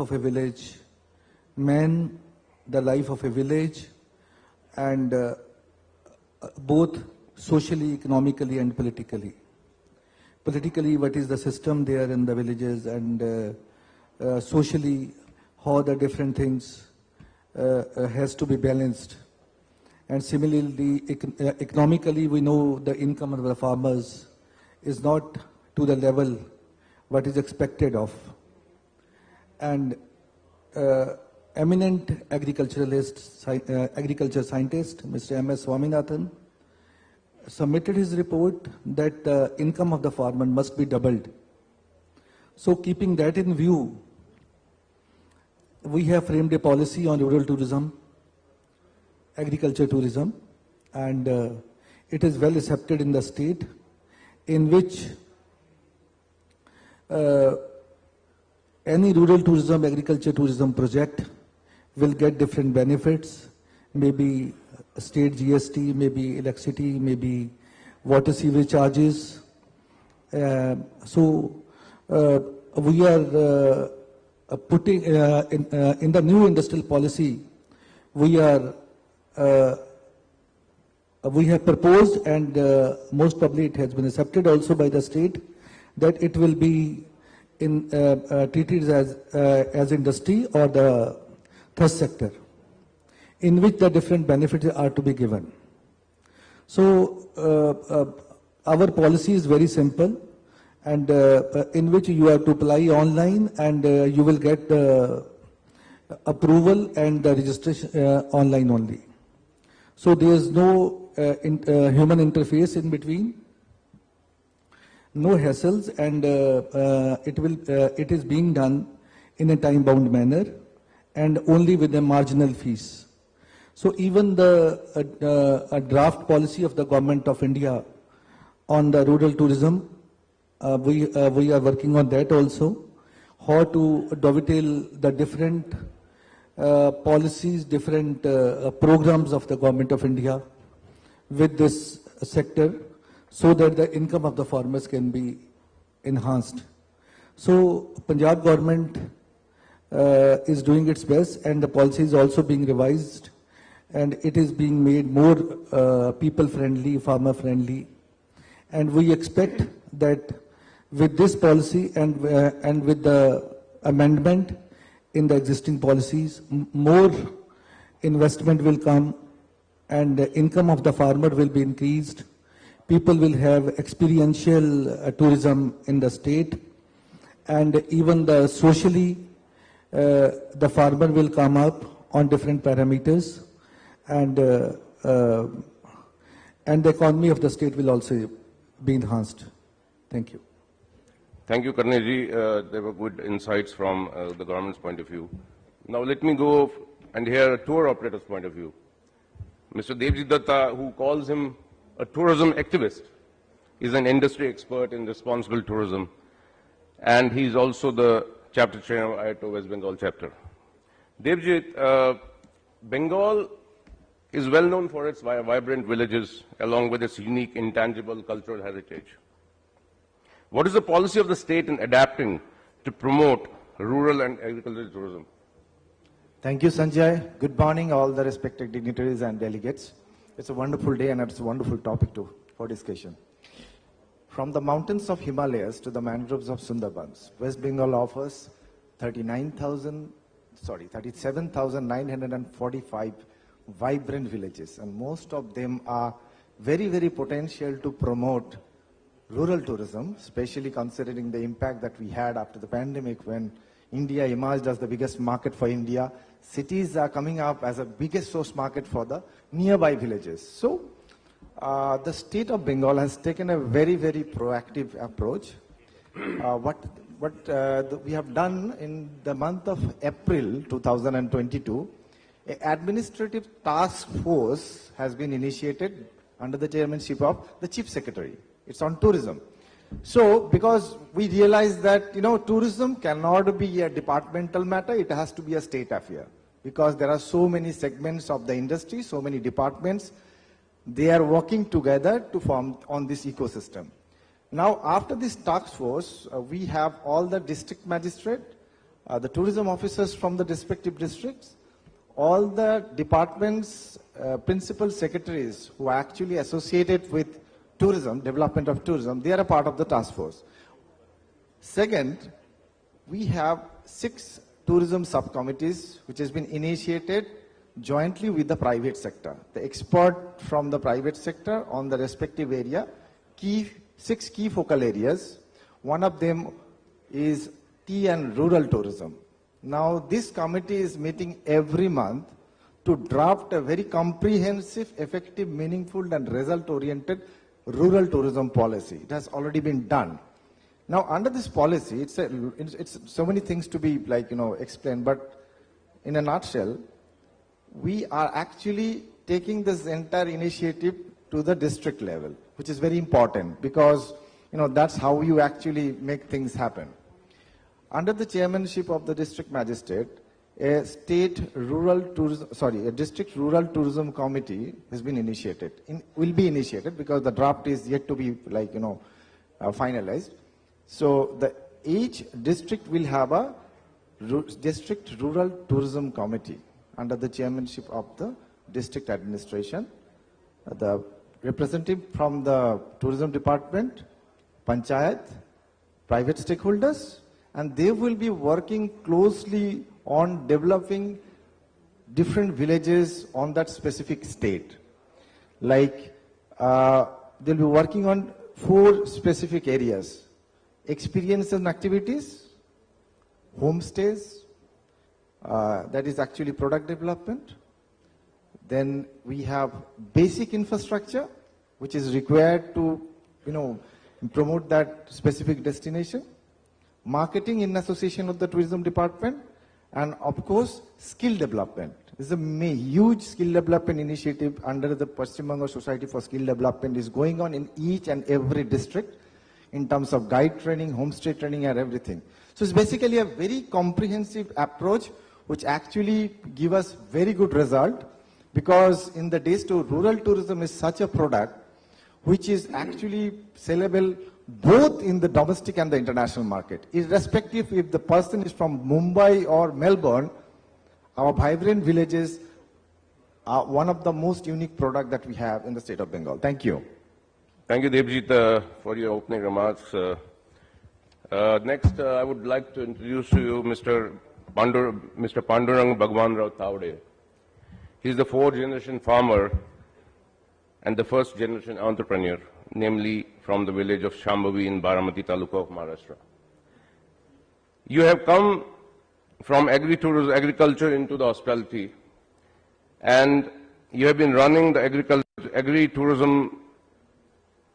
of a village, man, the life of a village, and both socially, economically, and politically. Politically, what is the system there in the villages, and socially, how the different things has to be balanced. And similarly, economically, we know the income of the farmers is not to the level what is expected of. And eminent agriculture scientist, Mr. M.S. Swaminathan, submitted his report that the income of the farmer must be doubled. So keeping that in view, we have framed a policy on rural tourism, agriculture tourism, and it is well accepted in the state, in which any rural tourism, agriculture tourism project will get different benefits, maybe state GST, maybe electricity, maybe water sewage charges. So we are putting in the new industrial policy, we have proposed, and most probably it has been accepted also by the state, that it will be treated as industry or the third sector, in which the different benefits are to be given. So our policy is very simple, and in which you have to apply online, and you will get the approval and the registration online only. So there is no human interface in between, no hassles, and it is being done in a time-bound manner and only with a marginal fees. So even the draft policy of the Government of India on the rural tourism, we are working on that also, how to dovetail the different policies, different programs of the Government of India with this sector, so that the income of the farmers can be enhanced. So Punjab government is doing its best, and the policy is also being revised, and it is being made more people-friendly, farmer-friendly. And we expect that with this policy and with the amendment in the existing policies, more investment will come, and the income of the farmer will be increased. People will have experiential tourism in the state, and even the socially, the farmer will come up on different parameters, and the economy of the state will also be enhanced. Thank you. Thank you, Karneji. There were good insights from the government's point of view. Now let me go and hear a tour operator's point of view. Mr. Devji Datta, who calls him a tourism activist, is an industry expert in responsible tourism, and he's also the chapter chair of Iato West Bengal chapter. Devji, Bengal is well known for its vibrant villages, along with its unique intangible cultural heritage. What is the policy of the state in adapting to promote rural and agricultural tourism? Thank you, Sanjay. Good morning, all the respected dignitaries and delegates. It's a wonderful day, and it's a wonderful topic for discussion. From the mountains of Himalayas to the mangroves of Sundarbans, West Bengal offers 37,945 vibrant villages, and most of them are very, very potential to promote rural tourism, especially considering the impact that we had after the pandemic, when India emerged as the biggest market for India. Cities are coming up as a biggest source market for the nearby villages. So the state of Bengal has taken a very, very proactive approach. What we have done in the month of April 2022, an administrative task force has been initiated under the chairmanship of the Chief Secretary. It's on tourism. So, because we realize that, tourism cannot be a departmental matter, it has to be a state affair. Because there are so many segments of the industry, so many departments, they are working together to form on this ecosystem. Now, after this task force, we have all the district magistrate, the tourism officers from the respective districts, all the departments, principal secretaries who are actually associated with tourism, development of tourism, they are a part of the task force. Second, we have 6 tourism subcommittees which has been initiated jointly with the private sector. The expert from the private sector on the respective area, 6 key focal areas. One of them is tea and rural tourism. Now this committee is meeting every month to draft a very comprehensive, effective, meaningful and result-oriented rural tourism policy. It has already been done. Now under this policy, it's so many things to be explained, but in a nutshell, we are actually taking this entire initiative to the district level, which is very important because that's how you actually make things happen. Under the chairmanship of the district magistrate, a district rural tourism committee has been initiated. Will be initiated because the draft is yet to be finalized. So each district will have a district rural tourism committee under the chairmanship of the district administration. The representative from the tourism department, panchayat, private stakeholders, and they will be working closely on developing different villages on that specific state. They'll be working on 4 specific areas: experience and activities, homestays, that is actually product development. Then we have basic infrastructure, which is required to, promote that specific destination. Marketing in association with the tourism department, and of course, skill development. This is a huge skill development initiative under the Paschim Bengal Society for Skill Development is going on in each and every district in terms of guide training, homestay training and everything. So it's basically a very comprehensive approach which actually give us very good result, because in the days to rural tourism is such a product which is actually sellable both in the domestic and the international market. Irrespective if the person is from Mumbai or Melbourne, our vibrant villages are one of the most unique product that we have in the state of Bengal. Thank you. Thank you, Devjit, for your opening remarks. Next, I would like to introduce to you Mr. Pandurang Bhagwan Rao Taude. He is the 4th-generation farmer and the 1st-generation entrepreneur, namely from the village of Shambhavi in Baramati Taluka of Maharashtra. You have come from agriculture into the hospitality, and you have been running the agri-tourism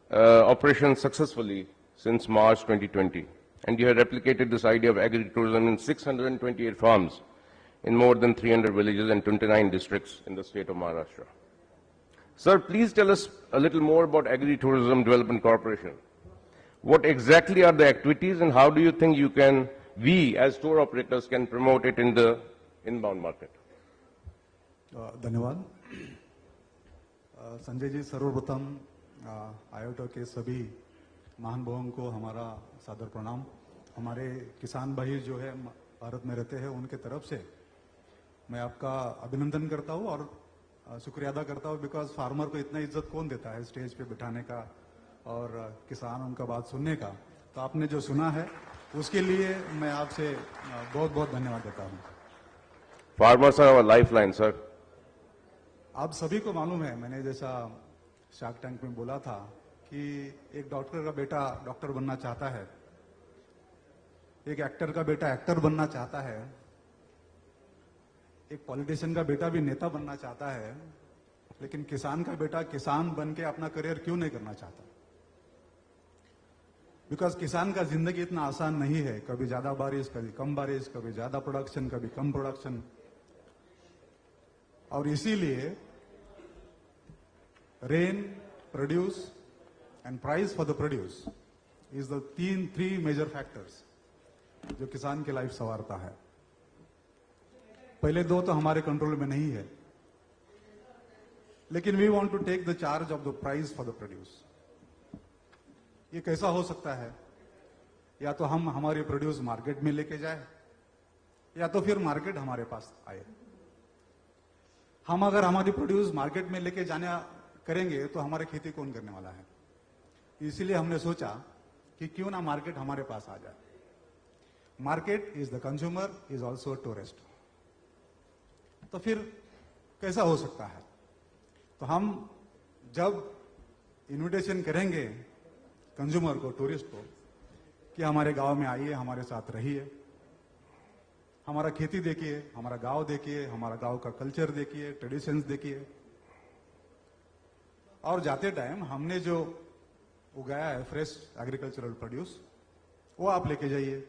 operation successfully since March 2020. And you have replicated this idea of agri-tourism in 628 farms in more than 300 villages and 29 districts in the state of Maharashtra. Sir, please tell us a little more about Agri-Tourism Development Corporation. What exactly are the activities and how do you think we as tour operators can promote it in the inbound market? धन्यवाद संजय जी। सर्वप्रथम iodo के सभी महानुभावों को हमारा सादर प्रणाम। हमारे किसान भाई जो है भारत में रहते हैं, उनके तरफ से मैं आपका अभिनंदन करता हूं और शुक्रिया अदा करता हूं, बिकॉज फार्मर को इतना इज्जत कौन देता है स्टेज पे बिठाने का और किसान उनका बात सुनने का। तो आपने जो सुना है उसके लिए मैं आपसे बहुत बहुत धन्यवाद देता हूं। Farmers are our lifeline sir. आप सभी को मालूम है, मैंने जैसा शार्क टैंक में बोला था कि एक डॉक्टर का बेटा डॉक्टर बनना चाहता है, एक एक्टर का बेटा एक्टर बनना चाहता है, एक पॉलिटिशियन का बेटा भी नेता बनना चाहता है, लेकिन किसान का बेटा किसान बन के अपना करियर क्यों नहीं करना चाहता? बिकॉज किसान का जिंदगी इतना आसान नहीं है। कभी ज्यादा बारिश, कभी कम बारिश, कभी ज्यादा प्रोडक्शन, कभी कम प्रोडक्शन। और इसीलिए rain, produce and price for the produce is the 3 major factors जो किसान की लाइफ संवारता है। पहले 2 तो हमारे कंट्रोल में नहीं है, लेकिन we want to take the charge of the price for the produce. ये कैसा हो सकता है? या तो हम हमारी प्रोड्यूस मार्केट में लेके जाए, या तो फिर मार्केट हमारे पास आए। हम अगर हमारी प्रोड्यूस मार्केट में लेके जाना करेंगे तो हमारी खेती कौन करने वाला है? इसीलिए हमने सोचा कि क्यों ना मार्केट हमारे पास आ जाए। Market is the consumer is also tourist. तो फिर कैसा हो सकता है? तो हम जब इन्विटेशन करेंगे कंज्यूमर को, टूरिस्ट को, कि हमारे गांव में आइए, हमारे साथ रहिए, हमारा खेती देखिए, हमारा गांव देखिए, हमारा गांव का कल्चर देखिए, ट्रेडिशंस देखिए, और जाते टाइम हमने जो उगाया है फ्रेश एग्रीकल्चरल प्रोड्यूस, वो आप लेके जाइए।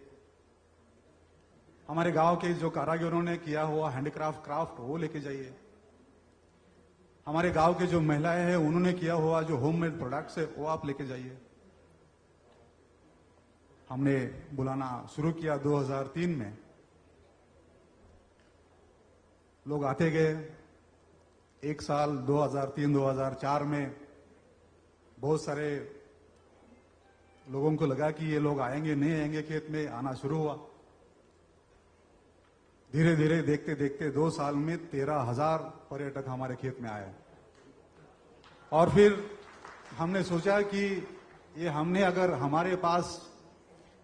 हमारे गांव के जो कारीगरों ने किया हुआ हैंडीक्राफ्ट वो लेके जाइए। हमारे गांव के जो महिलाएं हैं उन्होंने किया हुआ जो होममेड प्रोडक्ट्स है वो आप लेके जाइए। हमने बुलाना शुरू किया 2003 में। लोग आते गए। एक साल 2003-2004 में बहुत सारे लोगों को लगा कि ये लोग आएंगे नहीं आएंगे, खेत में आना शुरू हुआ। धीरे धीरे देखते देखते 2 साल में 13,000 पर्यटक हमारे खेत में आए। और फिर हमने सोचा कि ये हमने अगर हमारे पास,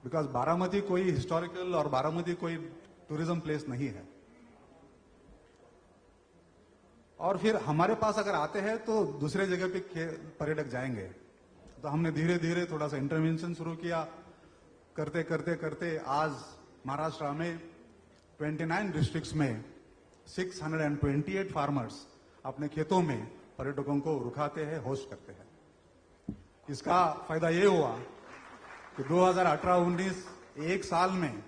बिकॉज बारामती कोई हिस्टोरिकल और बारामती कोई टूरिज्म प्लेस नहीं है, और फिर हमारे पास अगर आते हैं तो दूसरे जगह पे पर्यटक जाएंगे। तो हमने धीरे धीरे थोड़ा सा इंटरवेंशन शुरू किया। करते करते करते आज महाराष्ट्र में 29 डिस्ट्रिक्ट्स में 628 फार्मर्स अपने खेतों में पर्यटकों को रुकाते हैं, होस्ट करते हैं। इसका फायदा ये हुआ कि 2018-19 एक साल में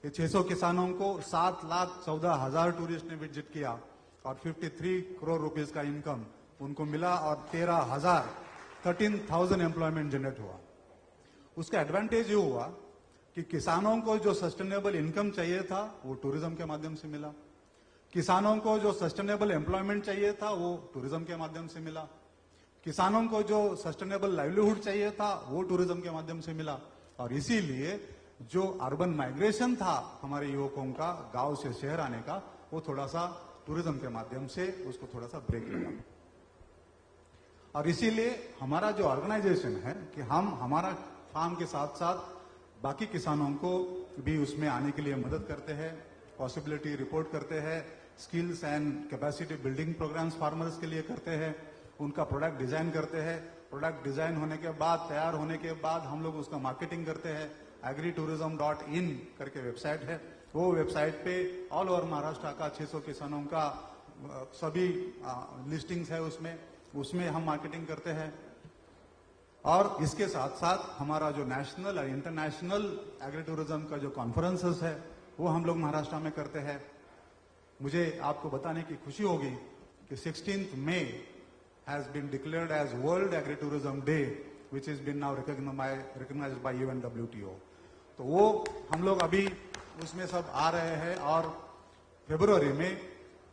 ये 600 किसानों को 7,14,000 टूरिस्ट ने विजिट किया और 53 करोड़ रुपीस का इनकम उनको मिला और 13,000 एम्प्लॉयमेंट जनरेट हुआ। उसका एडवांटेज ये हुआ कि किसानों को जो सस्टेनेबल इनकम चाहिए था वो टूरिज्म के माध्यम से मिला, किसानों को जो सस्टेनेबल एम्प्लॉयमेंट चाहिए था वो टूरिज्म के माध्यम से मिला, किसानों को जो सस्टेनेबल लाइवलीहुड चाहिए था वो टूरिज्म के माध्यम से मिला। और इसीलिए जो अर्बन माइग्रेशन था हमारे युवकों का गांव से शहर आने का, वो थोड़ा सा टूरिज्म के माध्यम से उसको थोड़ा सा ब्रेक मिला। और इसीलिए हमारा जो ऑर्गेनाइजेशन है कि हम हमारा फार्म के साथ साथ बाकी किसानों को भी उसमें आने के लिए मदद करते हैं, पॉसिबिलिटी रिपोर्ट करते हैं, skills and capacity building programmes farmers के लिए करते हैं, उनका प्रोडक्ट डिजाइन करते हैं। प्रोडक्ट डिजाइन होने के बाद, तैयार होने के बाद हम लोग उसका मार्केटिंग करते हैं। agritourism.in करके वेबसाइट है, वो वेबसाइट पे ऑल ओवर महाराष्ट्र का 600 किसानों का सभी लिस्टिंग्स है, उसमें हम मार्केटिंग करते हैं। और इसके साथ साथ हमारा जो नेशनल और इंटरनेशनल एग्री टूरिज्म का जो कॉन्फ्रेंसेस है वो हम लोग महाराष्ट्र में करते हैं। मुझे आपको बताने की खुशी होगी कि 16 May has been declared as world agri tourism day, which is been now recognised by UNWTO। तो वो हम लोग अभी उसमें सब आ रहे हैं। और फरवरी में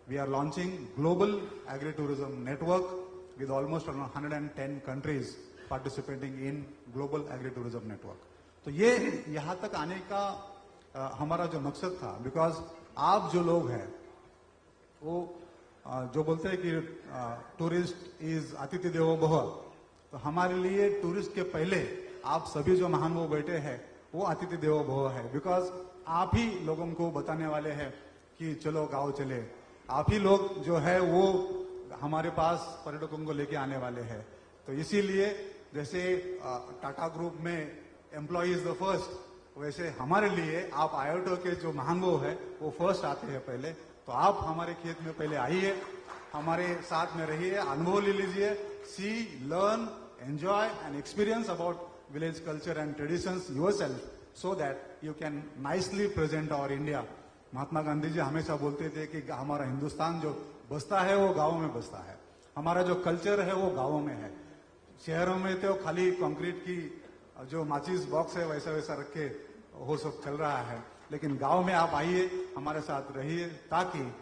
we are launching global agri tourism network with almost around 110 countries participating in global agri-tourism network। तो ये यहाँ तक आने का हमारा जो मकसद था, बिकॉज आप जो लोग हैं वो जो बोलते हैं कि टूरिस्ट इज अतिथि देवो भव, तो हमारे लिए टूरिस्ट के पहले आप सभी जो महानुभाव बैठे हैं वो अतिथि देवो भव है। बिकॉज आप ही लोगों को बताने वाले हैं कि चलो गाँव चले, आप ही लोग जो है वो हमारे पास पर्यटकों को लेके आने वाले हैं। तो इसीलिए जैसे टाटा ग्रुप में एम्प्लॉय इज द फर्स्ट, वैसे हमारे लिए आप आयोटो के जो महानुभाव है वो फर्स्ट आते हैं पहले। तो आप हमारे खेत में पहले आइए, हमारे साथ में रहिए, अनुभव ले लीजिए, see, learn, enjoy and experience about village culture and traditions yourself, so that you can nicely present our India. Mahatma Gandhi ji हमेशा बोलते थे कि हमारा हिंदुस्तान जो बसता है वो गाँव में बसता है, हमारा जो कल्चर है वो गाँवों में है। शहरों में तो खाली कंक्रीट की जो माचिस बॉक्स है वैसा वैसा रख के वो सब चल रहा है, लेकिन गांव में आप आइए, हमारे साथ रहिए, ताकि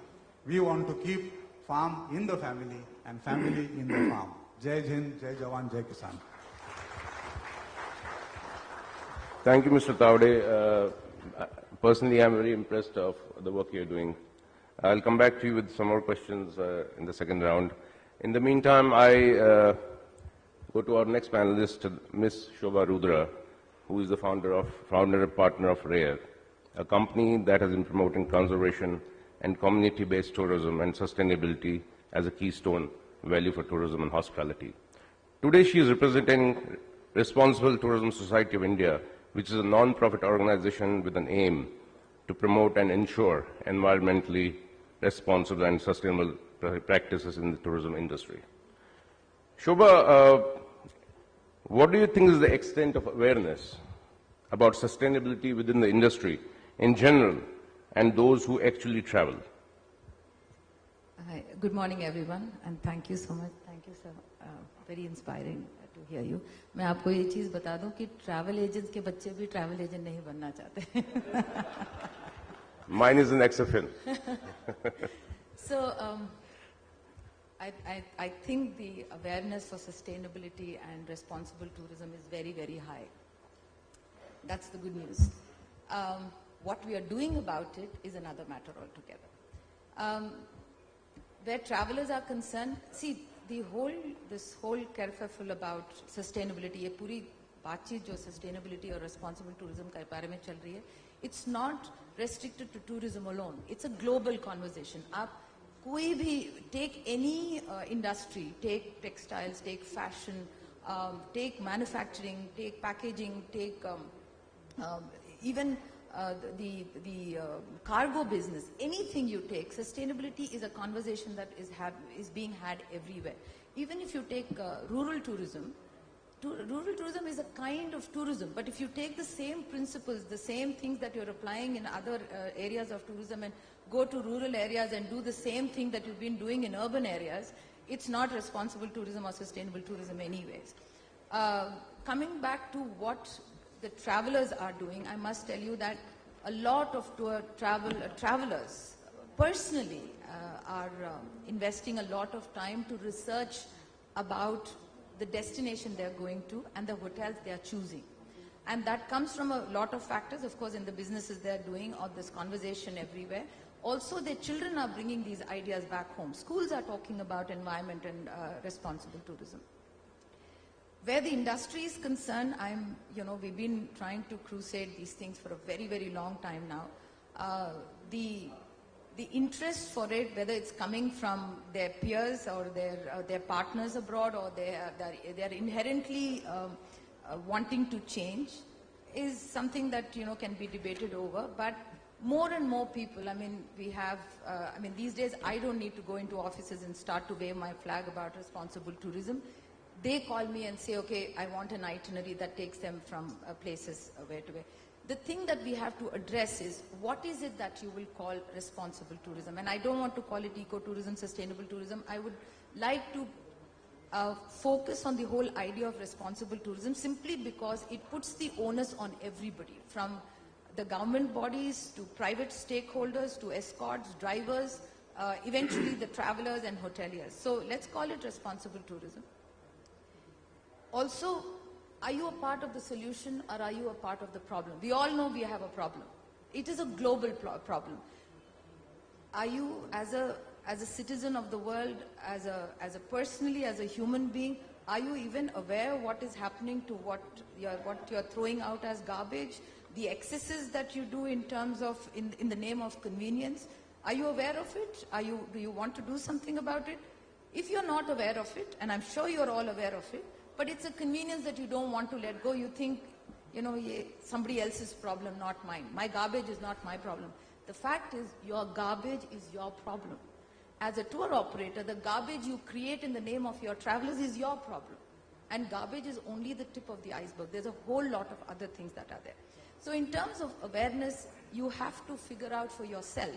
we want to keep farm in the family and family in the farm. जय हिंद, जय जवान, जय किसान। Thank you, Mr. Tavade. Personally, I'm very impressed of the work you're doing. I'll come back to you with some more questions in the second round. In the meantime, I go to our next panelist, Ms. Shobha Rudra, who is the founder and partner of RARE, a company that has been promoting conservation and community-based tourism and sustainability as a keystone value for tourism and hospitality. Today, she is representing Responsible Tourism Society of India, which is a non-profit organization with an aim to promote and ensure environmentally responsible and sustainable practices in the tourism industry. Shobha, what do you think is the extent of awareness about sustainability within the industry in general and those who actually travel? Hi, good morning everyone and thank you so much. Thank you sir. Very inspiring to hear you. मैं आपको ये चीज़ बता दूं कि travel agents के बच्चे भी travel agent नहीं बनना चाहते. Mine is an XFN. So I think the awareness for sustainability and responsible tourism is very, very high. That's the good news. What we are doing about it is another matter altogether. Where travelers are concerned, see, this whole kerfuffle about sustainability, ये पूरी बातचीत जो sustainability और responsible tourism के बारे में चल रही है, it's not restricted to tourism alone. It's a global conversation. आप कोई भी take any industry, take textiles, take fashion, take manufacturing, take packaging, take even the cargo business, anything you take, sustainability is a conversation that is being had everywhere. Even if you take rural tourism, rural tourism is a kind of tourism, but if you take the same principles, the same things that you're applying in other areas of tourism and go to rural areas and do the same thing that you've been doing in urban areas, it's not responsible tourism or sustainable tourism anyways. Coming back to what the travelers are doing, I must tell you that a lot of travelers personally are investing a lot of time to research about the destination they're going to and the hotels they are choosing. And that comes from a lot of factors, of course, in the businesses they're doing or this conversation everywhere. Also, their children are bringing these ideas back home. Schools are talking about environment and responsible tourism. Where the industry is concerned, we've been trying to crusade these things for a very, very long time now. The interest for it, whether it's coming from their peers or their partners abroad, or they're inherently wanting to change, is something that can be debated over. But more and more people, these days I don't need to go into offices and start to wave my flag about responsible tourism. They call me and say, okay, I want an itinerary that takes them from places where to where. The thing that we have to address is, what is it that you will call responsible tourism? And I don't want to call it eco-tourism, sustainable tourism. I would like to focus on the whole idea of responsible tourism simply because it puts the onus on everybody, from the government bodies to private stakeholders to escorts, drivers, eventually the travelers and hoteliers. So let's call it responsible tourism. Also, are you a part of the solution or are you a part of the problem? We all know we have a problem. It is a global problem. Are you, as a citizen of the world, as a personally, as a human being, are you even aware of what is happening to what you're throwing out as garbage? The excesses that you do in terms of, in the name of convenience? Are you aware of it? Do you want to do something about it? If you're not aware of it, and I'm sure you're all aware of it, but it's a convenience that you don't want to let go. You think, somebody else's problem, not mine. My garbage is not my problem. The fact is, your garbage is your problem. As a tour operator, the garbage you create in the name of your travelers is your problem. And garbage is only the tip of the iceberg. There's a whole lot of other things that are there. So in terms of awareness, you have to figure out for yourself,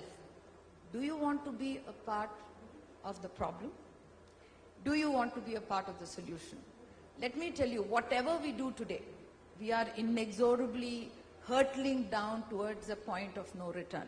do you want to be a part of the problem? Do you want to be a part of the solution? Let me tell you, whatever we do today, we are inexorably hurtling down towards a point of no return.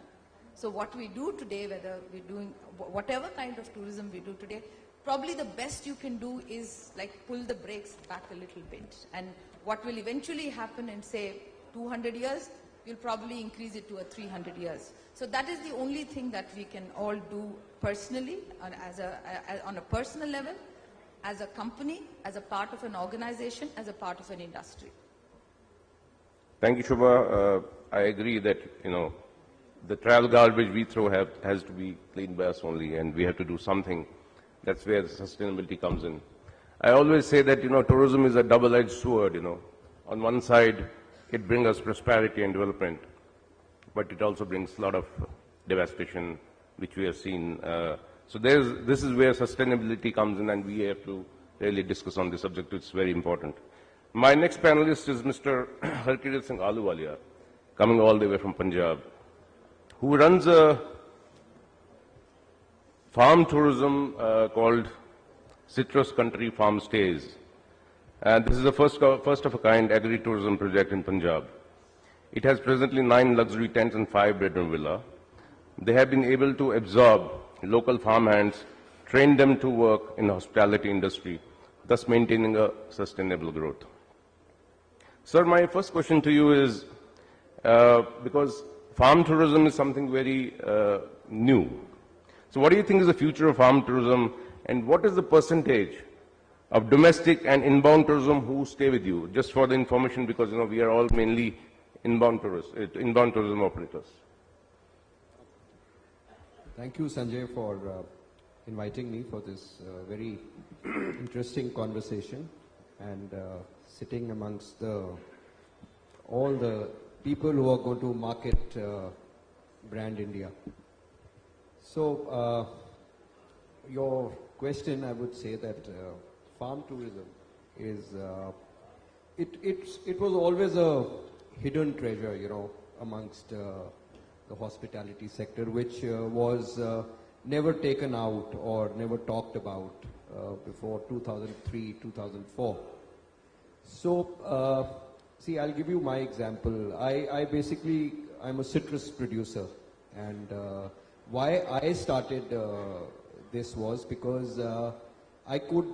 So what we do today, whether we're doing whatever kind of tourism we do today, probably the best you can do is like pull the brakes back a little bit. And what will eventually happen in, say, 200 years, we'll probably increase it to 300 years. So that is the only thing that we can all do personally, on a personal level, as a company, as a part of an organization, as a part of an industry. Thank you, Shubha. I agree that, the travel garbage we throw has to be cleaned by us only, and we have to do something. That's where sustainability comes in. I always say that, tourism is a double-edged sword, On one side, it brings us prosperity and development, but it also brings a lot of devastation, which we have seen. So this is where sustainability comes in, and we have to really discuss on this subject. It's very important. My next panelist is Mr. Harkirat Singh Ahluwalia, coming all the way from Punjab, who runs a farm tourism called Citrus Country Farm Stays. And this is the first of a kind agri-tourism project in Punjab. It has presently 9 luxury tents and 5 bedroom villas. They have been able to absorb local farmhands, train them to work in the hospitality industry, thus maintaining a sustainable growth. Sir, my first question to you is, because farm tourism is something very new. So what do you think is the future of farm tourism, and what is the percentage of domestic and inbound tourism who stay with you? Just for the information, because we are all mainly inbound tourism operators. Thank you, Sanjay, for inviting me for this very interesting conversation and sitting amongst all the people who are going to market brand India. So, your question, I would say that farm tourism is, it was always a hidden treasure, amongst the hospitality sector, which was never taken out or never talked about before 2003, 2004. So, see, I'll give you my example. I'm a citrus producer, and why I started this was because I could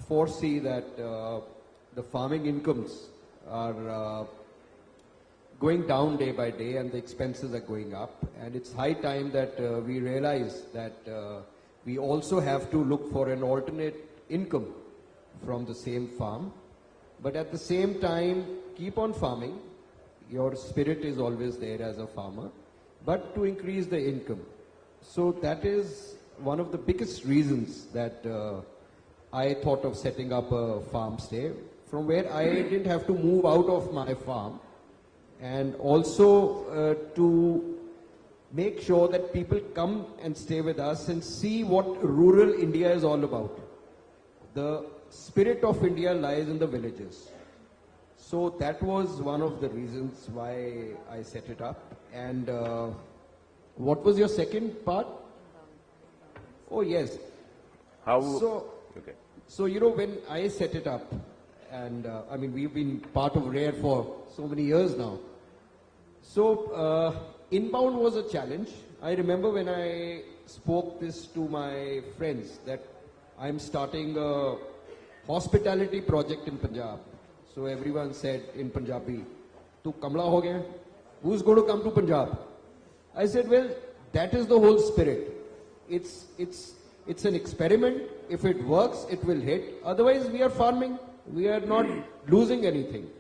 foresee that the farming incomes are going down day by day and the expenses are going up, and it's high time that we realize that we also have to look for an alternate income from the same farm, but at the same time keep on farming. Your spirit is always there as a farmer, but to increase the income. So that is one of the biggest reasons that I thought of setting up a farm stay, from where I didn't have to move out of my farm, and also to make sure that people come and stay with us and see what rural India is all about. The spirit of India lies in the villages. So that was one of the reasons why I set it up. And what was your second part? Oh, yes. How? Okay. So, when I set it up, and we've been part of RARE for so many years now. So, inbound was a challenge. I remember when I spoke this to my friends that I'm starting a hospitality project in Punjab. So everyone said in Punjabi, "Tu kamla ho gaya? Who's going to come to Punjab?" I said, well, that is the whole spirit. It's an experiment. If it works, it will hit. Otherwise, we are farming. We are not losing anything.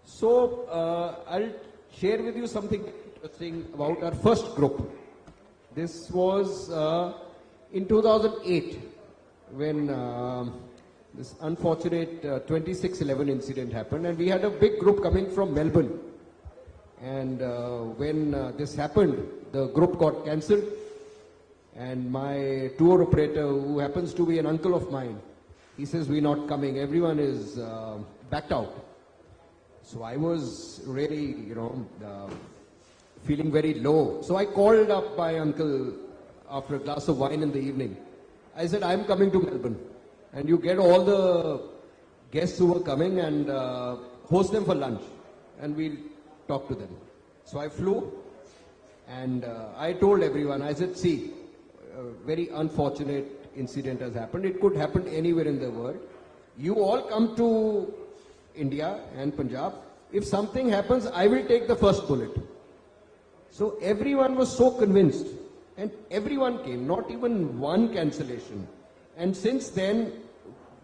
So I'll share with you something interesting about our first group. This was in 2008 when this unfortunate 26/11 incident happened, and we had a big group coming from Melbourne. And when this happened, the group got cancelled, and my tour operator, who happens to be an uncle of mine, he says, "We're not coming, everyone is backed out." So I was really, feeling very low. So I called up my uncle after a glass of wine in the evening. I said, "I'm coming to Melbourne, and you get all the guests who are coming and host them for lunch, and we'll talk to them." So I flew, and I told everyone, I said, "See, a very unfortunate incident has happened. It could happen anywhere in the world. You all come to India and Punjab. if something happens, I will take the first bullet. So everyone was so convinced, and everyone came, not even one cancellation. And since then,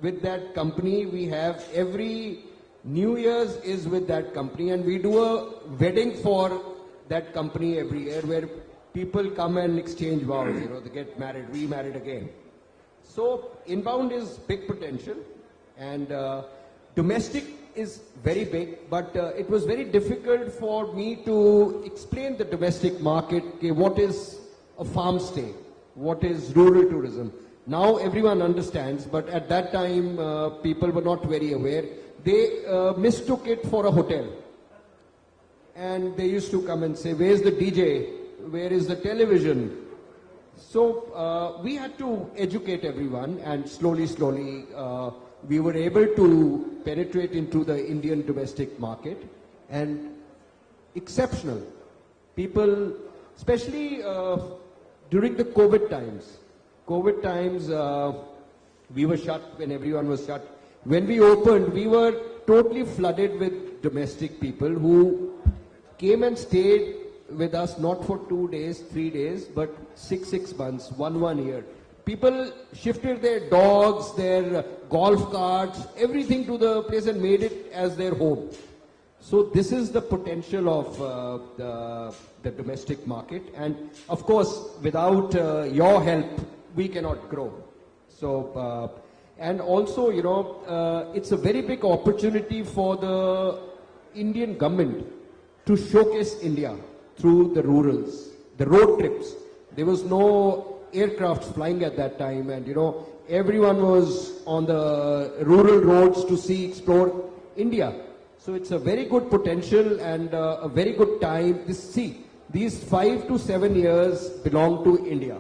with that company, we have every New Year's is with that company, and we do a wedding for that company every year where people come and exchange vows, you know, they get married, remarried again. So inbound is big potential, and domestic is very big, but it was very difficult for me to explain the domestic market, okay, what is a farm stay, what is rural tourism. Now everyone understands, but at that time people were not very aware. They mistook it for a hotel. And they used to come and say, where's the DJ? Where is the television? So we had to educate everyone, and slowly we were able to penetrate into the Indian domestic market, and exceptional. People, especially during the COVID times, we were shut when everyone was shut. When we opened, we were totally flooded with domestic people who came and stayed with us not for 2 days, 3 days, but 6 months, 1 year. People shifted their dogs, their golf carts, everything to the place and made it as their home. So this is the potential of the domestic market, and of course, without your help, we cannot grow. So, and also, you know, it's a very big opportunity for the Indian government to showcase India through the rurals, the road trips. There was no aircrafts flying at that time, and you know, everyone was on the rural roads to explore India. So it's a very good potential and a very good time. These 5 to 7 years belong to India.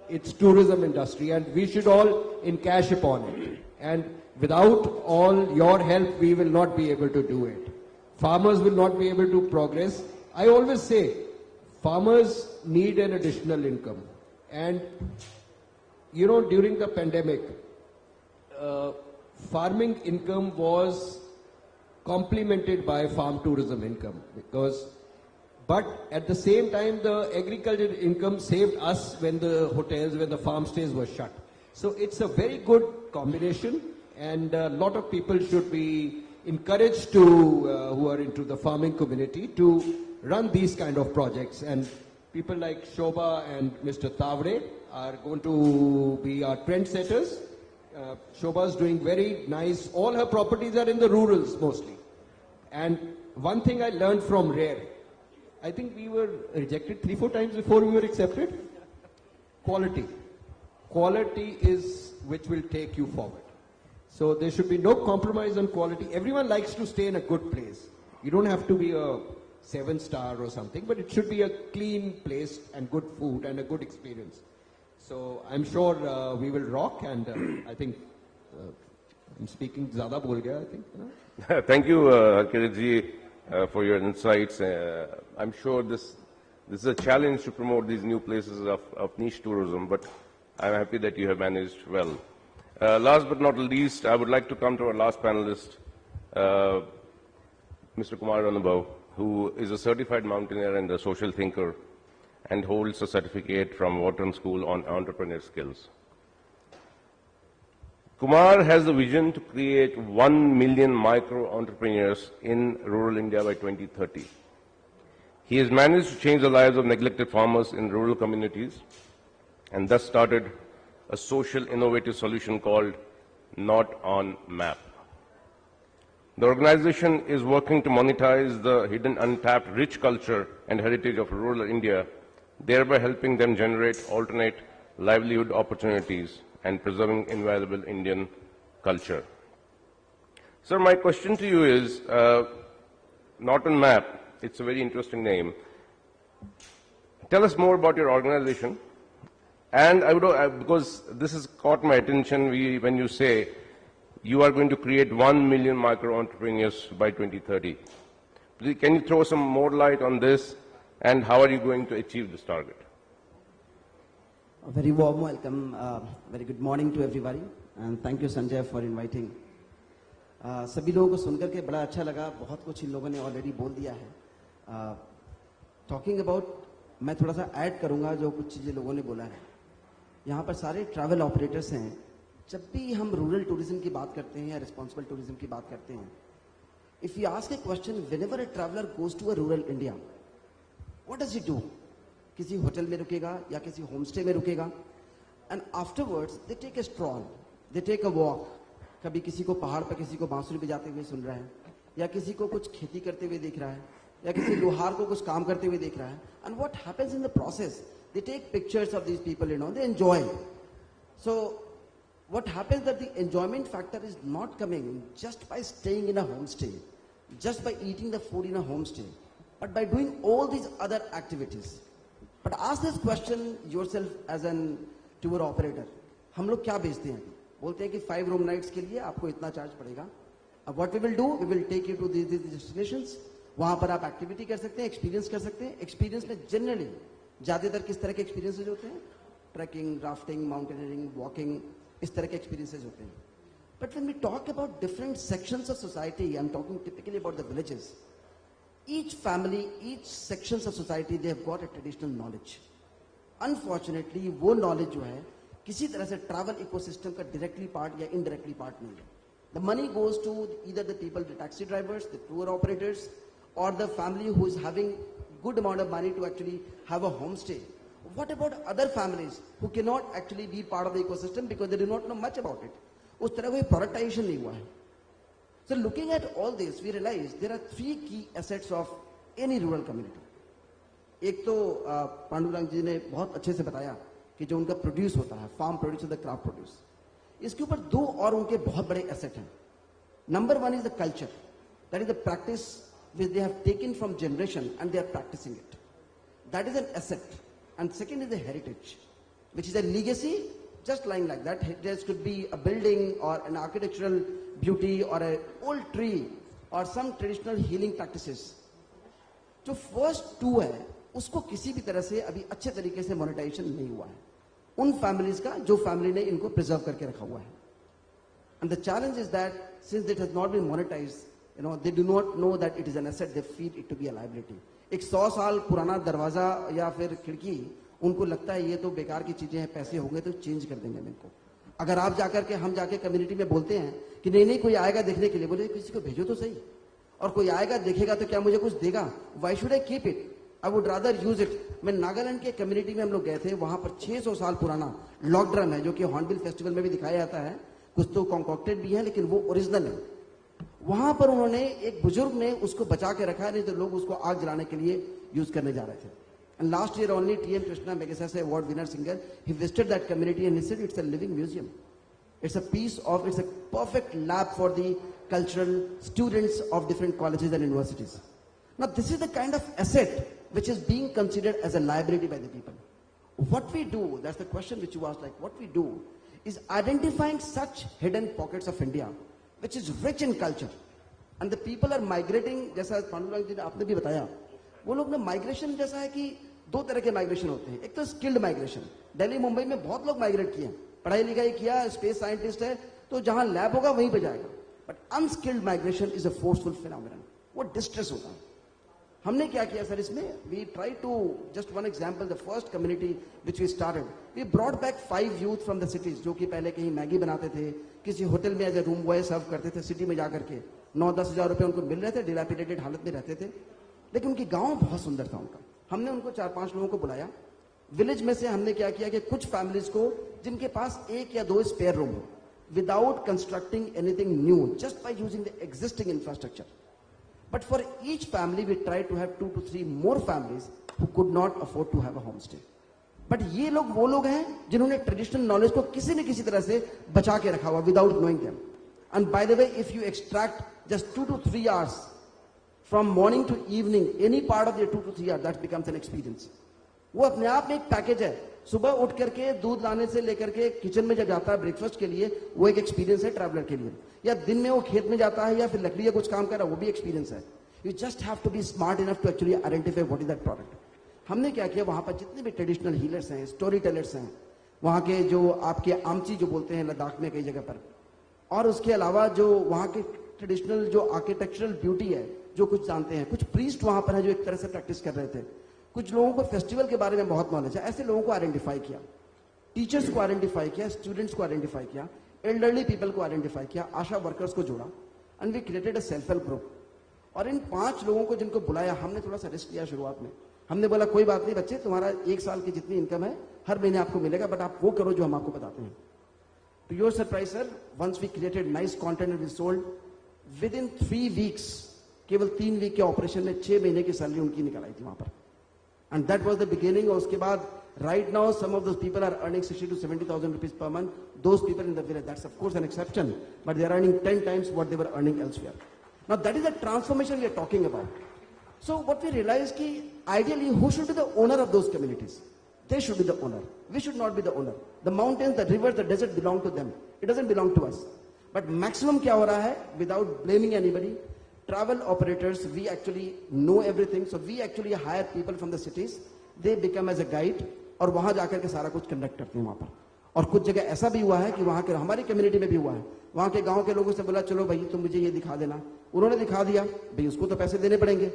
It's tourism industry, and we should all encash upon it. And without all your help, we will not be able to do it. Farmers will not be able to progress. I always say, farmers need an additional income. And, you know, during the pandemic, farming income was complemented by farm tourism income, but at the same time, the agricultural income saved us when the hotels, when the farm stays were shut. So it's a very good combination, and a lot of people should be encouraged to, who are into the farming community, to run these kind of projects. And people like Shobha and Mr. Tavre are going to be our trendsetters. Shobha is doing very nice. All her properties are in the rurals mostly. And one thing I learned from RARE, I think we were rejected 3-4 times before we were accepted. Quality. Quality is which will take you forward. So there should be no compromise on quality. Everyone likes to stay in a good place. You don't have to be a 7-star or something, but it should be a clean place and good food and a good experience. So I'm sure we will rock, and I think I'm speaking zyada bol gaya, I think. Thank you, Kirit for your insights. I'm sure this is a challenge to promote these new places of niche tourism, but I'm happy that you have managed well. Last but not least, I would like to come to our last panelist, Mr. Kumar Anubhav, who is a certified mountaineer and a social thinker, and holds a certificate from Wharton School on entrepreneur skills. Kumar has the vision to create 1 million micro-entrepreneurs in rural India by 2030. He has managed to change the lives of neglected farmers in rural communities, and thus started a social innovative solution called Not On Map. The organization is working to monetize the hidden, untapped, rich culture and heritage of rural India, thereby helping them generate alternate livelihood opportunities and preserving invaluable Indian culture. Sir, my question to you is, Not On Map, it's a very interesting name. Tell us more about your organization. And I would, because this has caught my attention when you say you are going to create 1 million micro-entrepreneurs by 2030. Please, can you throw some more light on this, and how are you going to achieve this target? A very warm welcome, very good morning to everybody, and thank you, Sanjay, for inviting. सभी लोगों को सुनकर के बड़ा अच्छा लगा, बहुत कुछ इन लोगों ने ऑलरेडी बोल दिया है. टॉकिंग अबाउट, मैं थोड़ा सा ऐड करूंगा जो कुछ चीज़ें लोगों ने बोला है. यहाँ पर सारे ट्रैवल ऑपरेटर्स हैं. जब भी हम रूरल टूरिज्म की बात करते हैं या रिस्पॉन्सिबल टूरिज्म की बात करते हैं, if you ask a question, whenever a traveller goes to a rural India, what does he do? किसी होटल में रुकेगा या किसी होम स्टे में रुकेगा, and afterwards they take a stroll, they take a walk. कभी किसी को पहाड़ पर किसी को बांसुरी बजाते हुए सुन रहा है, या किसी को कुछ खेती करते हुए देख रहा है, या किसी लोहार को कुछ काम करते हुए देख रहा है. And what happens in the process, they take pictures of these people, you know, they enjoy. So what happens that the enjoyment factor is not coming just by staying in a homestay, just by eating the food in a homestay, but by doing all these other activities. But ask this question yourself as an tour operator. हम लोग क्या बेचते हैं? बोलते हैं कि 5 room nights के लिए आपको इतना चार्ज पड़ेगा. अब what we will do, we will take you to these destinations. वहां पर आप एक्टिविटी कर सकते हैं, एक्सपीरियंस कर सकते हैं. एक्सपीरियंस में जनरली ज्यादातर किस तरह के एक्सपीरियंसेज होते हैं? ट्रैकिंग, राफ्टिंग, माउंटेनियरिंग, वॉकिंग, इस तरह के एक्सपीरियंसेस होते हैं. But when we talk about different sections of society, I am talking typically about the villages. Each family, each sections of society, they have got a traditional knowledge. Unfortunately वो knowledge जो है किसी तरह से travel ecosystem का directly part या indirectly part नहीं है. The money goes to either the people, the taxi drivers, the tour operators, और the family who is having good amount of money to actually have a homestay. What about other families who cannot actually be part of the ecosystem because they do not know much about it? उस तरह कोई productization नहीं हुआ है. So looking at all this, we realize there are 3 key assets of any rural community. एक तो पांडुरंग जी ने बहुत अच्छे से बताया कि जो उनका प्रोड्यूस होता है, फार्म प्रोड्यूस और द क्रॉप प्रोड्यूस. इसके ऊपर 2 और उनके बहुत बड़े एसेट हैं. Number 1 is the culture. That is the practice which they have taken from generation and they are practicing it. That is an asset. And second is the heritage, which is a legacy just lying like that. There could be a building or an architectural beauty or an old tree or some traditional healing practices. जो first 2 है, उसको किसी भी तरह से अभी अच्छे तरीके से monetization नहीं हुआ है. उन families का जो family ने इनको preserve करके रखा हुआ है. And the challenge is that since it has not been monetized, you know, they do not know that it is an asset, they feel it to be a liability. एक 100 साल पुराना दरवाजा या फिर खिड़की, उनको लगता है ये तो बेकार की चीजें हैं, पैसे होंगे तो चेंज कर देंगे इनको. अगर आप जाकर के, हम जाके कम्युनिटी में बोलते हैं कि नहीं नहीं कोई आएगा देखने के लिए, बोले किसी को भेजो तो सही, और कोई आएगा देखेगा तो क्या मुझे कुछ देगा? Why should I keep it? I would rather use it. मैं नागालैंड के कम्युनिटी में हम लोग गए थे, वहां पर 600 साल पुराना लॉक ड्रम है जो कि हॉर्नबिल फेस्टिवल में भी दिखाया जाता है. कुछ तो कॉन्कॉक्टेड भी है लेकिन वो ओरिजिनल है. वहां पर उन्होंने, एक बुजुर्ग ने उसको बचा के रखा है, नहीं तो लोग उसको आग जलाने के लिए यूज करने जा रहे थे. And last year only TM Krishna Megasese award winner singer, he visited that community and he said it's a living museum. It's a piece of, it's a perfect lab for the cultural students of different colleges and universities. Now this is the kind of asset which is being considered as a liability by the people. What we do, that's the question which you asked, like what we do is identifying such hidden pockets of India which is rich in culture, and the people are migrating. जैसा पांडुरंग जी ने आपने भी बताया, वो लोग ना migration जैसा है कि 2 तरह के माइग्रेशन होते हैं. एक तो स्किल्ड माइग्रेशन, दिल्ली मुंबई में बहुत लोग माइग्रेट किए हैं, पढ़ाई लिखाई किया, स्पेस साइंटिस्ट है, तो जहां लैब होगा वहीं पे जाएगा. But unskilled migration is a forceful phenomenon. वो डिस्ट्रेस होता है. हमने क्या किया सर इसमें? We try to, just one example, the first community which we started, we brought back 5 youth from the cities, जो कि पहले कहीं मैगी बनाते थे, किसी होटल में एज ए रूम बॉय सर्व करते थे सिटी में जाकर के. 9-10 हज़ार रुपए उनको मिल रहे थे, डिलैपिडेटेड हालत में रहते थे, लेकिन उनकी गांव बहुत सुंदर था उनका. हमने उनको 4-5 लोगों को बुलाया. विलेज में से हमने क्या किया कि कुछ फैमिलीज को जिनके पास 1 या 2 स्पेयर रूम हो, without constructing anything new, just by using the existing infrastructure. But for each family, we try to have 2 to 3 more families who could not afford to have a homestay. But ये लोग वो लोग हैं जिन्होंने traditional knowledge को किसी न किसी तरह से बचा के रखा हुआ, without knowing them. And by the way, if you extract just 2 to 3 hours from morning to evening, any part of the 2 to 3 hours, that becomes an experience. वो अपने आप में एक पैकेज है. सुबह उठ करके दूध लाने से लेकर के किचन में जब जाता है ब्रेकफास्ट के लिए, वो एक एक्सपीरियंस है ट्रैवलर के लिए. या दिन में वो खेत में जाता है या फिर लकड़ी या कुछ काम कर रहा है, वो भी एक्सपीरियंस है. You just have to be smart enough to actually identify what is that product. हमने क्या किया, वहां पर जितने भी ट्रेडिशनल हीलर्स हैं, स्टोरी टेलर्स हैं, वहां के जो आपके आमची जो बोलते हैं लद्दाख में कई जगह पर, और उसके अलावा जो वहां के ट्रेडिशनल जो आर्किटेक्चरल ब्यूटी है जो कुछ जानते हैं, कुछ प्रीस्ट वहां पर है जो एक तरह से प्रैक्टिस कर रहे थे, कुछ लोगों को फेस्टिवल के बारे में बहुत नॉलेज है, ऐसे लोगों को आइडेंटिफाई किया, टीचर्स को आइडेंटिफाई किया, स्टूडेंट्स को आइडेंटिफाई किया, एल्डरली पीपल को आइडेंटिफाई किया, आशा वर्कर्स को जोड़ा, and we created a self help group. और इन 5 लोगों को जिनको बुलाया, हमने थोड़ा सा रिस्क लिया शुरुआत में, हमने बोला कोई बात नहीं बच्चे, तुम्हारा 1 साल की जितनी इनकम है हर महीने आपको मिलेगा, बट आप वो करो जो हम आपको बताते हैं। To your surprise sir, once we created nice content and we sold, within 3 weeks, केवल 3 वीक के ऑपरेशन में 6 महीने की सैलरी उनकी निकल आई थी वहां पर, and that was the beginning. और उसके बाद right now some of those people are earning 60 to 70,000 rupees per month. Those people in the village, that's of course an exception, but they are earning 10 times what they were earning elsewhere. Now that is the transformation we are talking about. So what we realize ki ideally who should be the owner of those communities? They should be the owner. We should not be the owner. The mountains, the rivers, the desert belong to them. It doesn't belong to us. But maximum kya ho raha hai, without blaming anybody, travel operators, we actually know everything, so we actually hire people from the cities, they become as a guide, और वहां जाकर के सारा कुछ conduct करते हैं वहां पर। और कुछ जगह ऐसा भी हुआ है कि वहां के, हमारी कम्युनिटी में भी हुआ है, वहां के गांव के लोगों से बोला चलो भाई तुम मुझे ये दिखा देना, उन्होंने दिखा दिया, भाई उसको तो पैसे देने पड़ेंगे।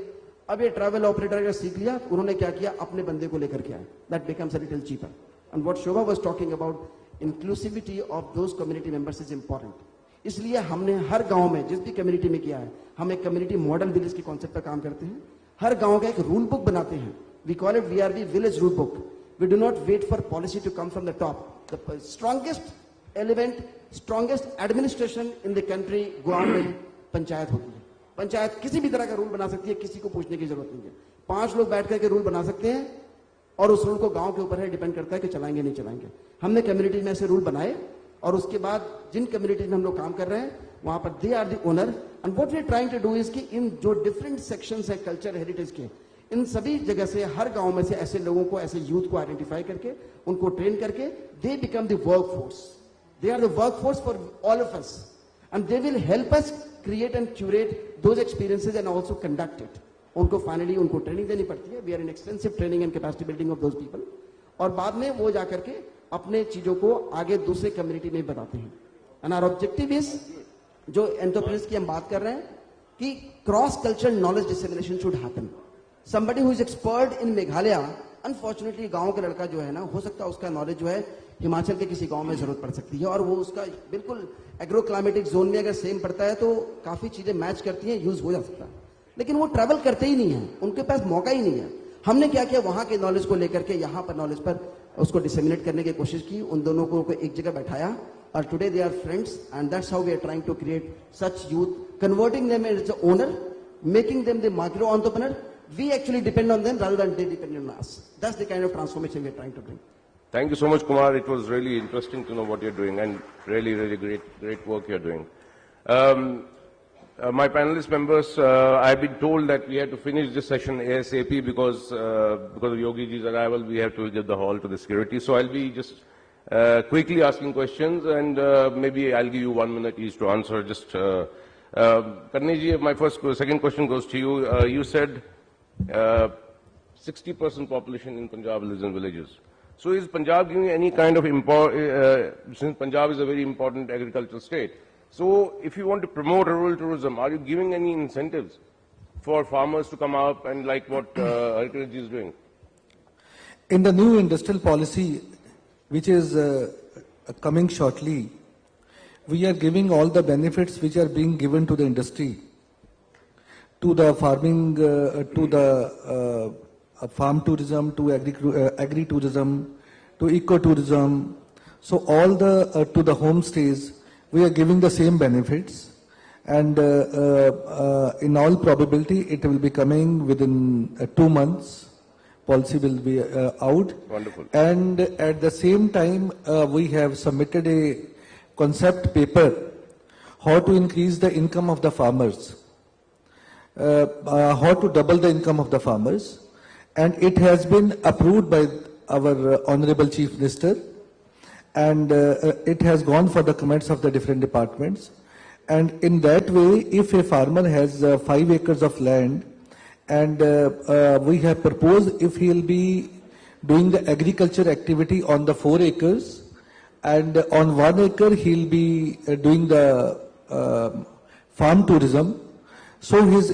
अब ये ट्रैवल ऑपरेटर अगर सीख लिया, उन्होंने क्या किया, अपने बंदे को लेकर के आए, that becomes a little cheaper. And what Shobha was talking about, inclusivity of those community members is important. इसलिए हमने हर गांव में जिस भी कम्युनिटी में किया है, हम एक कम्युनिटी मॉडल विलेज के कॉन्सेप्ट पर काम करते हैं, हर गांव का एक रूल बुक बनाते हैं, we call it VRV village rule book. We do not wait for policy to come from the top. The strongest element, strongest administration in the country, गांव में पंचायत होती है। पंचायत किसी भी तरह का रूल बना सकती है, किसी को पूछने की जरूरत नहीं है। 5 लोग बैठ करके रूल बना सकते हैं, और उस रूल को गांव के ऊपर है, डिपेंड करता है कि चलाएंगे नहीं चलाएंगे। हमने कम्युनिटी में ऐसे रूल बनाए, और उसके बाद जिन कम्युनिटी में हम लोग काम कर रहे हैं वहां पर they are the owner. And what we are trying to do is कि इन जो डिफरेंट सेक्शंस है कल्चर हेरिटेज के, इन सभी जगह से, हर गांव में से ऐसे लोगों को, ऐसे यूथ को आइडेंटिफाई करके, उनको ट्रेन करके, they become the work force, they are the work force for all of us, and they will help us create and curate those experiences and also conduct it. उनको finally उनको training देनी पड़ती है, we are in extensive training and capacity building of those people, और बाद में वो जाकर के अपने चीजों को आगे दूसरे कम्युनिटी में बताते हैं। एंड आवर ऑब्जेक्टिव इज, जो एंटरप्रेन्योर्स की हम बात कर रहे हैं, कि cross cultural knowledge dissemination should happen. Somebody who is expert in Meghalaya, unfortunately गांव का लड़का जो है ना, हो सकता है उसका नॉलेज जो है हिमाचल के किसी गांव में जरूरत पड़ सकती है, और वो उसका बिल्कुल एग्रो क्लाइमेटिक जोन में अगर सेम पड़ता है तो काफी चीजें मैच करती हैं, यूज हो जा सकता है, लेकिन वो ट्रैवल करते ही नहीं है, उनके पास मौका ही नहीं है। हमने क्या किया, वहां के नॉलेज को लेकर के यहाँ पर नॉलेज पर उसको डिसेमिनेट करने की कोशिश की, उन दोनों को एक जगह बैठाया, और today they are friends, and that's how we are trying to create such youth, converting them as the owner, making them the micro entrepreneur. We actually depend on them rather than they depend on us. That's the kind of transformation we are trying to bring. Thank you so much, Kumar. It was really interesting to know what you're doing, and really, really great work you're doing. My panelist members, I've been told that we have to finish this session ASAP because of Yogi ji's arrival, we have to give the hall to the security. So I'll be just quickly asking questions, and maybe I'll give you 1 minute each to answer. Just Karni ji, my second question goes to you. You said 60% population in Punjab lives in villages. So is Punjab giving any kind of since Punjab is a very important agricultural state, so if you want to promote rural tourism, are you giving any incentives for farmers to come up and like what Heritage is doing? In the new industrial policy, which is coming shortly, we are giving all the benefits which are being given to the industry, to the farming, to the farm tourism, to agri-tourism, to eco-tourism. So all the, to the homestays, we are giving the same benefits, and in all probability it will be coming within 2 months. Policy will be out. Wonderful. And at the same time, we have submitted a concept paper, how to increase the income of the farmers, how to double the income of the farmers, and it has been approved by our Honorable Chief Minister, and it has gone for the comments of the different departments. And in that way, if a farmer has 5 acres of land, and we have proposed if he will be doing the agriculture activity on the 4 acres, and on 1 acre he'll be doing the farm tourism. So he's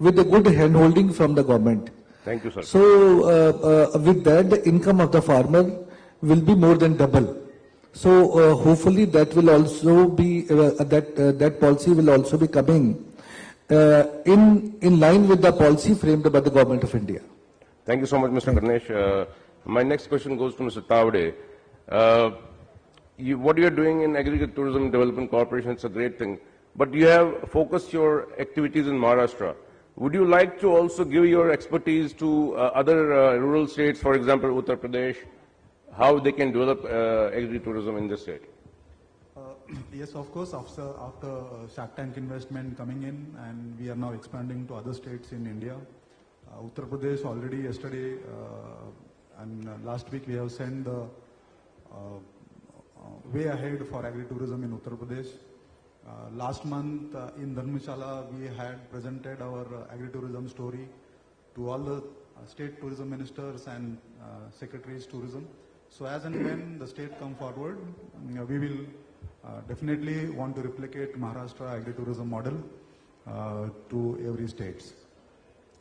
with a good hand-holding from the government. Thank you, sir. So with that, the income of the farmer will be more than double. So hopefully that will also be that policy will also be coming in line with the policy framed by the government of India. Thank you so much, Mr. Ganesh. My next question goes to Mr. Tavade. What you are doing in Agriculture Tourism Development Corporation, it's a great thing. But you have focused your activities in Maharashtra. Would you like to also give your expertise to other rural states, for example, Uttar Pradesh, how they can develop agri-tourism in this state? Yes, of course, after Shark Tank investment coming in, and we are now expanding to other states in India. Uttar Pradesh already yesterday and last week we have sent the way ahead for agri-tourism in Uttar Pradesh. Last month in Dharmshala we had presented our agri-tourism story to all the state tourism ministers and secretaries tourism. So as and when the state come forward, we will definitely want to replicate Maharashtra agri-tourism model to every states.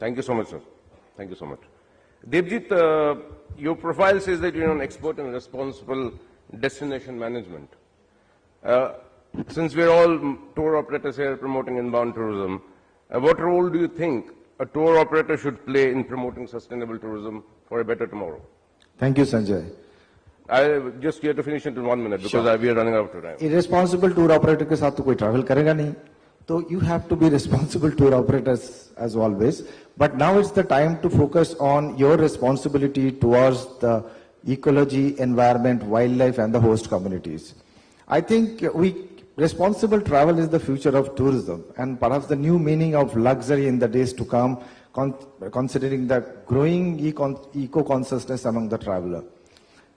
Thank you so much, sir. Thank you so much. Devjit, your profile says that you're an expert in responsible destination management. Since we're all tour operators here promoting inbound tourism, what role do you think a tour operator should play in promoting sustainable tourism for a better tomorrow? Thank you, Sanjay. I just here to finish it in 1 minute because we are running out of time. Irresponsible tour operator के साथ तो कोई travel करेगा नहीं. So you have to be responsible tour operators as always. But now it's the time to focus on your responsibility towards the ecology, environment, wildlife, and the host communities. I think responsible travel is the future of tourism and perhaps the new meaning of luxury in the days to come, considering the growing eco-consciousness among the traveler.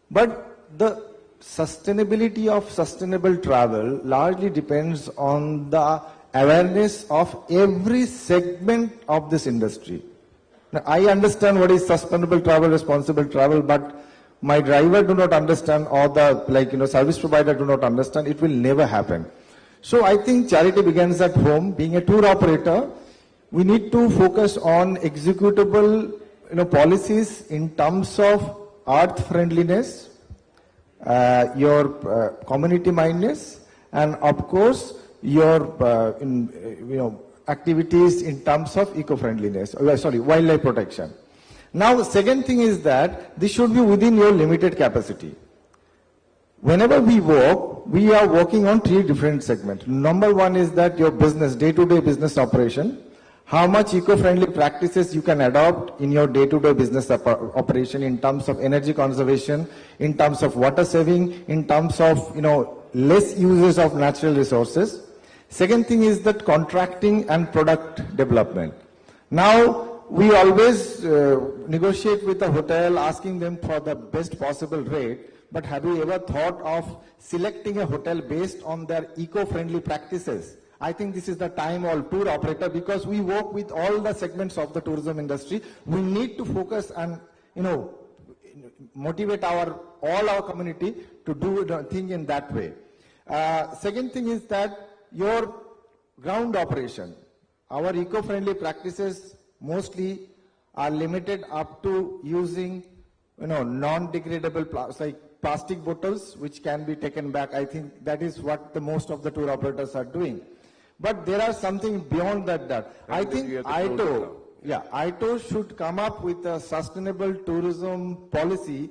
But the sustainability of sustainable travel largely depends on the awareness of every segment of this industry. Now, I understand what is sustainable travel, responsible travel, but my driver do not understand or the service provider do not understand, it will never happen. So I think charity begins at home. Being a tour operator, we need to focus on executable policies in terms of earth friendliness, your community mindedness, and of course your activities in terms of eco-friendliness, wildlife protection. Now, the second thing is that this should be within your limited capacity. Whenever we work, we are working on 3 different segments. Number 1 is that your business, day-to-day business operation, how much eco-friendly practices you can adopt in your day-to-day business operation in terms of energy conservation, in terms of water saving, in terms of, less uses of natural resources. Second thing is that contracting and product development. Now, we always negotiate with the hotel, asking them for the best possible rate. But have you ever thought of selecting a hotel based on their eco-friendly practices? I think this is the time all tour operator, because we work with all the segments of the tourism industry. We need to focus and, motivate all our community to do the thing in that way. Second thing is that your ground operation, our eco-friendly practices mostly are limited up to using, non-degradable plastic bottles, which can be taken back. I think that is what the most of the tour operators are doing. But there are something beyond that. I think Iato should come up with a sustainable tourism policy,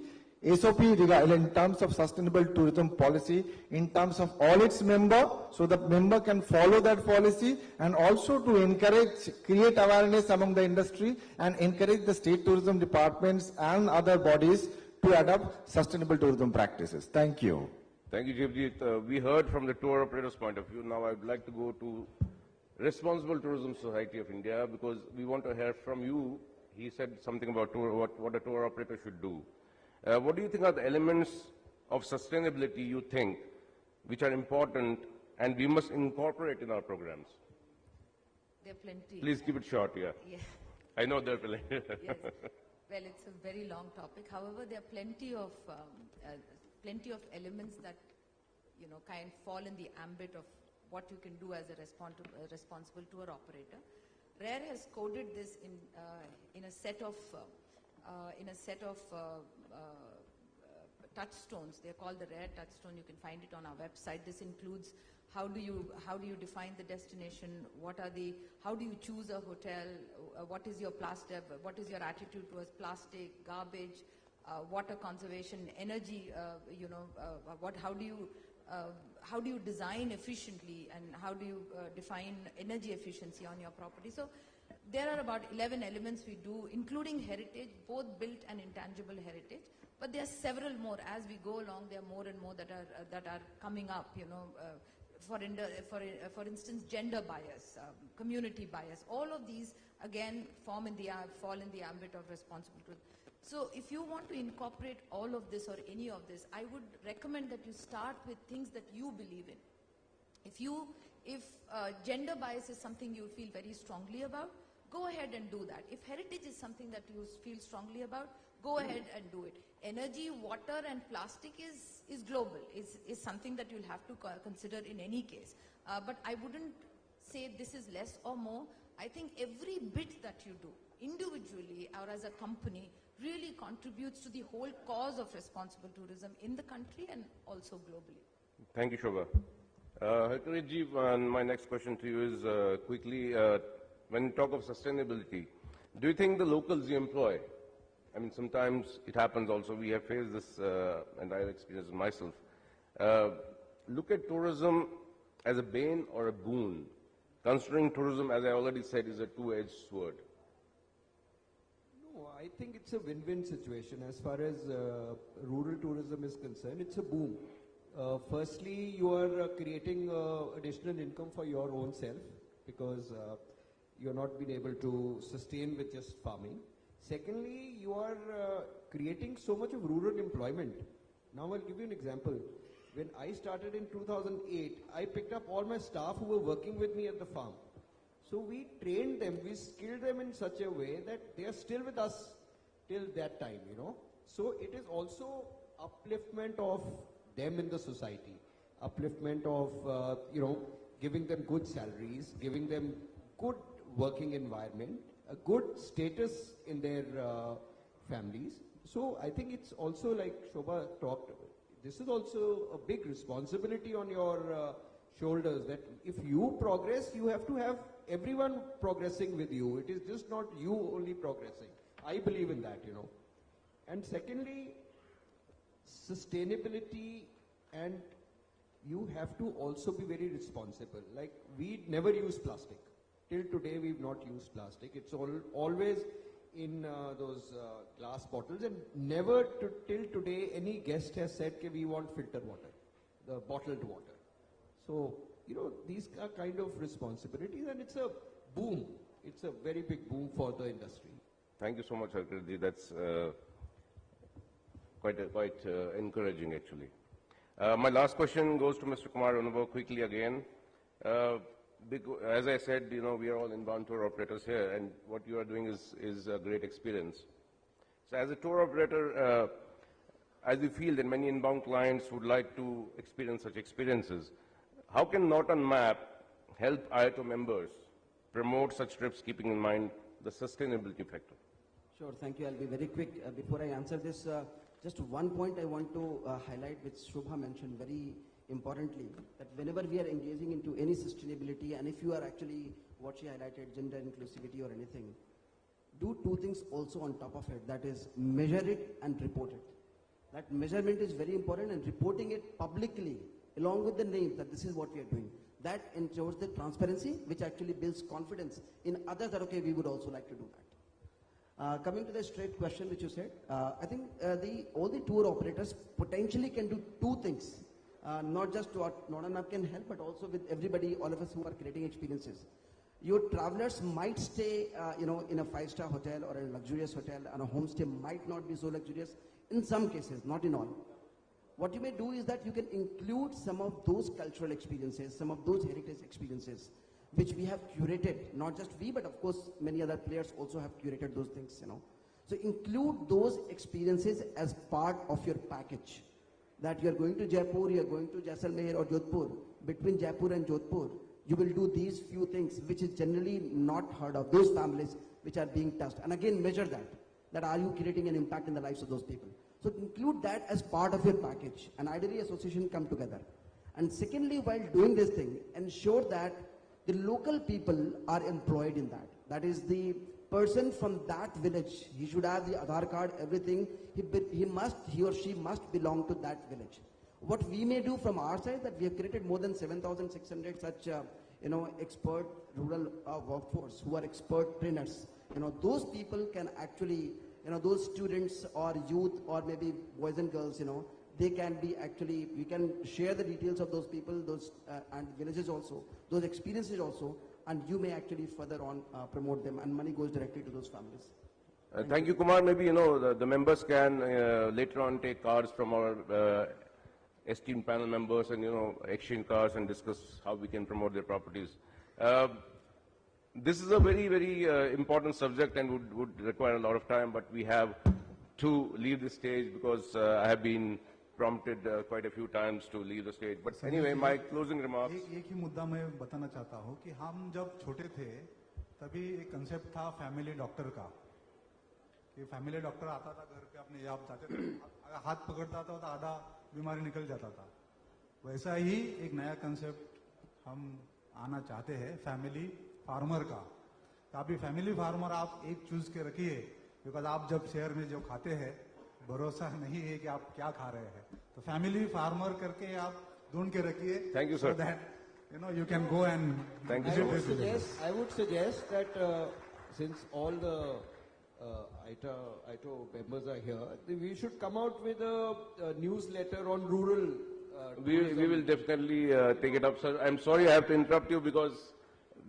SOP in terms of sustainable tourism policy, in terms of all its members, so the member can follow that policy, and also to create awareness among the industry and encourage the state tourism departments and other bodies to adopt sustainable tourism practices. Thank you. Thank you, Jivjit. We heard from the tour operator's point of view. Now I would like to go to Responsible Tourism Society of India, because we want to hear from you. He said something about what a tour operator should do. What do you think are the elements of sustainability you think which are important and we must incorporate in our programs? There are plenty. Please keep it short, yeah. I know there are plenty. Yes. Well, it's a very long topic. However, there are plenty of elements that kind of fall in the ambit of what you can do as a responsible tour operator. RARE has coded this in a set of touchstones. They're called the RARE touchstone. You can find it on our website. This includes how do you define the destination? How do you choose a hotel? What is your what is your attitude towards plastic, garbage, water conservation, energy? How do you design efficiently, and how do you define energy efficiency on your property? So there are about 11 elements we do, including heritage, both built and intangible heritage. But there are several more. As we go along, there are more and more that are coming up. For instance, gender bias, community bias. All of these again fall in the ambit of responsible tourism. So if you want to incorporate all of this or any of this, I would recommend that you start with things that you believe in. If gender bias is something you feel very strongly about, go ahead and do that. If heritage is something that you feel strongly about, go ahead and do it. Energy, water and plastic is global, is something that you'll have to consider in any case. But I wouldn't say this is less or more. I think every bit that you do, individually or as a company, really contributes to the whole cause of responsible tourism in the country and also globally. Thank you, Shobha. Harkarit, my next question to you is quickly, when you talk of sustainability, do you think the locals you employ, I mean, sometimes it happens also, we have faced this, and I have experienced it myself, look at tourism as a bane or a boon, considering tourism, as I already said, is a two-edged sword? No, I think it's a win-win situation. As far as rural tourism is concerned, it's a boom. Firstly, you are creating additional income for your own self, because you're not been able to sustain with just farming. Secondly, you are creating so much of rural employment. Now I'll give you an example. When I started in 2008, I picked up all my staff who were working with me at the farm. So we trained them, we skilled them in such a way that they are still with us till that time, So it is also upliftment of them in the society, upliftment of, giving them good salaries, giving them good working environment, a good status in their families. So I think it's also, like Shobha talked, this is also a big responsibility on your shoulders, that if you progress, you have to have everyone progressing with you. It is just not you only progressing. I believe in that, And secondly, sustainability, and you have to also be very responsible. Like, we never use plastic. Till today, we've not used plastic. It's always in those glass bottles, and never till today any guest has said that we want filter water, the bottled water. So, these are kind of responsibilities, and it's a boom. It's a very big boom for the industry. Thank you so much, Harkarit. That's quite encouraging, actually. My last question goes to Mr. Kumar Hon'Ble quickly again. As I said, we are all inbound tour operators here, and what you are doing is a great experience. So as a tour operator, as you feel that many inbound clients would like to experience such experiences, how can Norton Map help Iato members promote such trips, keeping in mind the sustainability factor? Sure, thank you. I'll be very quick. Before I answer this, just one point I want to highlight, which Shobha mentioned very importantly, that whenever we are engaging into any sustainability, and if you are actually, what she highlighted, gender inclusivity or anything, do two things also on top of it, that is measure it and report it. That measurement is very important, and reporting it publicly, along with the name that this is what we are doing. That ensures the transparency, which actually builds confidence in others that, okay, we would also like to do that. Coming to the straight question which you said, I think all the tour operators potentially can do two things. Not just what Norton Map can help, but also with everybody, all of us who are creating experiences. Your travelers might stay, in a 5-star hotel or a luxurious hotel, and a homestay might not be so luxurious. In some cases, not in all. What you may do is that you can include some of those cultural experiences, some of those heritage experiences, which we have curated. Not just we, but of course, many other players also have curated those things, So include those experiences as part of your package. that you are going to Jaipur, you are going to Jaisalmer or Jodhpur. Between Jaipur and Jodhpur, you will do these few things which is generally not heard of, those families which are being touched. And again, measure that are you creating an impact in the lives of those people. So include that as part of your package, and ideally association come together. And secondly, while doing this thing, ensure that the local people are employed in that. That is the person from that village. He should have the Aadhaar card, everything. He or she must belong to that village. What we may do from our side, that we have created more than 7,600 such expert rural workforce who are expert trainers. Those people can actually, those students or youth or maybe boys and girls, they can be actually, we can share the details of those people, those and villages also, those experiences also, and you may actually further on promote them, and money goes directly to those families. Thank you, Kumar. Maybe, the members can later on take cards from our esteemed panel members and, exchange cards and discuss how we can promote their properties. This is a very, very important subject and would require a lot of time, but we have to leave the stage because I have been prompted quite a few times to leave the stage. But anyway, my closing remarks. एक ही मुद्दा मैं बताना चाहता हूँ कि हम जब छोटे थे तभी एक कंसेप्ट था फैमिली डॉक्टर का, कि फैमिली डॉक्टर आता था घर पे, अपने आप जाते थे, अगर हाथ पकड़ता था तो आधा बीमारी निकल जाता था. वैसा ही एक नया कंसेप्ट हम आना चाहते हैं फैमिली फार्मर का. तो अभी फैमिली फार्मर आप एक चूज के रखिए, बिकॉज आप जब शहर में जो खाते हैं भरोसा नहीं है कि आप क्या खा रहे हैं. तो फैमिली फार्मर करके आप ढूंढ के रखिए. Thank you, sir. So that you can go and. Thank you so much. I would suggest that since all the Iato members are here, we should come out with a newsletter on rural. We will definitely take it up, sir. I'm sorry I have to interrupt you because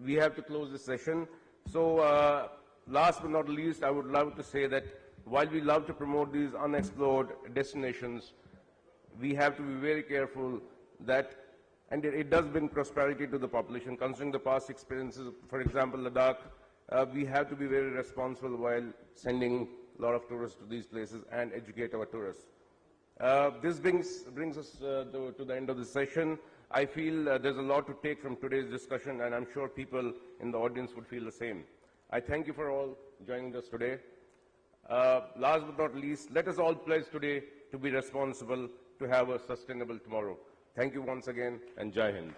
we have to close this session. So, last but not least, I would love to say that while we love to promote these unexplored destinations, we have to be very careful that, and it does bring prosperity to the population, considering the past experiences, for example, Ladakh, we have to be very responsible while sending a lot of tourists to these places and educate our tourists. This brings us to the end of the session. I feel there's a lot to take from today's discussion, and I'm sure people in the audience would feel the same. I thank you for all joining us today. Last but not least, let us all pledge today to be responsible, to have a sustainable tomorrow. Thank you once again, and Jai Hind.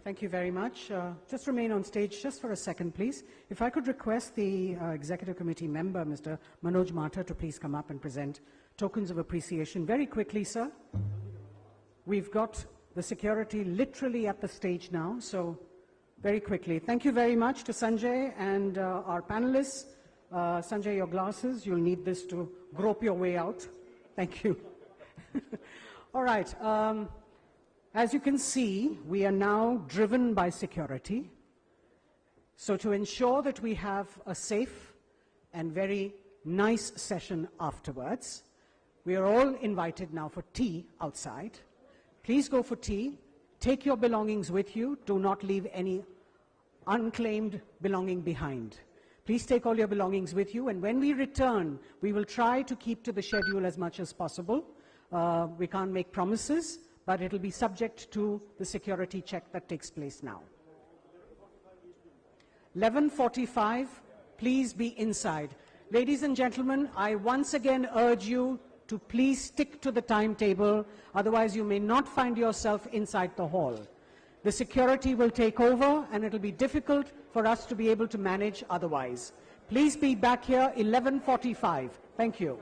Thank you very much. Just remain on stage just for a second, please. If I could request the Executive Committee member, Mr. Manoj Mata, to please come up and present tokens of appreciation. Very quickly, sir. We've got the security literally at the stage now, so very quickly. Thank you very much to Sanjay and our panelists. Sanjay, your glasses, you'll need this to grope your way out. Thank you. All right. As you can see, we are now driven by security. So to ensure that we have a safe and very nice session afterwards, we are all invited now for tea outside. Please go for tea. Take your belongings with you. Do not leave any unclaimed belonging behind. Please take all your belongings with you, and when we return, we will try to keep to the schedule as much as possible. We can't make promises, but it'll be subject to the security check that takes place now. 11:45, please be inside. Ladies and gentlemen, I once again urge you to please stick to the timetable, otherwise you may not find yourself inside the hall. The security will take over and it'll be difficult for us to be able to manage otherwise. Please be back here 11:45. Thank you.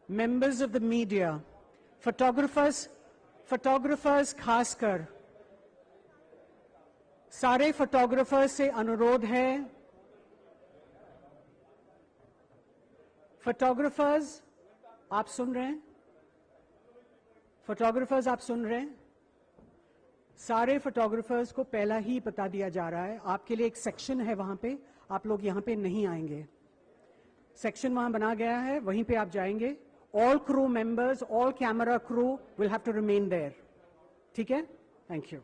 members of the media, photographers खासकर, सारे photographers से अनुरोध है, photographers आप सुन रहे हैं? Photographers आप सुन रहे हैं? सारे फोटोग्राफर्स को पहला ही बता दिया जा रहा है, आपके लिए एक सेक्शन है वहां पे, आप लोग यहां पे नहीं आएंगे, सेक्शन वहां बना गया है, वहीं पे आप जाएंगे. All crew members, all camera crew will have to remain there. ठीक है? Thank you.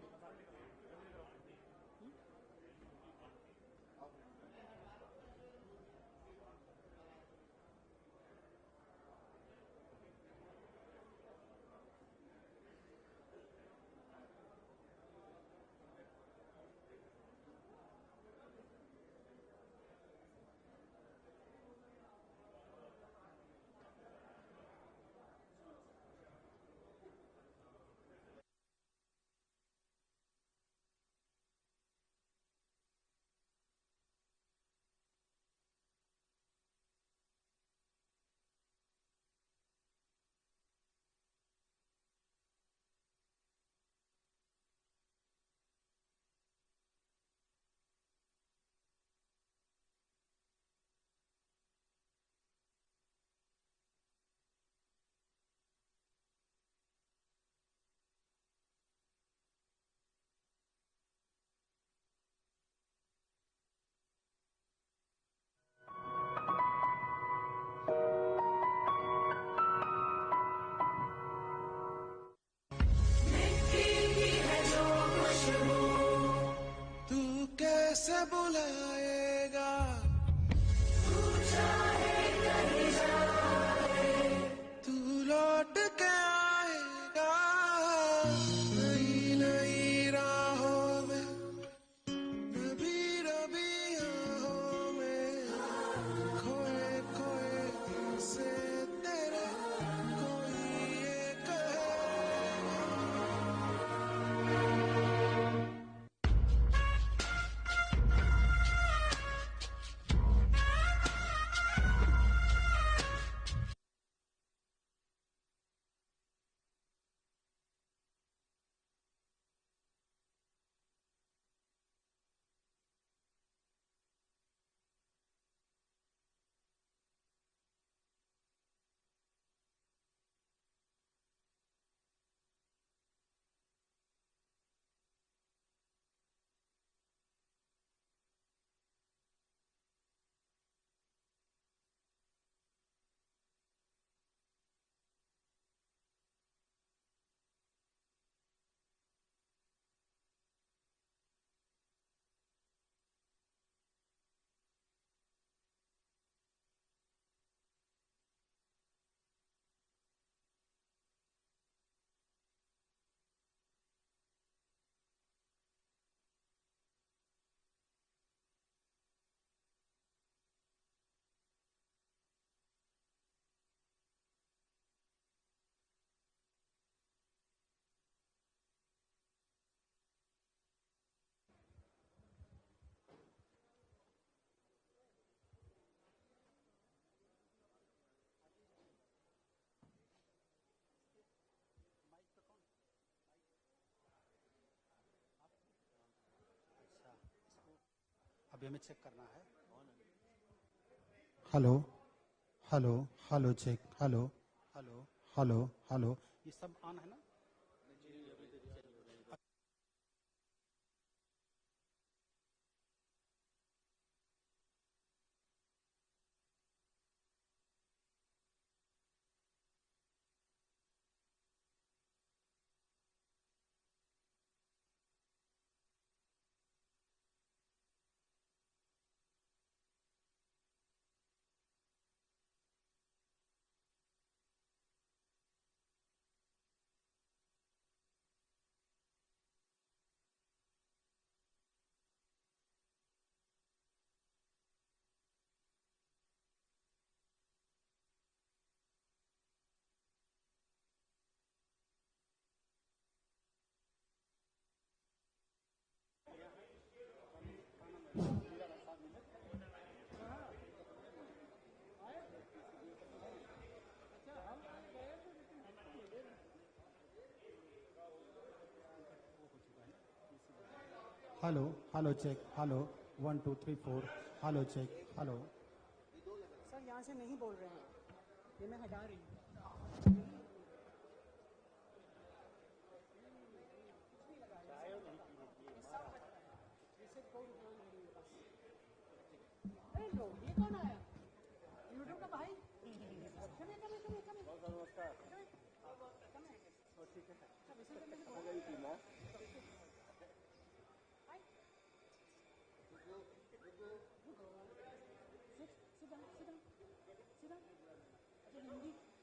कैसे बुलाएगा तू लौट के आएगा नई नई राहों में रबी रबी आहों में खोए खोए से तेरे कोई ये कहेगा अभी हमें चेक करना है. Hello hello hello check hello hello hello hello ये सब ऑन है ना. Hello check, hello 1 2 3 4, hello check, hello. Sir यहाँ से नहीं बोल रहे हैं, ये मैं हटा रही हूँ। ये कौन आया? यूट्यूब का भाई?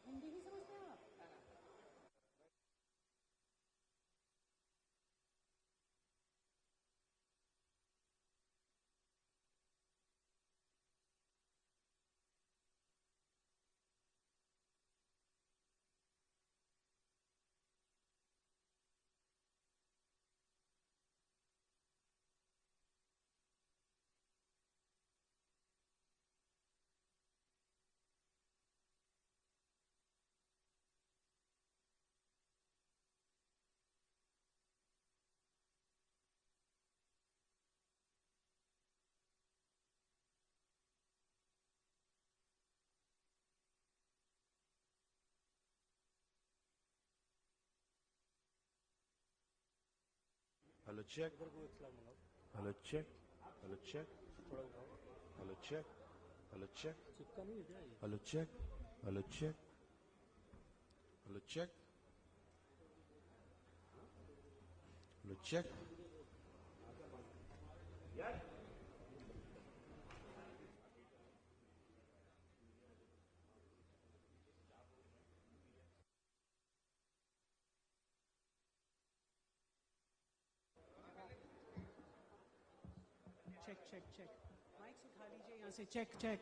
हिंदी ही समझते हैं आप? Hello check. Hello check. Hello check. Hello check. Hello check. Hello check. Hello check. Hello check. Hello check. Check check check, mics उठा लीजिए यहाँ से, चेक चेक,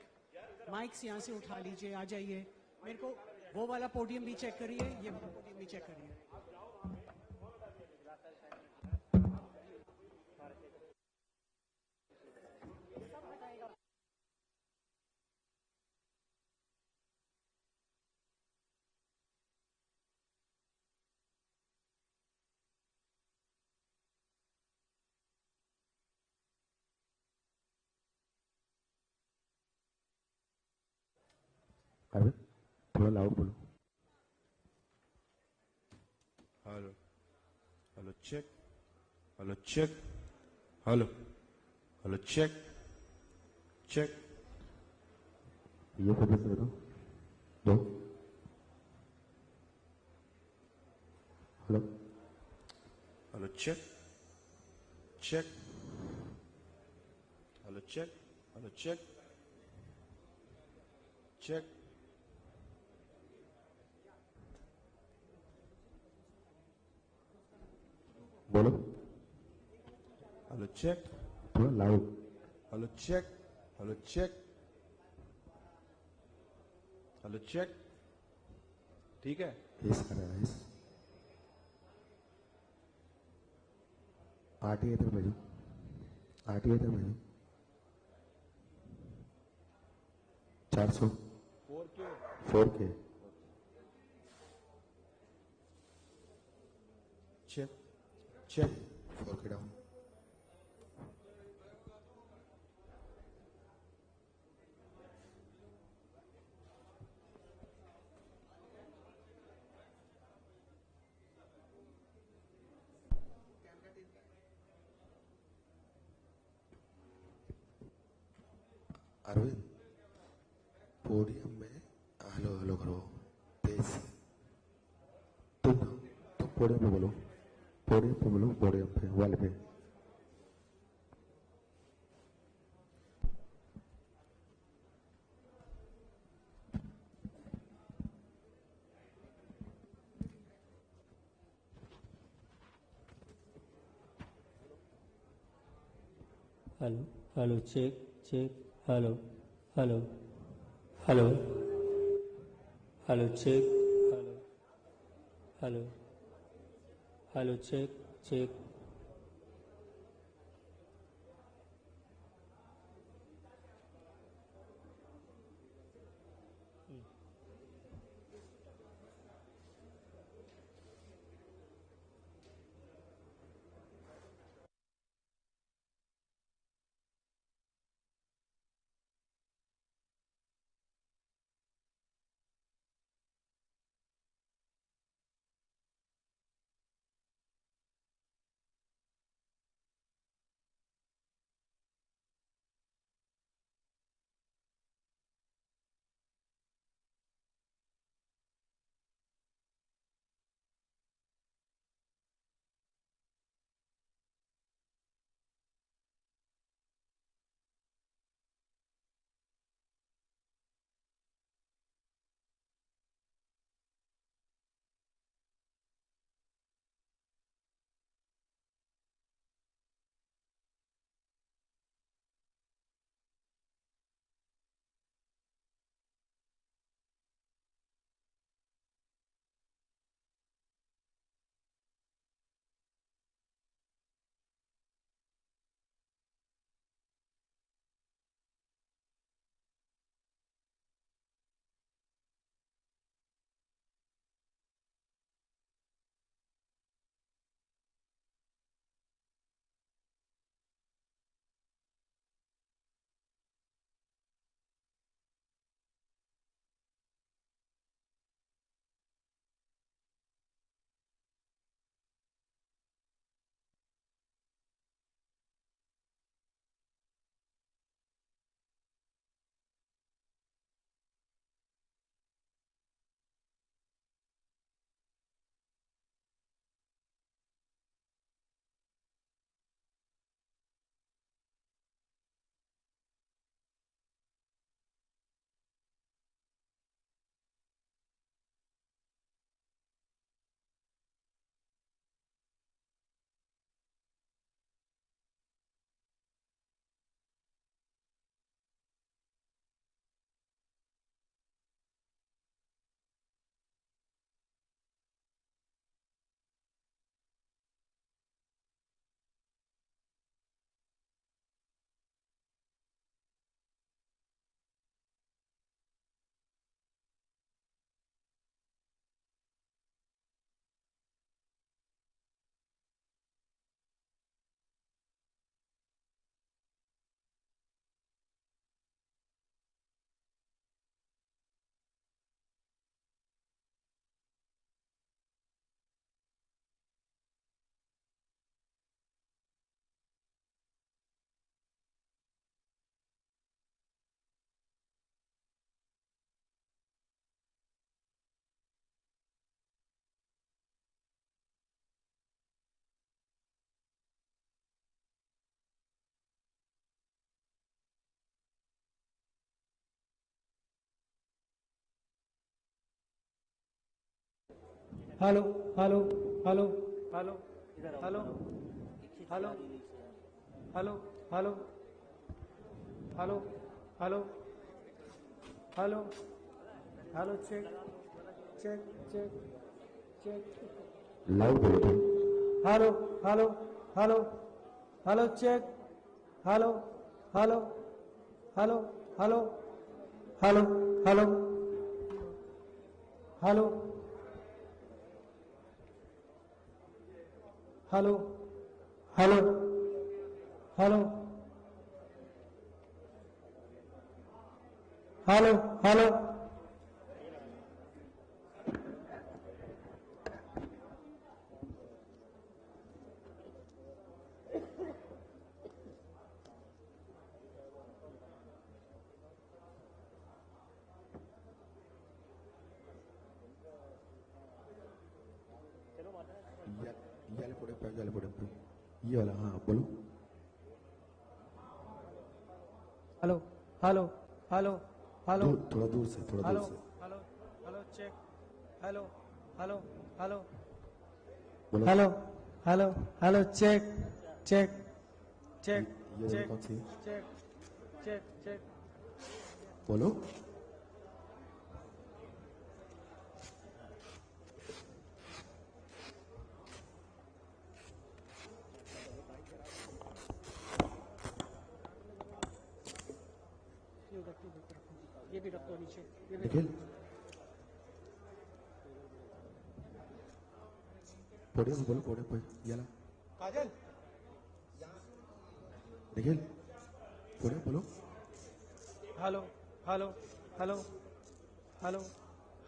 माइक्स यहाँ से उठा लीजिए, आ जाइए। मेरे को वो वाला पोडियम भी चेक करिए, ये वाला पोडियम भी चेक करिए। अरे थोड़ा लाउड बोलो। Hello hello check. Hello check. Hello hello check check. ये फोकस करो दो। Hello hello check check. Hello check. Hello check check. बोलो। हेलो चेक, थोड़ा loud. Hello check. Hello check. Hello check. ठीक है। इस कर रहा है इस। आरटीए इधर भेजो। आरटीए इधर भेजो। 400 4K। Check check. 4K down. Arvind podium में हेलो हेलो करो तेज। तुम पोडियम पे बोलो। पोडियम पे बोलो। पोडियम पे वाले पे। Hello hello check check. Hello hello hello hello check. Hello hello hello check check. Hello hello hello hello hello hello hello hello hello hello hello hello check check check check live bulletin hello hello hello hello check hello hello hello hello hello hello hello hello hello hello hello hello ये वाला हाँ बोलो hello hello hello hello थोड़ा दूर से hello hello hello check hello hello hello बोलो hello hello hello check check check ये वाला चेक कौन सी चेक चेक चेक बोलो ये भी रख दो नीचे ये भी निखिल पोडियम बोलो पोडियम पे ये ला काजल निखिल पोडियम बोलो हेलो हेलो हेलो हेलो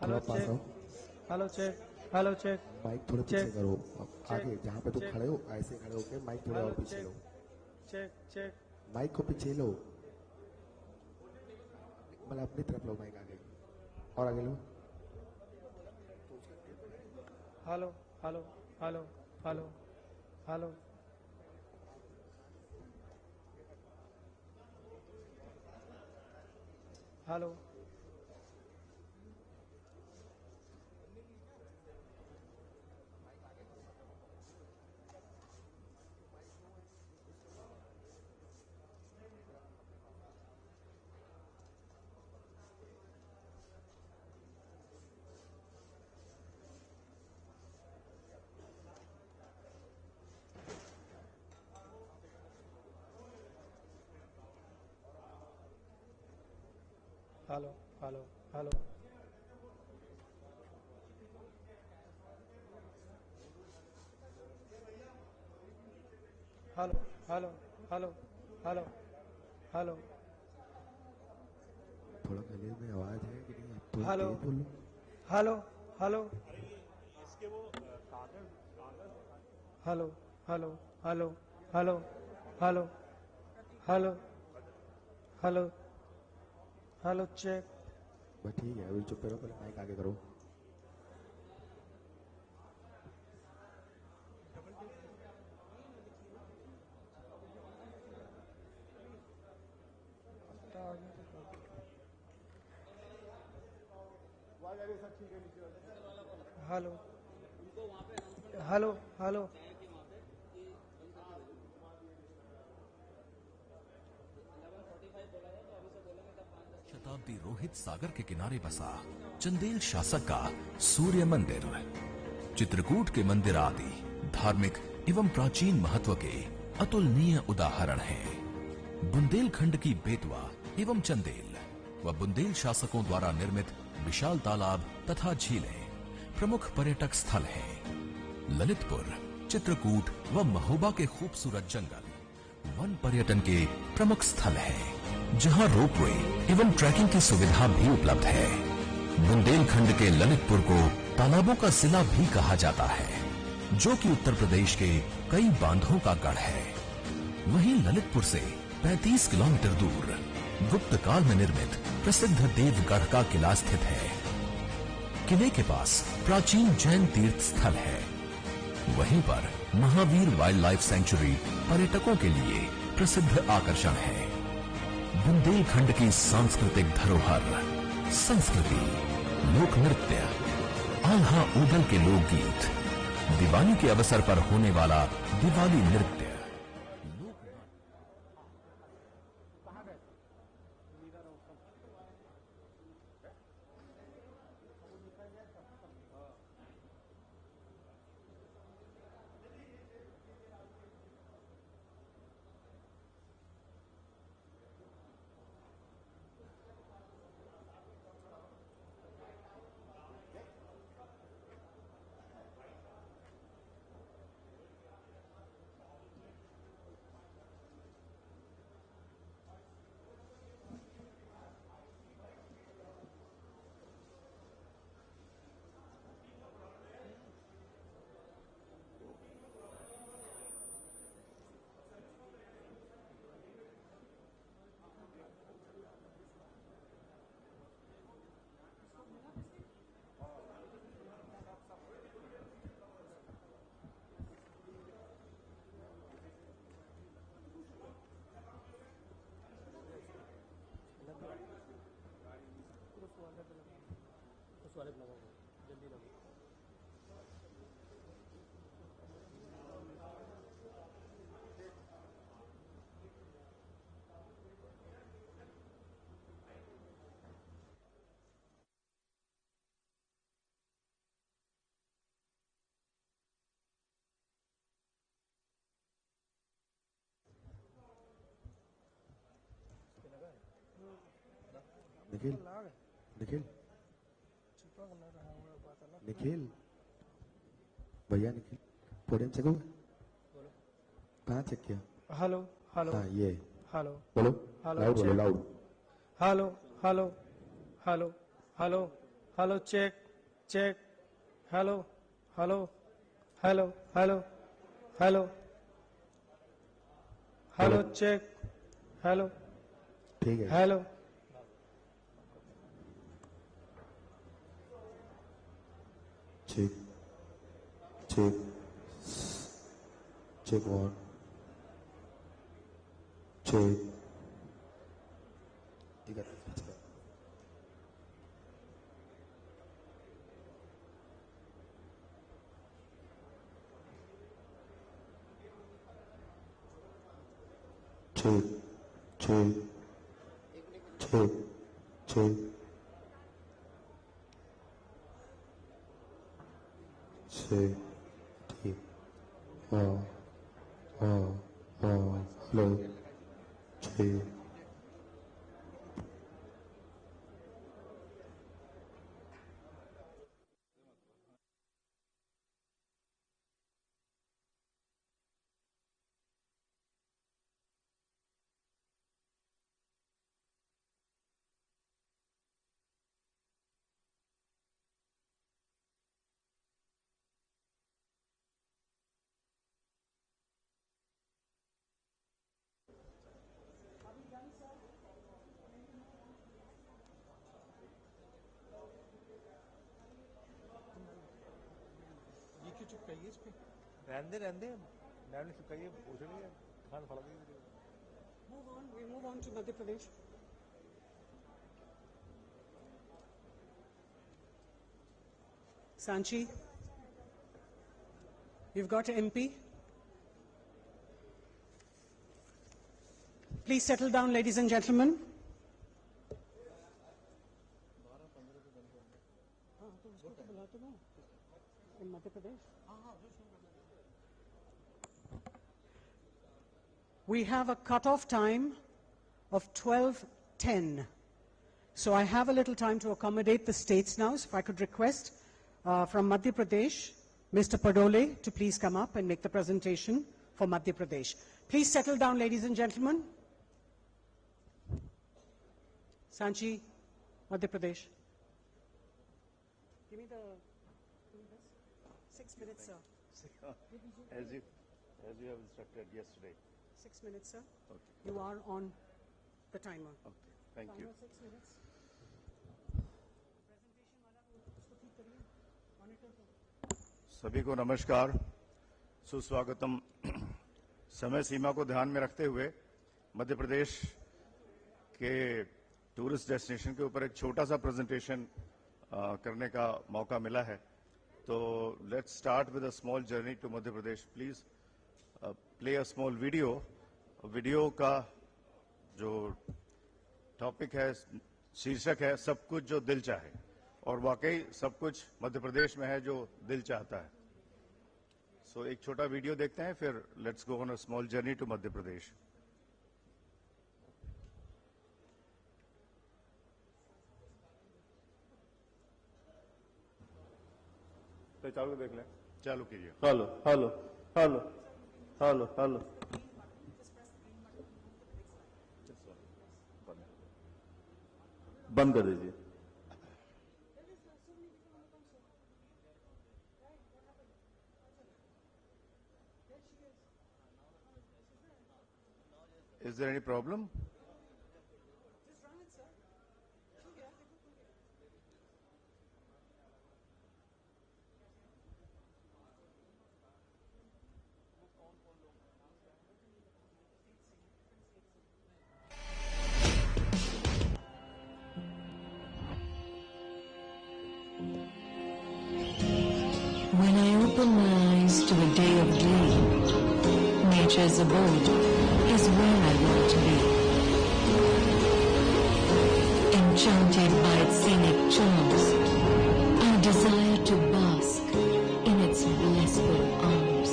थोड़ा हेलो पास चेक आओ hello check hello check mic थोड़ा पीछे चेक करो आगे चेक जहाँ पे तुम चेक खड़े हो ऐसे खड़े होके माइक थोड़ा हेलो और पीछे चेक लो चेक चेक माइक को पीछे लो मतलब अपनी तरफ लो माइक आगे और आगे लो hello hello hello hello hello hello hello hello hello hello hello hello hello hello थोड़ा गले में आवाज है कि नहीं आप थोड़ा हेलो तेज बोलो hello hello hello hello hello hello hello hello hello hello check बस ठीक है अभी चुप करो पहले माइक आगे करो हेलो हेलो हेलो शताब्दी रोहित सागर के किनारे बसा चंदेल शासक का सूर्य मंदिर चित्रकूट के मंदिर आदि धार्मिक एवं प्राचीन महत्व के अतुलनीय उदाहरण हैं। बुंदेलखंड की बेतवा एवं चंदेल व बुंदेल शासकों द्वारा निर्मित विशाल तालाब तथा झीलें प्रमुख पर्यटक स्थल हैं। ललितपुर, चित्रकूट व महोबा के खूबसूरत जंगल वन पर्यटन के प्रमुख स्थल हैं, जहां रोपवे एवं ट्रैकिंग की सुविधा भी उपलब्ध है। बुंदेलखंड के ललितपुर को तालाबों का जिला भी कहा जाता है, जो कि उत्तर प्रदेश के कई बांधों का गढ़ है। वहीं ललितपुर से 35 किलोमीटर दूर गुप्त काल में निर्मित प्रसिद्ध देवगढ़ का किला स्थित है। किले के पास प्राचीन जैन तीर्थ स्थल है। वहीं पर महावीर वाइल्ड लाइफ सेंचुरी पर्यटकों के लिए प्रसिद्ध आकर्षण है। बुंदेलखंड की सांस्कृतिक धरोहर, संस्कृति, लोक नृत्य, आल्हा ऊदल के लोकगीत, दिवाली के अवसर पर होने वाला दिवाली नृत्य। निखिल निखिल निखिल भैया निखिल पोडियम चेक हुआ? कहाँ चेक किया? हेलो हेलो हाँ ये हेलो बोलो हेलो लाउड बोलो check. Loud hello hello hello hello hello check check hello hello hello hello hello hello check hello ठीक है hello check check check one check ठीक है check check check check check ठीक हाँ हाँ हाँ हेलो चेक रहने मैम ने चुपकाइए पूछ रही है खान फड़ा दी We move on to Madhya Pradesh. Sanchi, you've got an MP. Please settle down, ladies and gentlemen. In Madhya Pradesh. We have a cut-off time of 12:10. So I have a little time to accommodate the states now. So if I could request from Madhya Pradesh, Mr. Padole, to please come up and make the presentation for Madhya Pradesh. Please settle down, ladies and gentlemen. Sanchi, Madhya Pradesh. Give me the 6 minutes, sir. as you have instructed yesterday. 6 minutes, sir. Okay. You are on the timer. Okay. Thank you. Timer 6 minutes. सभी को नमस्कार, सुस्वागतम। समय सीमा को ध्यान में रखते हुए मध्य प्रदेश के टूरिस्ट डेस्टिनेशन के ऊपर एक छोटा सा प्रेजेंटेशन करने का मौका मिला है। So let's start with a small journey to Madhya Pradesh. Please play a small video. Video का जो टॉपिक है, शीर्षक है सब कुछ जो दिल चाहे, और वाकई सब कुछ मध्य प्रदेश में है जो दिल चाहता है. सो एक छोटा वीडियो देखते हैं, फिर let's go on a small journey to Madhya Pradesh. तो चालू देख लें. चालू कीजिए. Hello hello hello hello hello. बंद कर दीजिए. Is there any problem? When I open my eyes to a day of dream, nature's abode is where I want to be. Enchanted by its scenic charms, I desire to bask in its blissful arms.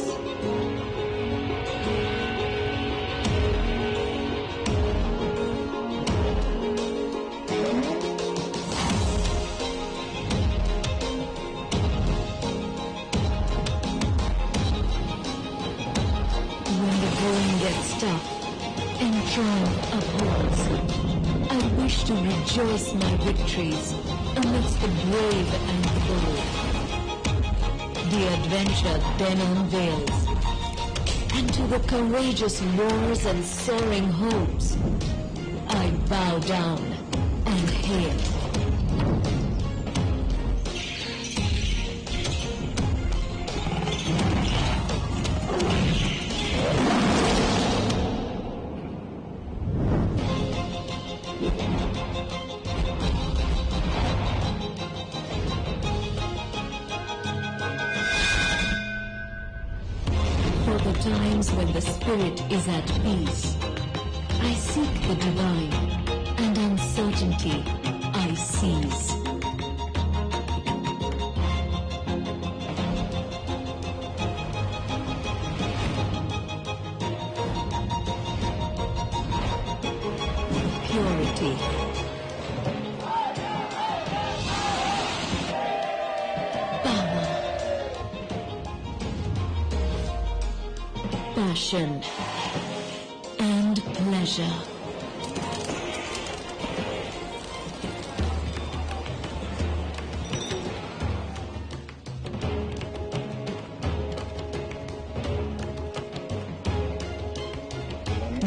Gets tough and triumph upholds. I wish to rejoice my victories amidst the brave and the bold. The adventure then unveils, and to the courageous wars and soaring hopes, I bow down and hail. Times when the spirit is at peace, I seek the divine, and uncertainty I seize. Purity. Passion and pleasure.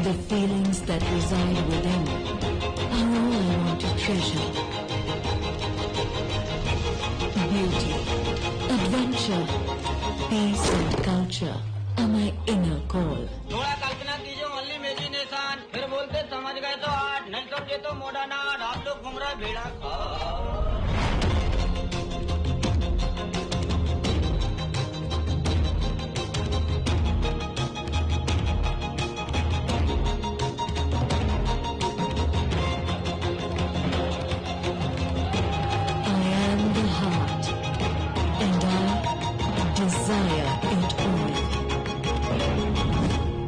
The feelings that reside within are all I want to treasure. Beauty, adventure, peace and culture are my inner call. थोड़ा कल्पना कीजिए, only imagination. फिर बोलते समझ गए तो art, नहीं समझे तो मॉडर्न आर्ट. आप लोग घूम रहे भेड़ा खा.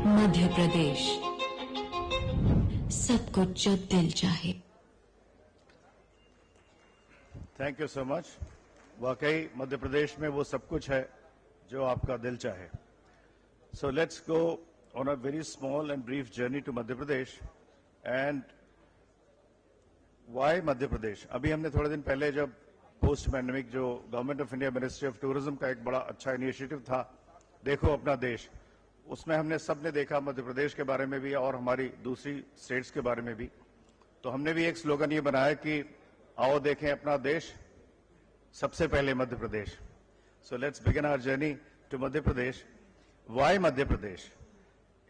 मध्य प्रदेश, सब कुछ जो दिल चाहे. Thank you so much. वाकई मध्य प्रदेश में वो सब कुछ है जो आपका दिल चाहे. So let's go on a very small and brief journey to Madhya Pradesh. And why Madhya Pradesh? अभी हमने थोड़े दिन पहले जब पोस्ट पैंडेमिक जो government of India ministry of tourism का एक बड़ा अच्छा इनिशिएटिव था, देखो अपना देश, उसमें हमने सबने देखा मध्य प्रदेश के बारे में भी और हमारी दूसरी स्टेट्स के बारे में भी. तो हमने भी एक स्लोगन ये बनाया कि आओ देखें अपना देश, सबसे पहले Madhya Pradesh. So let's begin our journey to Madhya Pradesh. Why Madhya Pradesh?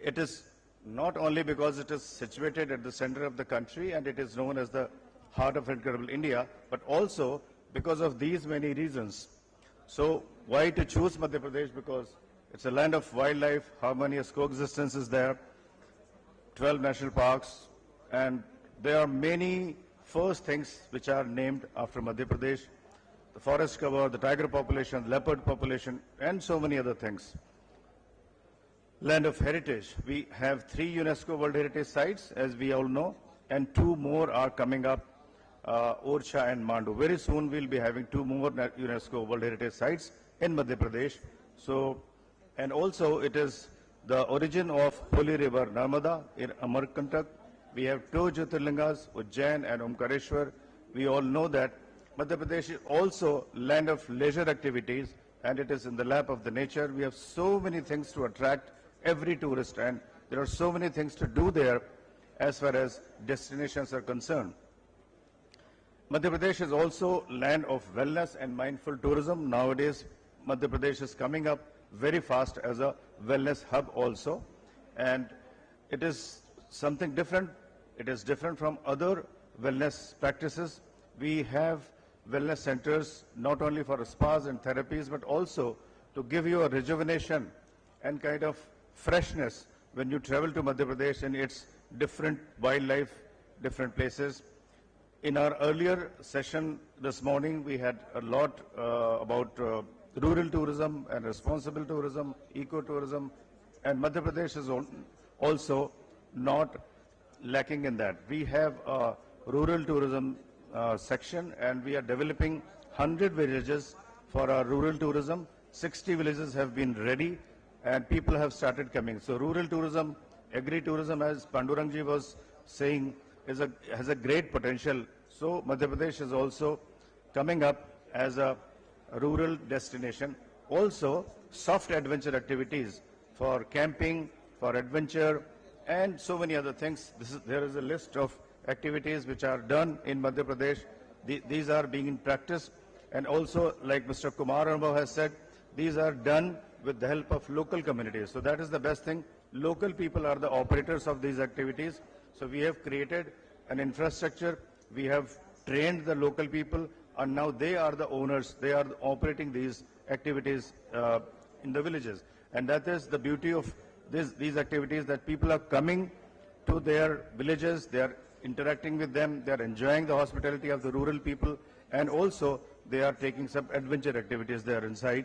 It is not only because it is situated at the center of the country and it is known as the heart of incredible India, but also because of these many reasons. So Why to choose Madhya Pradesh? Because it's a land of wildlife, harmonious coexistence is there, 12 national parks, and there are many first things which are named after Madhya Pradesh. The forest cover, the tiger population, the leopard population, and so many other things. Land of heritage. We have 3 UNESCO World Heritage Sites, as we all know, and 2 more are coming up, Orcha and Mandu. Very soon we'll be having 2 more UNESCO World Heritage Sites in Madhya Pradesh. So, and also it is the origin of Holy River Narmada in Amarkantak. We have 2 Jyotirlingas, Ujjain and Omkareshwar. We all know that Madhya Pradesh is also land of leisure activities, and it is in the lap of the nature. We have so many things to attract every tourist, and there are so many things to do there as far as destinations are concerned. Madhya Pradesh is also land of wellness and mindful tourism. Nowadays, Madhya Pradesh is coming up very fast as a wellness hub also, and it is something different. It is different from other wellness practices. We have wellness centers not only for spas and therapies, but also to give you a rejuvenation and kind of freshness when you travel to Madhya Pradesh and its different wildlife, different places. In our earlier session this morning, we had a lot about rural tourism and responsible tourism, eco-tourism, and Madhya Pradesh is also not lacking in that. We have a rural tourism section, and we are developing 100 villages for our rural tourism. 60 villages have been ready, and people have started coming. So rural tourism, agri-tourism, as Pandurangji was saying, has a great potential. So Madhya Pradesh is also coming up as a rural destination. Also, soft adventure activities for camping, for adventure, and so many other things. There is a list of activities which are done in Madhya Pradesh. These are being in practice, and also, like Mr. Kumar Anubhav has said, these are done with the help of local communities. So that is the best thing. Local people are the operators of these activities. So we have created an infrastructure. We have trained the local people, and now they are the owners. They are operating these activities in the villages. And that is the beauty of these activities, that people are coming to their villages, they are interacting with them, they are enjoying the hospitality of the rural people, and also they are taking some adventure activities there inside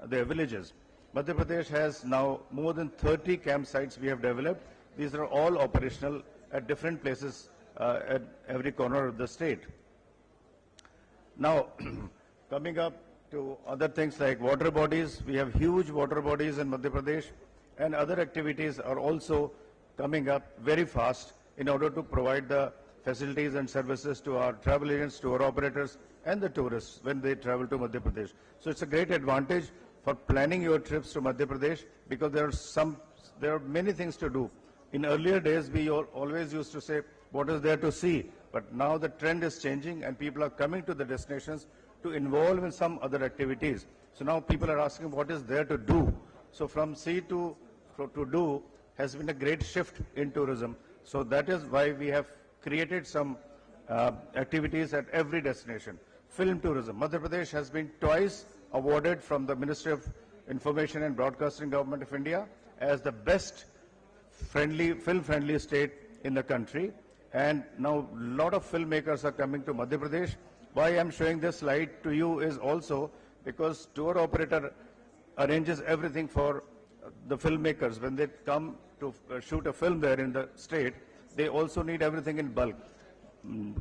their villages. Madhya Pradesh has now more than 30 campsites we have developed. These are all operational at different places at every corner of the state. Now, coming up to other things like water bodies, we have huge water bodies in Madhya Pradesh, and other activities are also coming up very fast in order to provide the facilities and services to our travel agents, to our operators, and the tourists when they travel to Madhya Pradesh. So it's a great advantage for planning your trips to Madhya Pradesh, because there are many things to do. In earlier days, we always used to say, what is there to see? But now the trend is changing, and people are coming to the destinations to involve in some other activities. So now people are asking, what is there to do? So from see to do has been a great shift in tourism. So that is why we have created some activities at every destination. Film tourism. Madhya Pradesh has been twice awarded from the Ministry of Information and Broadcasting Government of India as the best film-friendly state in the country. And now a lot of filmmakers are coming to Madhya Pradesh. Why I am showing this slide to you is also because tour operator arranges everything for the filmmakers. When they come to shoot a film there in the state, they also need everything in bulk.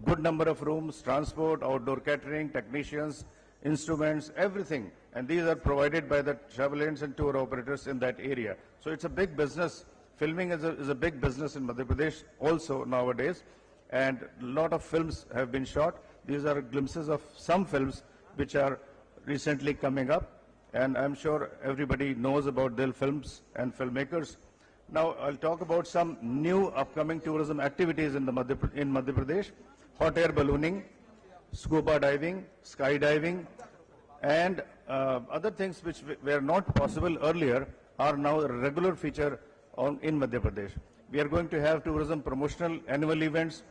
Good number of rooms, transport, outdoor catering, technicians, instruments, everything. And these are provided by the travel agents and tour operators in that area. So it's a big business. Filming is a big business in Madhya Pradesh also nowadays. And a lot of films have been shot. These are glimpses of some films which are recently coming up. And I'm sure everybody knows about their films and filmmakers. Now I'll talk about some new upcoming tourism activities in Madhya Pradesh. Hot air ballooning, scuba diving, skydiving, and other things which were not possible earlier are now a regular feature in Madhya Pradesh. We are going to have tourism promotional annual events.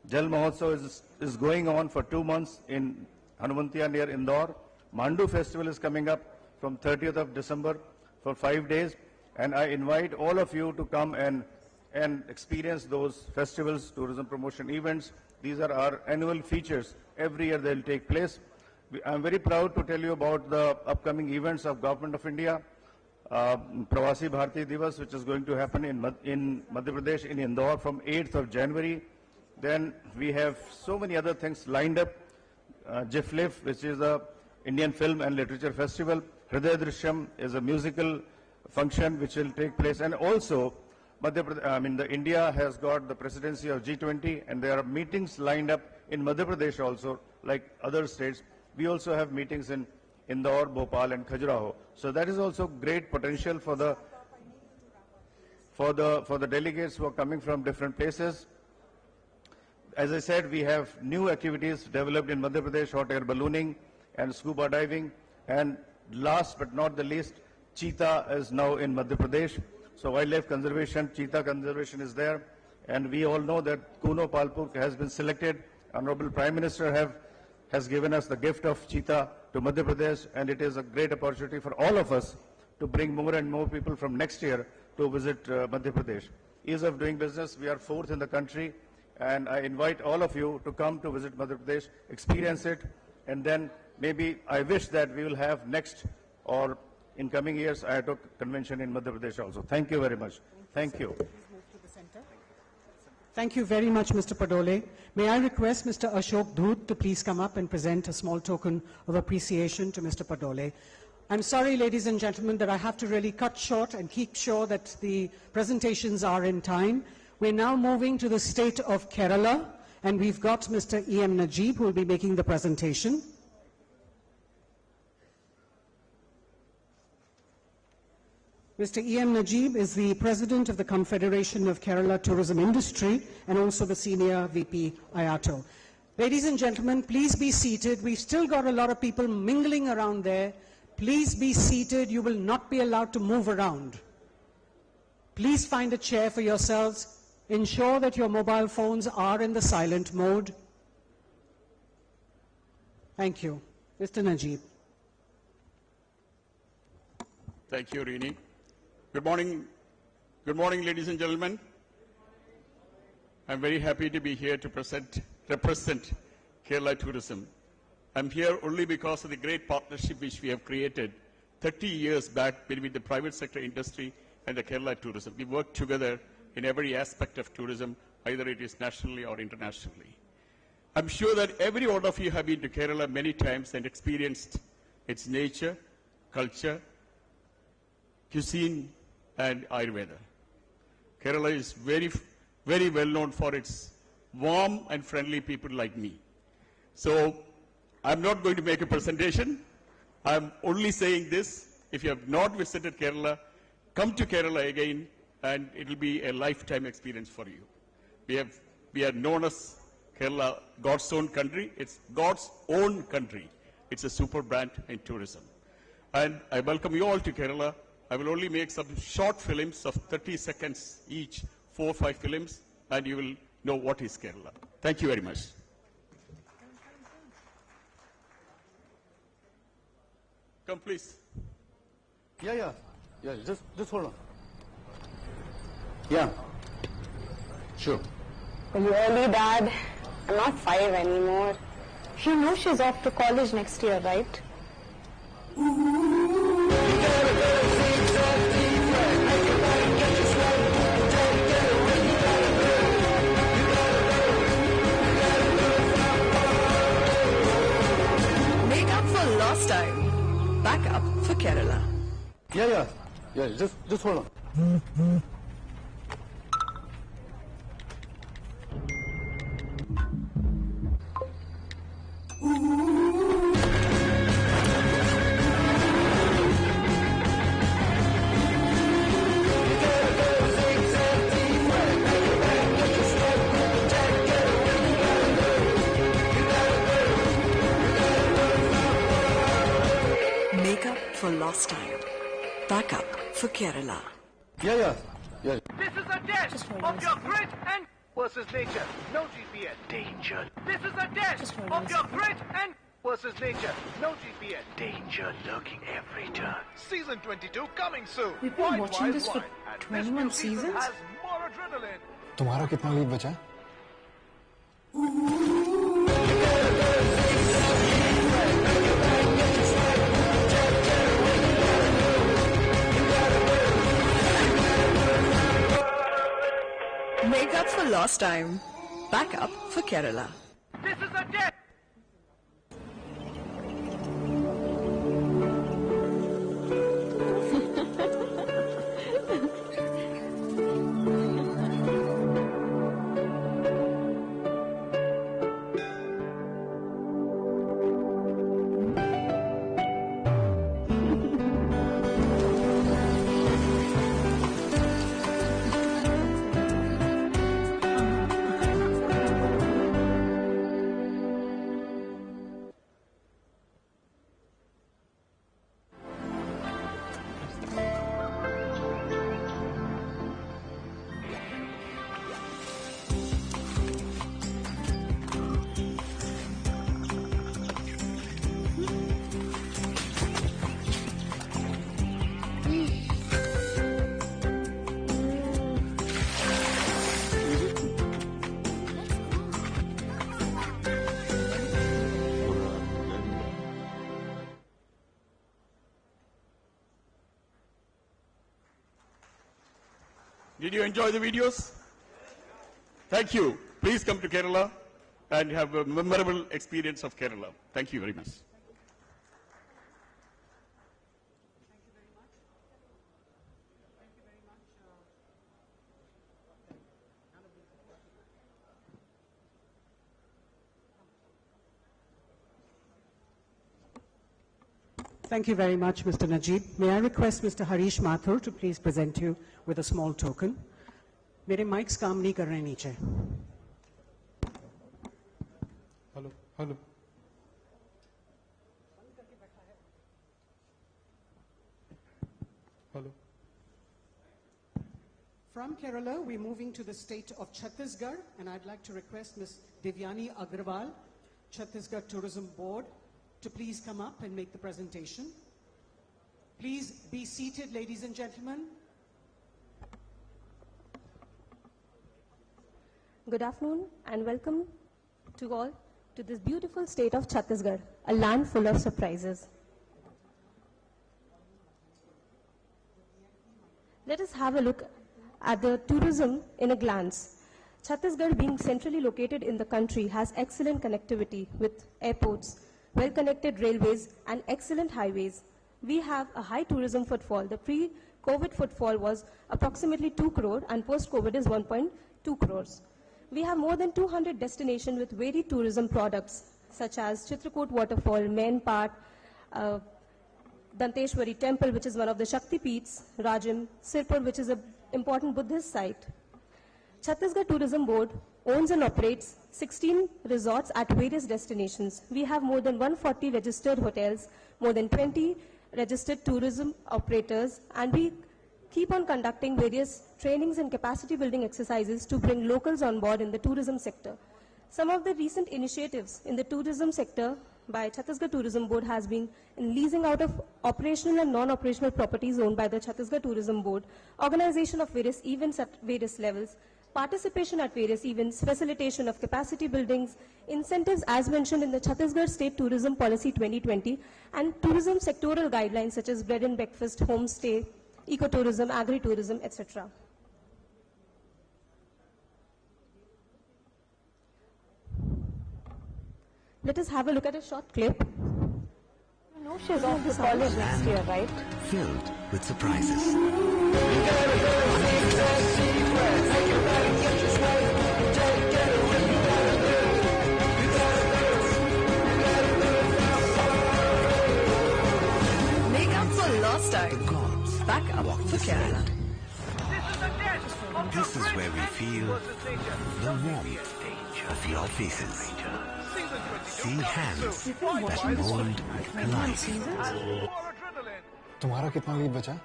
Jal Mahotsav is going on for 2 months in Hanumantiya near Indore. Mandu festival is coming up from 30th of December for 5 days. And I invite all of you to come and experience those festivals, tourism promotion events. These are our annual features. Every year they will take place. I'm very proud to tell you about the upcoming events of Government of India. Pravasi Bharati Divas, which is going to happen in Madhya Pradesh, in Indore from 8th of January. Then we have so many other things lined up. JIFLIF, which is the Indian Film and Literature Festival. Hriday Drishyam is a musical function which will take place. And also, India has got the presidency of G20, and there are meetings lined up in Madhya Pradesh also, like other states. We also have meetings in Indore, Bhopal, and Khajuraho. So that is also great potential for the delegates who are coming from different places. As I said, we have new activities developed in Madhya Pradesh: hot air ballooning and scuba diving. And last but not the least, cheetah is now in Madhya Pradesh. So wildlife conservation, cheetah conservation is there. And we all know that Kuno Palpur has been selected. Honorable Prime Minister has given us the gift of cheetah to Madhya Pradesh, and it is a great opportunity for all of us to bring more and more people from next year to visit Madhya Pradesh. Ease of doing business, we are 4th in the country, and I invite all of you to come to visit Madhya Pradesh, experience it, and then maybe I wish that we will have next or in coming years Iato convention in Madhya Pradesh also. Thank you very much. Thank you. Thank you very much, Mr. Padole. May I request Mr. Ashok Dhoot to please come up and present a small token of appreciation to Mr. Padole. I'm sorry, ladies and gentlemen, that I have to really cut short and keep sure that the presentations are in time. We're now moving to the state of Kerala, and we've got Mr. E.M. Najib, who will be making the presentation. Mr. E.M. Najib is the President of the Confederation of Kerala Tourism Industry and also the Senior VP Iato. Ladies and gentlemen, please be seated. We've still got a lot of people mingling around there. Please be seated. You will not be allowed to move around. Please find a chair for yourselves. Ensure that your mobile phones are in the silent mode. Thank you. Mr. Najib. Thank you, Rini. Good morning, ladies and gentlemen. I'm very happy to be here to represent Kerala Tourism. I'm here only because of the great partnership which we have created 30 years back between the private sector industry and the Kerala Tourism. We work together in every aspect of tourism, either it is nationally or internationally. I'm sure that every one of you have been to Kerala many times and experienced its nature, culture, cuisine, and Ayurveda. Kerala is very, very well known for its warm and friendly people like me. So I'm not going to make a presentation. I'm only saying this: if you have not visited Kerala, come to Kerala again, and it will be a lifetime experience for you. We are known as Kerala, God's own country. It's God's own country. It's a super brand in tourism. And I welcome you all to Kerala. I will only make some short films of 30 seconds each, 4 or 5 films, and you will know what is Kerala. Thank you very much. Come, please. Yeah. Just hold on. Yeah. Sure. You early, Dad. I'm not 5 anymore. You know she's off to college next year, right? Make up for lost time. Back up for Kerala. Yeah. Just hold on. Make up for lost time. Back up for Kerala. Yeah. This is a test of your grit and versus nature. No GPS. Danger. This is a test of your grit and versus nature. No GPS. Danger lurking every turn. Season 22 coming soon. We've been watching Wild, this for Wild. And 21 this new season seasons? has more adrenaline. तुम्हारा कितना lead बचा? Make up for lost time. Back up for Kerala. This is a death. Did you enjoy the videos? Thank you. Please come to Kerala and have a memorable experience of Kerala. Thank you very much. Thank you very much, Mr. Najib. May I request Mr. Harish Mathur to please present you with a small token. मेरे mics काम नहीं कर रहे हैं नीचे. Hello hello hello. From Kerala, we're moving to the state of Chhattisgarh, and I'd like to request Ms. Divyani Agrawal, Chhattisgarh Tourism Board, to please come up and make the presentation. Please be seated, ladies and gentlemen. Good afternoon and welcome to all to this beautiful state of Chhattisgarh, a land full of surprises. Let us have a look at the tourism in a glance. Chhattisgarh, being centrally located in the country, has excellent connectivity with airports, well-connected railways and excellent highways. We have a high tourism footfall. The pre-COVID footfall was approximately 2 crore and post-COVID is 1.2 crores. We have more than 200 destinations with varied tourism products such as Chitrakoot Waterfall, Main Part, Danteshwari Temple, which is one of the Shakti Peeths, Rajam, Sirpur, which is an important Buddhist site. Chhattisgarh Tourism Board owns and operates 16 resorts at various destinations. We have more than 140 registered hotels, more than 20 registered tourism operators, and we keep on conducting various trainings and capacity building exercises to bring locals on board in the tourism sector. Some of the recent initiatives in the tourism sector by Chhattisgarh Tourism Board has been in leasing out of operational and non-operational properties owned by the Chhattisgarh Tourism Board, organization of various events at various levels, participation at various events, facilitation of capacity buildings, incentives as mentioned in the Chhattisgarh State Tourism Policy 2020, and tourism sectoral guidelines such as bread and breakfast, homestay, ecotourism, agri-tourism, etc. Let us have a look at a short clip. You know she's off to college next year, right? Filled with surprises. Make up for lost time. Back up for Kerala. This is where we feel the warmth of your faces. See hands that mold life. तुम्हारा कितना lead बचा?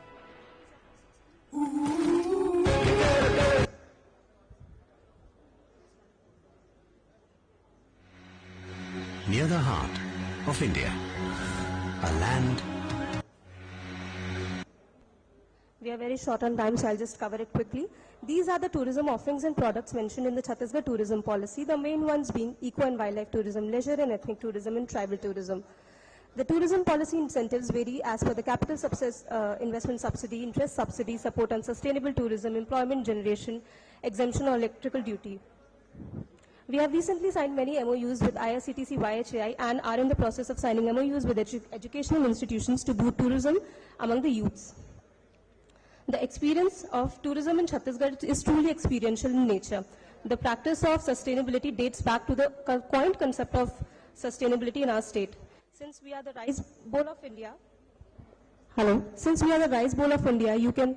Near the heart, of India. A land. We are very short on time, so I'll just cover it quickly. These are the tourism offerings and products mentioned in the Chhattisgarh tourism policy, the main ones being eco and wildlife tourism, leisure and ethnic tourism, and tribal tourism. The tourism policy incentives vary as per the capital investment subsidy, interest subsidy, support on sustainable tourism, employment generation, exemption or electrical duty. We have recently signed many MOUs with IRCTC, YHAI, and are in the process of signing MOUs with educational institutions to boost tourism among the youths. The experience of tourism in Chhattisgarh is truly experiential in nature. The practice of sustainability dates back to the coined concept of sustainability in our state. Since we are the rice bowl of India, you can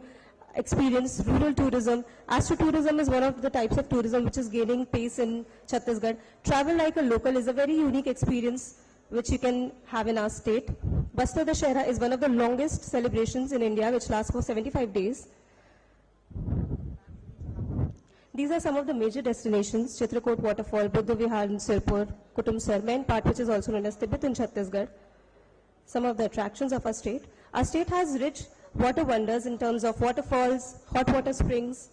experience rural tourism. Astro-tourism is one of the types of tourism which is gaining pace in Chhattisgarh. Travel like a local is a very unique experience which you can have in our state. Bastar Dashera is one of the longest celebrations in India, which lasts for 75 days. These are some of the major destinations: Chitrakoot Waterfall, Buddha Vihar in Sirpur, Kutumsar, main part which is also known as Tibet in Chhattisgarh. Some of the attractions of our state. Our state has rich water wonders in terms of waterfalls, hot water springs.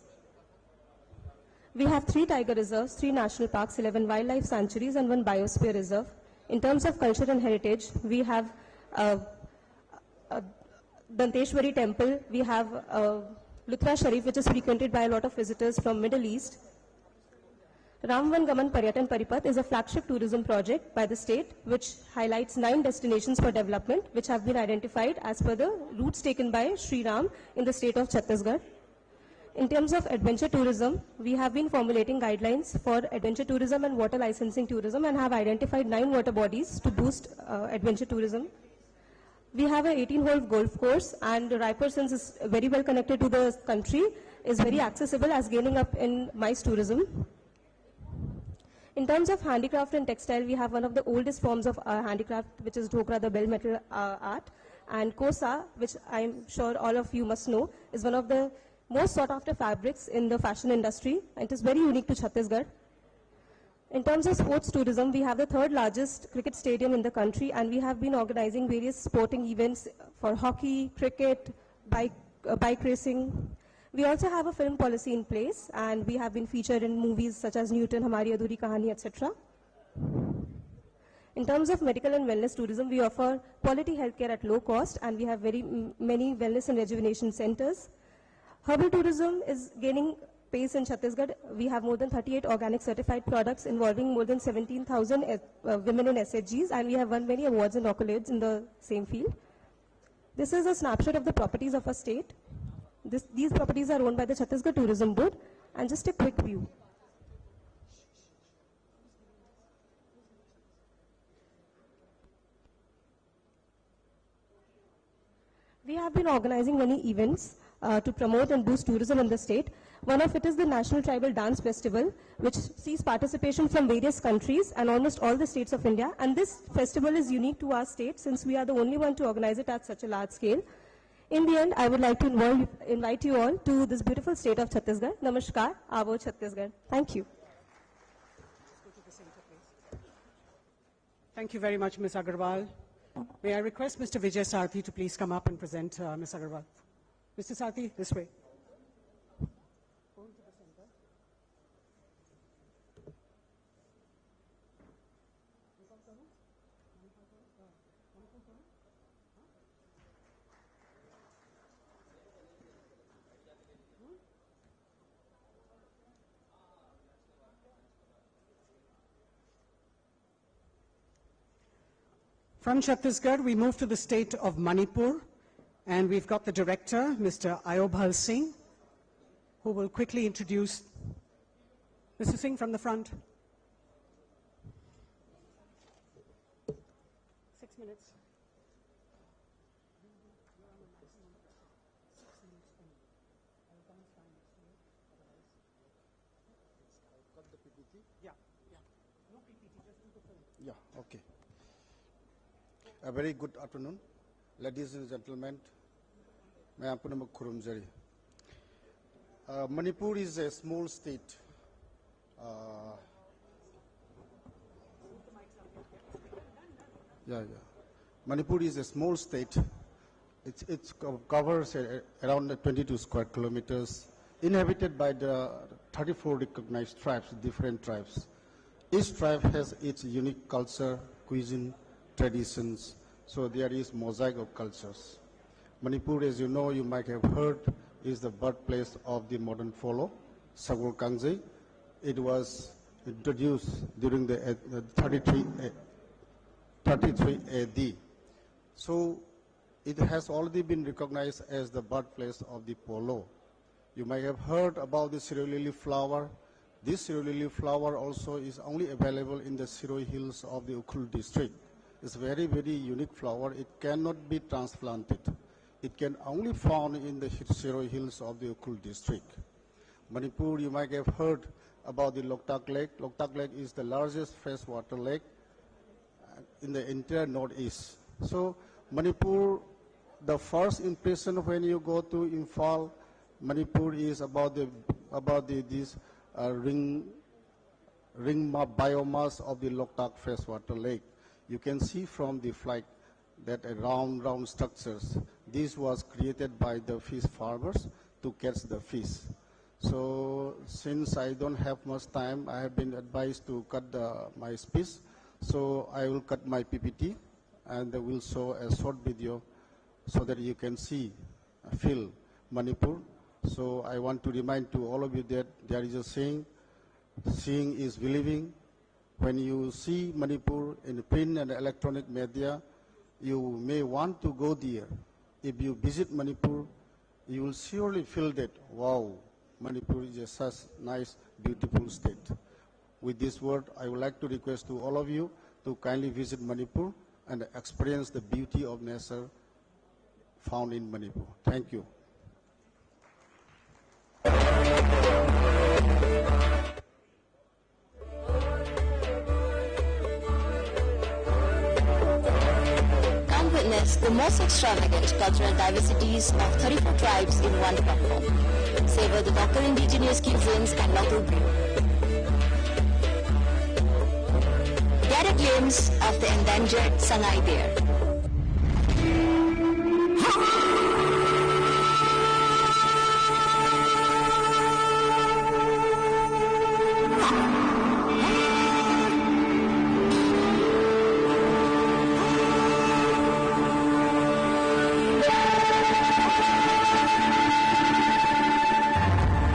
We have 3 tiger reserves, 3 national parks, 11 wildlife sanctuaries, and 1 biosphere reserve. In terms of culture and heritage, we have Danteshwari temple, we have Luthra Sharif, which is frequented by a lot of visitors from Middle East. Ramvan Gaman Paryatan Paripath is a flagship tourism project by the state, which highlights 9 destinations for development, which have been identified as per the routes taken by Sri Ram in the state of Chhattisgarh. In terms of adventure tourism, we have been formulating guidelines for adventure tourism and water licensing tourism and have identified 9 water bodies to boost adventure tourism. We have an 18-hole golf course, and Raipur, since is very well connected to the country, is very accessible as gaining up in MICE tourism. In terms of handicraft and textile, we have one of the oldest forms of handicraft, which is Dhokra, the bell metal art, and Kosa, which I'm sure all of you must know, is one of the most sought after fabrics in the fashion industry, and it is very unique to Chhattisgarh. In terms of sports tourism, we have the 3rd largest cricket stadium in the country, and we have been organizing various sporting events for hockey, cricket, bike racing. We also have a film policy in place, and we have been featured in movies such as Newton, Hamari Adhuri Kahani, etc. In terms of medical and wellness tourism, we offer quality healthcare at low cost, and we have many wellness and rejuvenation centers. Herbal tourism is gaining pace in Chhattisgarh. We have more than 38 organic certified products involving more than 17,000 women in SHGs, and we have won many awards and accolades in the same field. This is a snapshot of the properties of our state. These properties are owned by the Chhattisgarh Tourism Board, and just a quick view. We have been organizing many events to promote and boost tourism in the state. One of it is the National Tribal Dance Festival, which sees participation from various countries and almost all the states of India. And this festival is unique to our state since we are the only one to organize it at such a large scale. In the end, I would like to invite you all to this beautiful state of Chhattisgarh. Namaskar, Avo Chhattisgarh. Thank you. Thank you very much, Ms. Agarwal. May I request Mr. Vijay Sarthi to please come up and present Ms. Agarwal. Mr. Sarthi, this way. From Chhattisgarh, we move to the state of Manipur, and we've got the director, Mr. Ayobhal Singh, who will quickly introduce Mr. Singh from the front. 6 minutes. Yeah, okay. A very good afternoon, ladies and gentlemen. Manipur is a small state. Yeah. Manipur is a small state. It covers around 22 square kilometers, inhabited by the 34 recognized tribes, different tribes. Each tribe has its unique culture, cuisine, traditions, so there is mosaic of cultures. Manipur, as you know, you might have heard, is the birthplace of the modern polo, Sagol Kangje. It was introduced during the 33 AD. So it has already been recognized as the birthplace of the polo. You might have heard about the Siroi flower. This Siroi flower also is only available in the Siroi hills of the Ukhrul district. It's a very, very unique flower. It cannot be transplanted. It can only found in the Siroi hills of the Ukhrul district. Manipur, you might have heard about the Loktak Lake. Loktak Lake is the largest freshwater lake in the entire northeast. So Manipur, the first impression when you go to Imphal, Manipur is about this ring biomass of the Loktak freshwater lake. You can see from the flight that round structures. This was created by the fish farmers to catch the fish. So since I don't have much time, I have been advised to cut my speech. So I will cut my PPT and will show a short video so that you can feel Manipur. So I want to remind to all of you that there is a saying, seeing is believing. When you see Manipur in print and electronic media, you may want to go there. If you visit Manipur, you will surely feel that, wow, Manipur is such nice, beautiful state. With this word, I would like to request to all of you to kindly visit Manipur and experience the beauty of nature found in Manipur. Thank you. Come witness the most extravagant cultural diversities of 34 tribes in one platform. Savor the local indigenous cuisines and local brew. Get a glimpse of the endangered Sangai bear.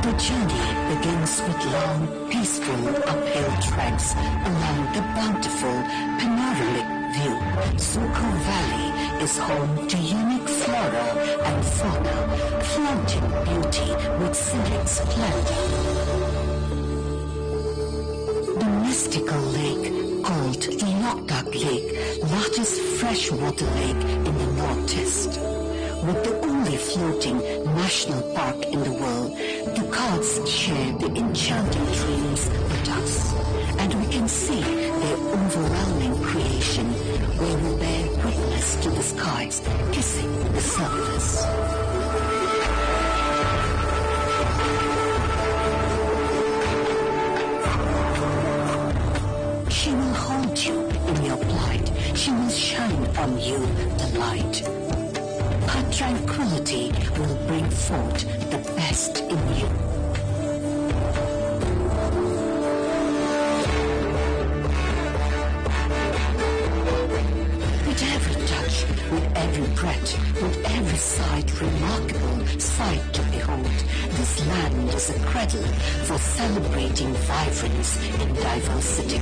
The journey begins with long, peaceful uphill treks along the bountiful panoramic view. Sukho Valley is home to unique flora and fauna, flaunting beauty with scenic splendor. The mystical lake called the Loktak Lake, largest freshwater lake in the northeast. With the only floating national park in the world, the gods share the enchanting dreams with us, and we can see their overwhelming creation where we bear witness to the skies kissing the surface. She will hold you in your plight. She will shine on you the light. Her tranquility will bring forth the best in you. With every touch, with every breath, with every sight, remarkable sight to behold, this land is a cradle for celebrating vibrance in diversity.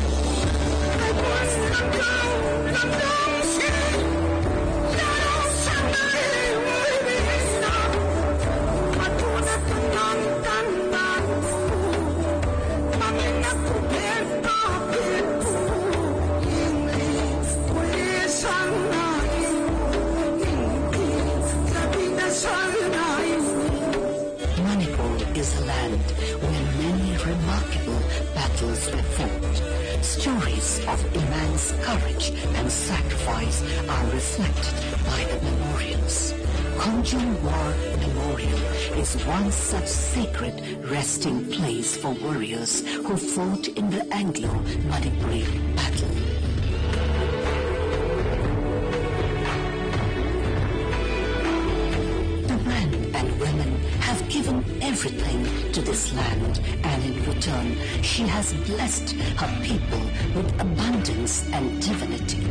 Manipur is a land where many remarkable battles were fought. Stories of immense courage and sacrifice are reflected by the memorials. Konjung War Memorial is one such sacred resting place for warriors who fought in the Anglo-Manipuri battle. given everything to this land, and in return, she has blessed her people with abundance and divinity.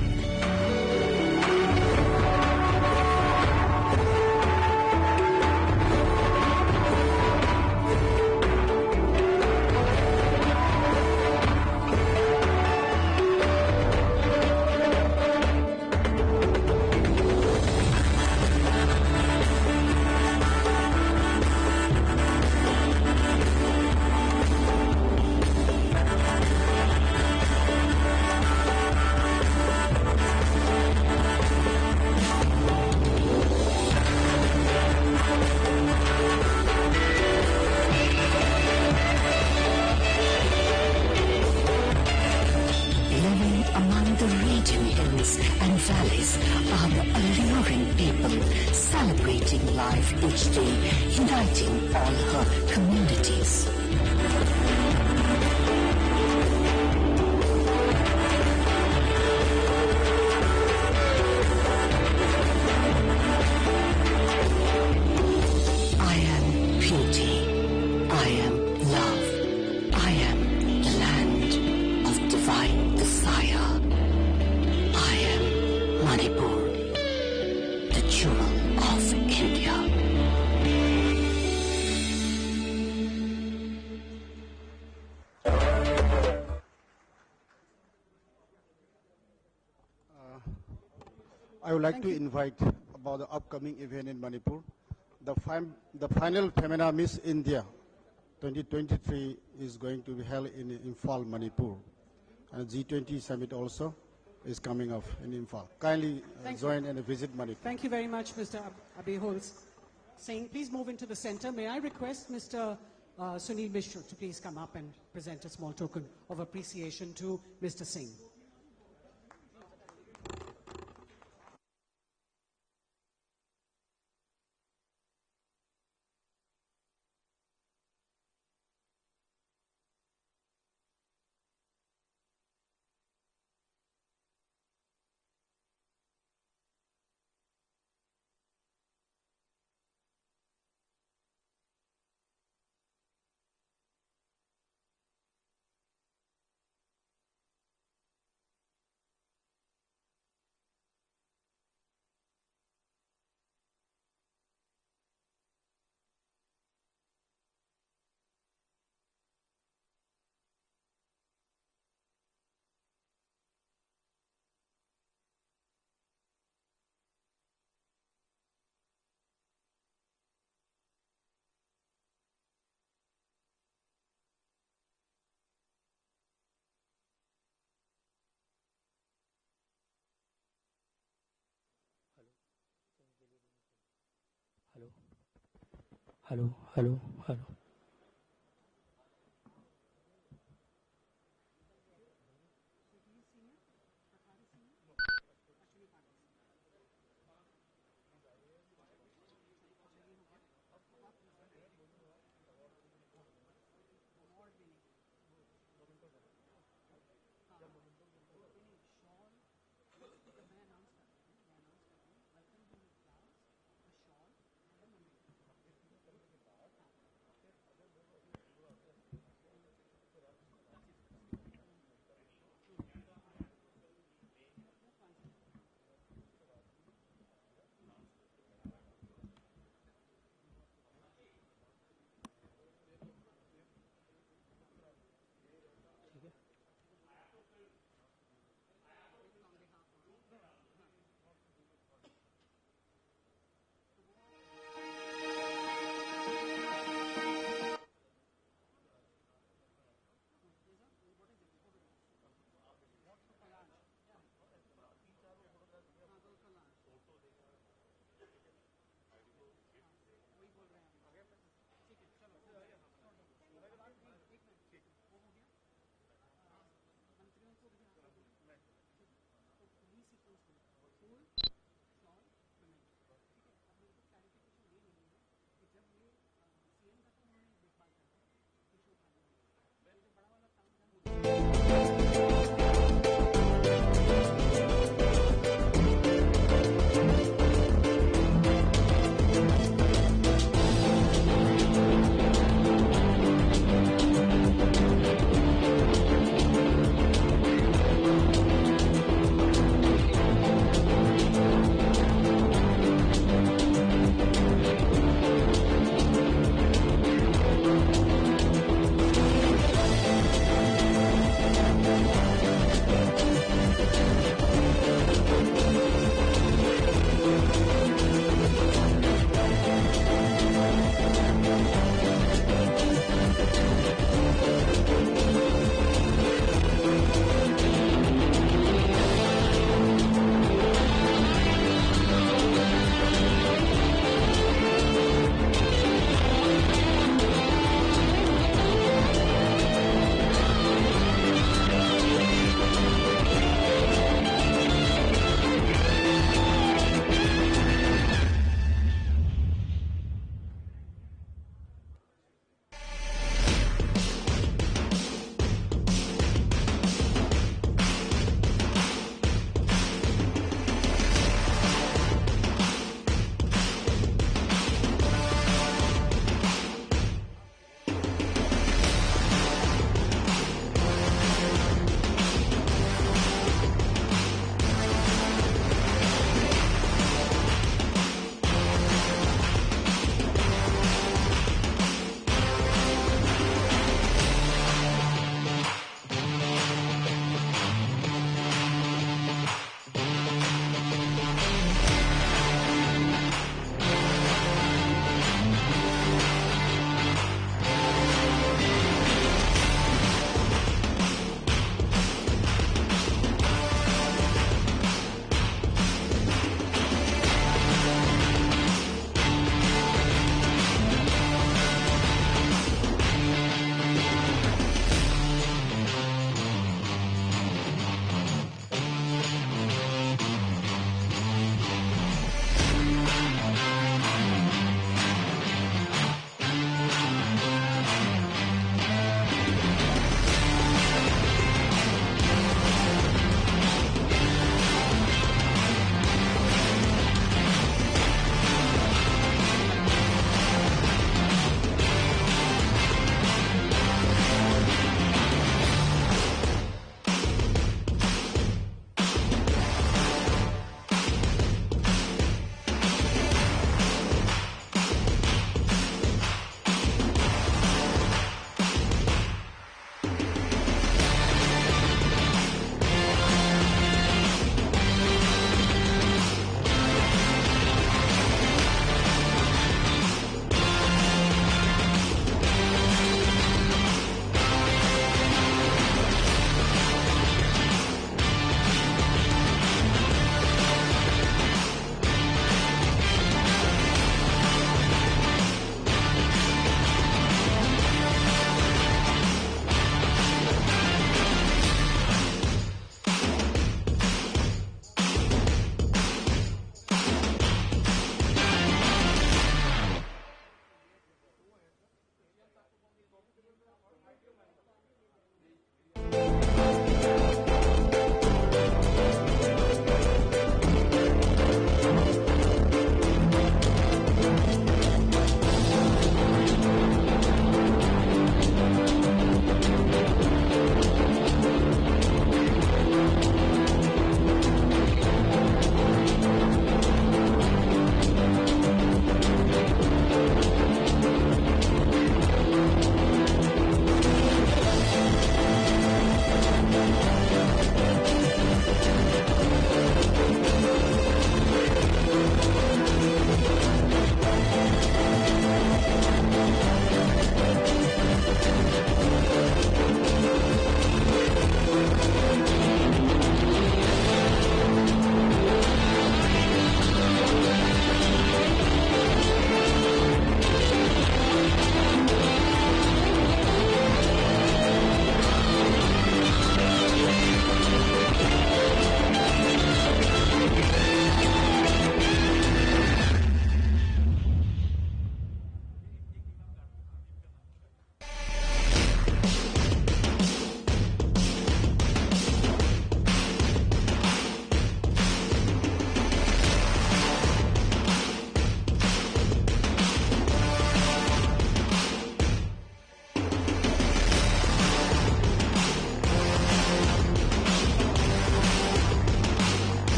I would like to invite about the upcoming event in Manipur. The final Femina Miss India 2023 is going to be held in Imphal, Manipur. And G20 summit also is coming up in Imphal. Kindly join and visit Manipur. Thank you very much, Mr. Abhihols Singh. Please move into the center. May I request Mr. Sunil Mishra to please come up and present a small token of appreciation to Mr. Singh. Hello, hello, hello.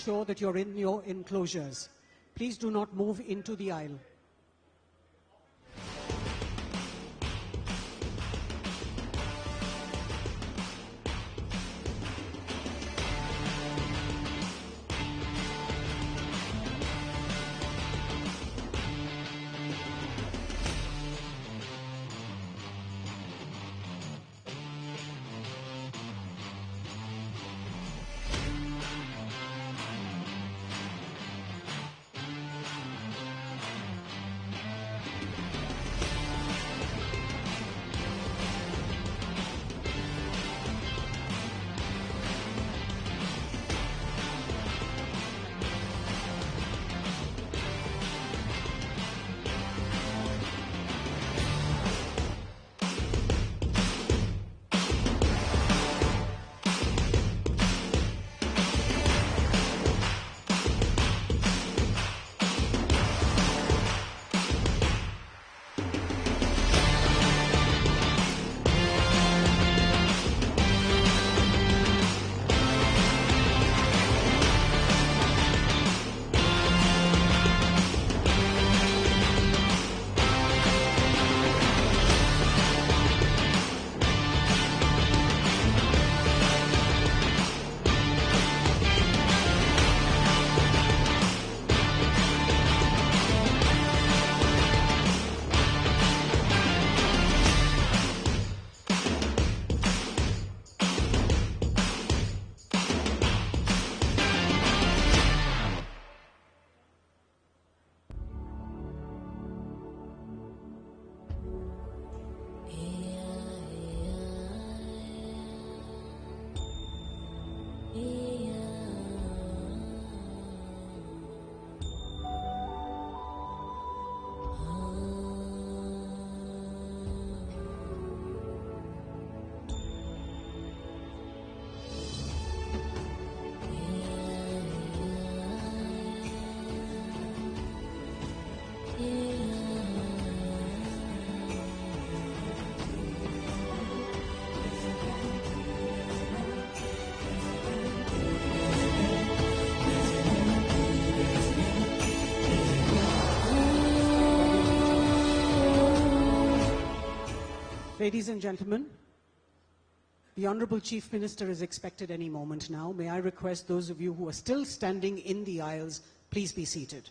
ensure that you're in your enclosures. Please do not move into the aisle. Ladies and gentlemen, the Honorable Chief Minister is expected any moment now. May I request those of you who are still standing in the aisles, please be seated.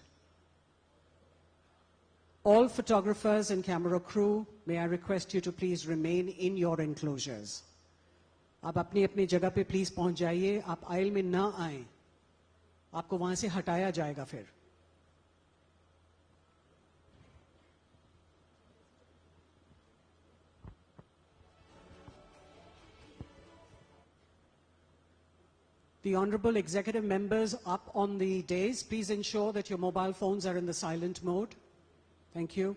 All photographers and camera crew, may I request you to please remain in your enclosures. आप अपनी अपनी जगह पे please पहुंच जाइए, आप oil में ना आए, आपको वहां से हटाया जाएगा फिर. The honorable executive members up on the dais, please ensure that your mobile phones are in the silent mode. Thank you.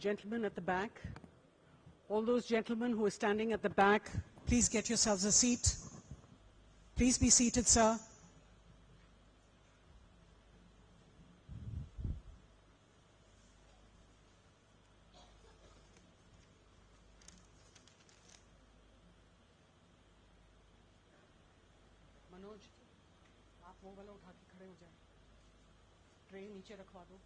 Gentlemen at the back, all those gentlemen who are standing at the back, please get yourselves a seat. Please be seated, sir. Manoj, आप वो वाला उठा के खड़े हो जाए, tray नीचे रखवा दो.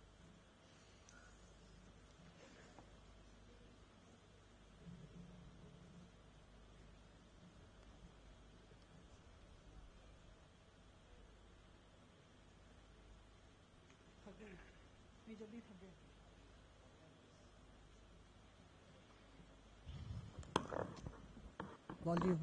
नहीं जल्दी थक गए. वॉल्यूम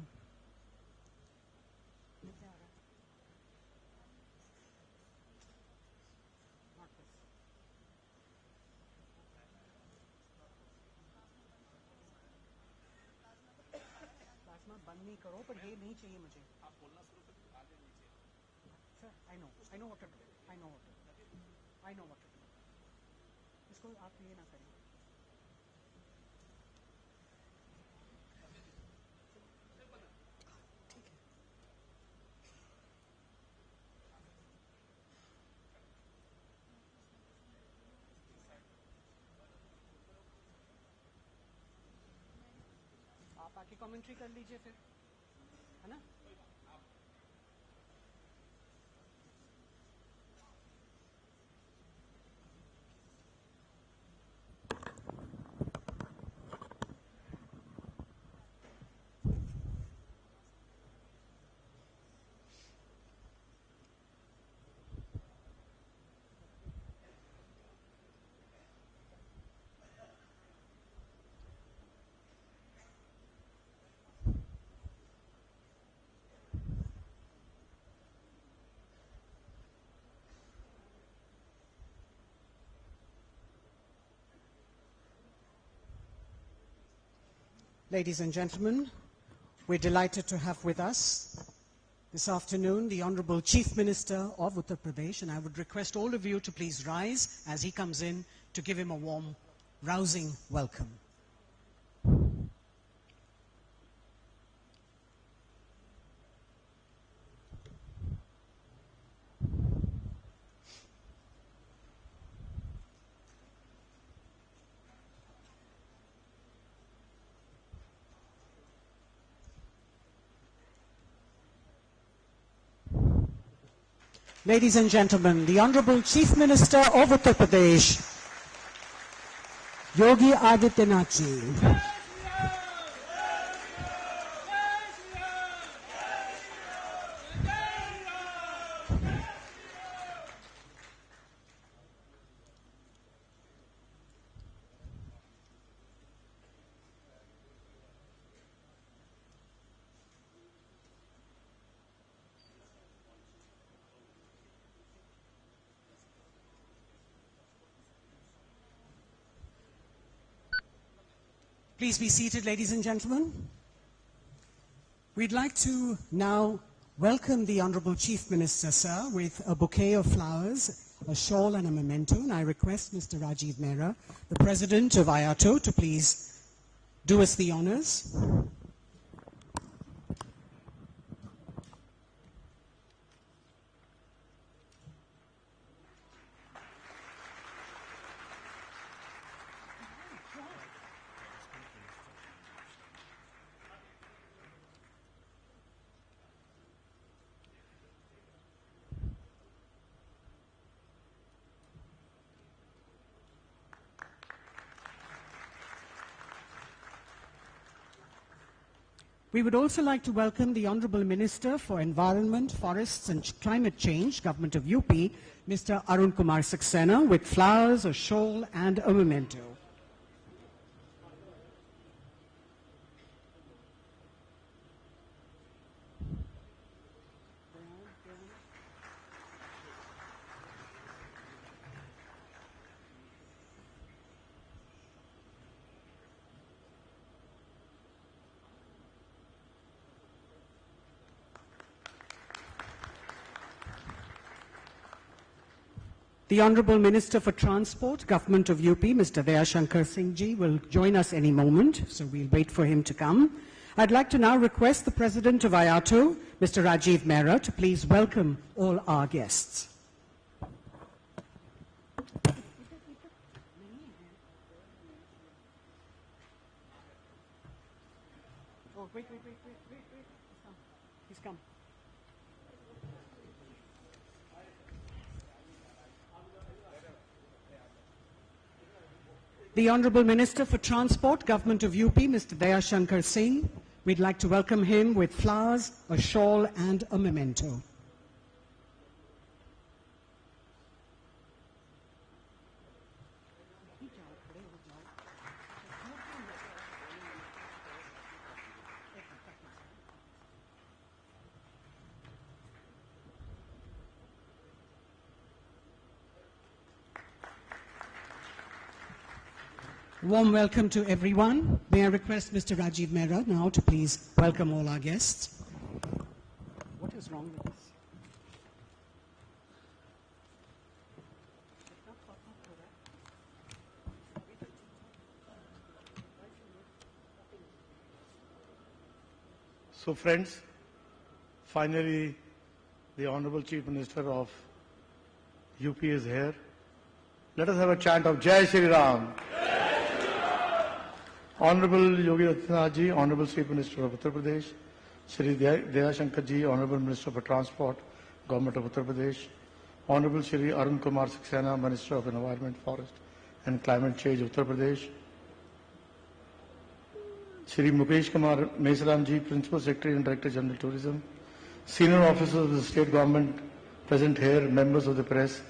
प्लाज्मा बंद नहीं करो, पर ये नहीं चाहिए मुझे. आप बोलना शुरू कर आगे नीचे. Sir, I know what to do. I know what to do. इसको आप ये ना करें. ठीक है. आप आके कमेंट्री कर लीजिए फिर, है ना? Ladies and gentlemen, we're delighted to have with us this afternoon the Honorable Chief Minister of Uttar Pradesh, and I would request all of you to please rise as he comes in to give him a warm, rousing welcome. Ladies and gentlemen, the Honorable Chief Minister of Uttar Pradesh, Yogi Adityanath ji. Please be seated, ladies and gentlemen. We'd like to now welcome the Honorable Chief Minister, sir, with a bouquet of flowers, a shawl and a memento. And I request Mr. Rajiv Mehra, the President of Iato, to please do us the honors. We would also like to welcome the Honorable Minister for Environment, Forests and Climate Change, Government of UP, Mr. Arun Kumar Saxena, with flowers, a shawl and a memento. The Honourable Minister for Transport, Government of UP, Mr. Dayashankar Singh Ji, will join us any moment, so we'll wait for him to come. I'd like to now request the President of Iato, Mr. Rajiv Mehra, to please welcome all our guests. Oh, wait. He's come. The Honourable Minister for Transport, Government of UP, Mr. Dayashankar Singh. We'd like to welcome him with flowers, a shawl and a memento. Warm welcome to everyone. May I request Mr. Rajiv Mehra now to please welcome all our guests. What is wrong with this? So friends, finally the Honorable Chief Minister of UP is here. Let us have a chant of Jai Shri Ram. Honorable Yogi Adityanath Ji, Honorable Chief Minister of Uttar Pradesh, Shri Dayashankar Ji, Honorable Minister for Transport, Government of Uttar Pradesh, Honorable Shri Arun Kumar Saxena, Minister of Environment, Forest and Climate Change, Uttar Pradesh, Shri Mukesh Kumar Mesram Ji, Principal Secretary and Director General Tourism, Senior Officers of the State Government present here, members of the press,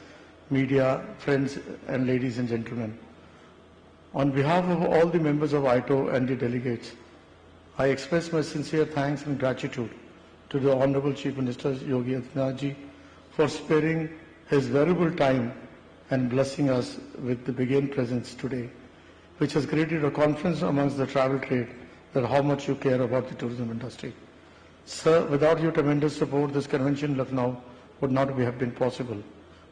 media, friends and ladies and gentlemen. On behalf of all the members of Iato and the delegates, I express my sincere thanks and gratitude to the Honorable Chief Minister Yogi Adityanath Ji for sparing his valuable time and blessing us with the beginning presence today, which has created a conference amongst the travel trade that how much you care about the tourism industry. Sir, without your tremendous support, this convention in Lucknow would not have been possible.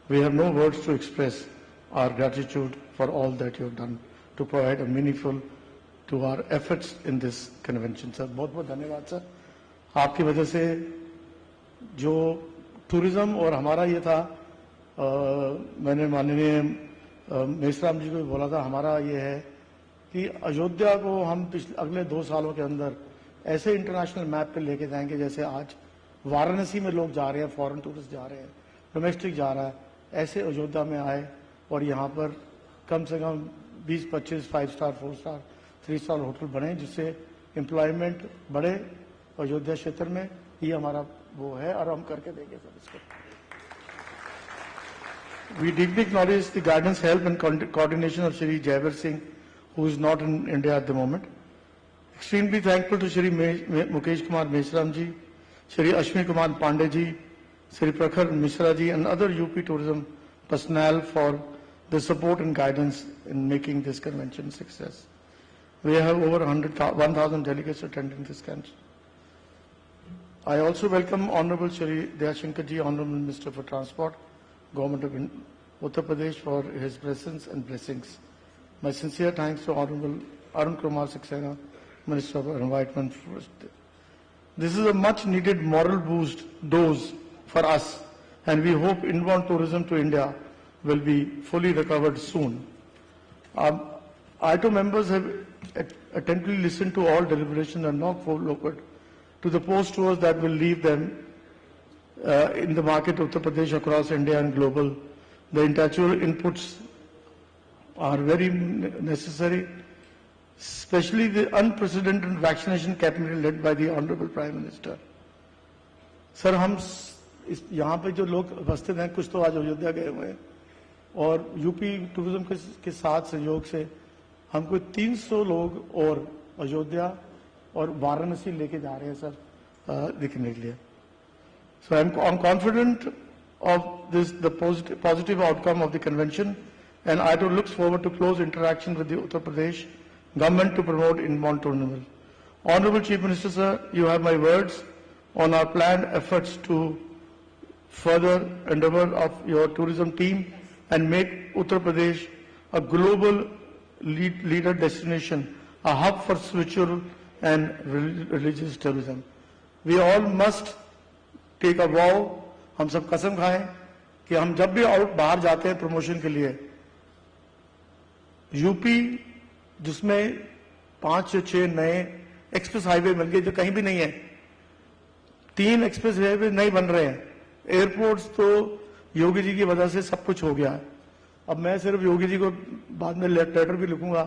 We have no words to express our gratitude for all that you have done to provide a meaningful to our efforts in this convention. Sir, बहुत बहुत धन्यवाद sir. आपकी वजह से जो tourism और हमारा ये था, मैंने माननीय मेसराम जी को भी बोला था, हमारा ये है कि अयोध्या को हम अगले 2 सालों के अंदर ऐसे इंटरनेशनल मैप पे लेके जाएंगे जैसे आज वाराणसी में लोग जा रहे हैं, फॉरेन टूरिस्ट जा रहे हैं, डोमेस्टिक जा रहा है, ऐसे अयोध्या में आए और यहाँ पर कम से कम 20-25 5 स्टार 4 स्टार 3 स्टार होटल बने जिससे एम्प्लॉयमेंट बढ़े अयोध्या क्षेत्र में. ये हमारा वो है और हम करके देंगे सर इसको. We deeply acknowledge the guidance, help and coordination of Shri Jaiveer Singh, who is not in India at the moment. Extremely thankful to Shri Mukesh Kumar Mesram Ji, Shri Ashwini Kumar Pandey Ji, Shri Prakhar Mishra Ji and other UP tourism personnel for the support and guidance in making this convention a success. We have over 1,000 delegates attending this convention. I also welcome Honorable Shri Dayashankar Ji, Honorable Minister for Transport, Government of Uttar Pradesh for his presence and blessings. My sincere thanks to Honorable Arun Kumar Saxena, Minister of Environment. This is a much needed moral boost dose for us and we hope inbound tourism to India will be fully recovered soon. Iato members have attentively listened to all deliberations and not forward to the post tours that will leave them in the market of Uttar Pradesh across India and global. The intellectual inputs are very necessary, especially the unprecedented vaccination campaign led by the Honorable Prime Minister. Sir, हम यहाँ पे जो लोग उपस्थित हैं कुछ तो आज अयोध्या गए हुए हैं और यूपी टूरिज्म के साथ सहयोग से हम कोई 300 लोग और अयोध्या और वाराणसी लेके जा रहे हैं सर दिखने के लिए. So I'm confident of this, the positive outcome of the convention, and Iato looks forward to close interaction with the Uttar Pradesh government to promote inbound tourism. Honorable Chief Minister, sir, you have my words on our planned efforts to further endeavor of your tourism team and make Uttar Pradesh a global leader destination, a hub for spiritual and religious tourism. We all must take a vow. हम सब कसम खाएं कि हम जब भी बाहर जाते हैं प्रमोशन के लिए, यूपी जिसमें 5 या 6 नए एक्सप्रेस हाईवे बन गए जो कहीं भी नहीं है, 3 एक्सप्रेस हाईवे नहीं बन रहे हैं, एयरपोर्ट्स तो योगी जी की वजह से सब कुछ हो गया है। अब मैं सिर्फ योगी जी को बाद में लेटर भी लिखूंगा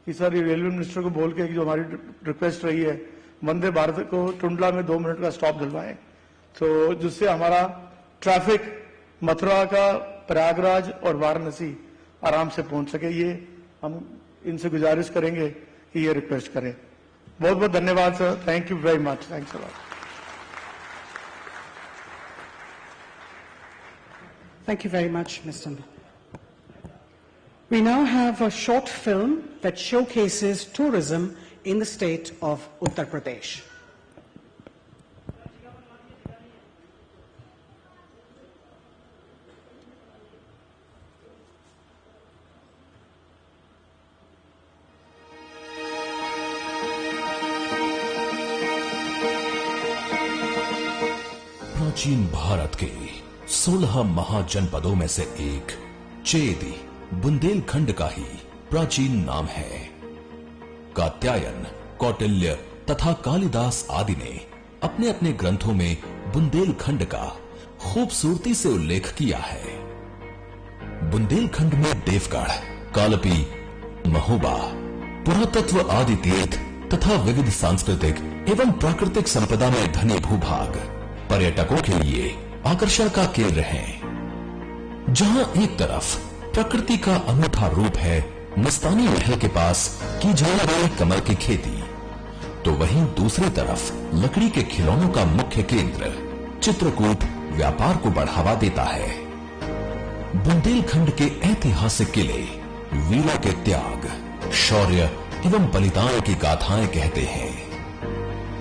कि सर ये रेलवे मिनिस्टर को बोल के जो हमारी रिक्वेस्ट रही है वंदे भारत को टुंडला में 2 मिनट का स्टॉप दिलवाएं, तो जिससे हमारा ट्रैफिक मथुरा का प्रयागराज और वाराणसी आराम से पहुंच सके। ये हम इनसे गुजारिश करेंगे कि ये रिक्वेस्ट करें। बहुत बहुत धन्यवाद sir, thank you very much, thanks a lot. Thank you very much, Mr. We now have a short film that showcases tourism in the state of Uttar Pradesh. प्राचीन भारत के 16 महाजनपदों में से एक चेदी बुंदेलखंड का ही प्राचीन नाम है। कात्यायन, कौटिल्य तथा कालिदास आदि ने अपने अपने ग्रंथों में बुंदेलखंड का खूबसूरती से उल्लेख किया है। बुंदेलखंड में देवगढ़, कालपी, महोबा, पुरातत्व आदि तीर्थ तथा विविध सांस्कृतिक एवं प्राकृतिक संपदा में धनी भूभाग पर्यटकों के लिए आकर्षण का केंद्र है। जहां एक तरफ प्रकृति का अनूठा रूप है मस्तानी महल के पास की जाने वाली कमल की खेती, तो वहीं दूसरी तरफ लकड़ी के खिलौनों का मुख्य केंद्र चित्रकूट व्यापार को बढ़ावा देता है। बुंदेलखंड के ऐतिहासिक किले वीरों के त्याग, शौर्य एवं बलिदान की गाथाएं कहते हैं।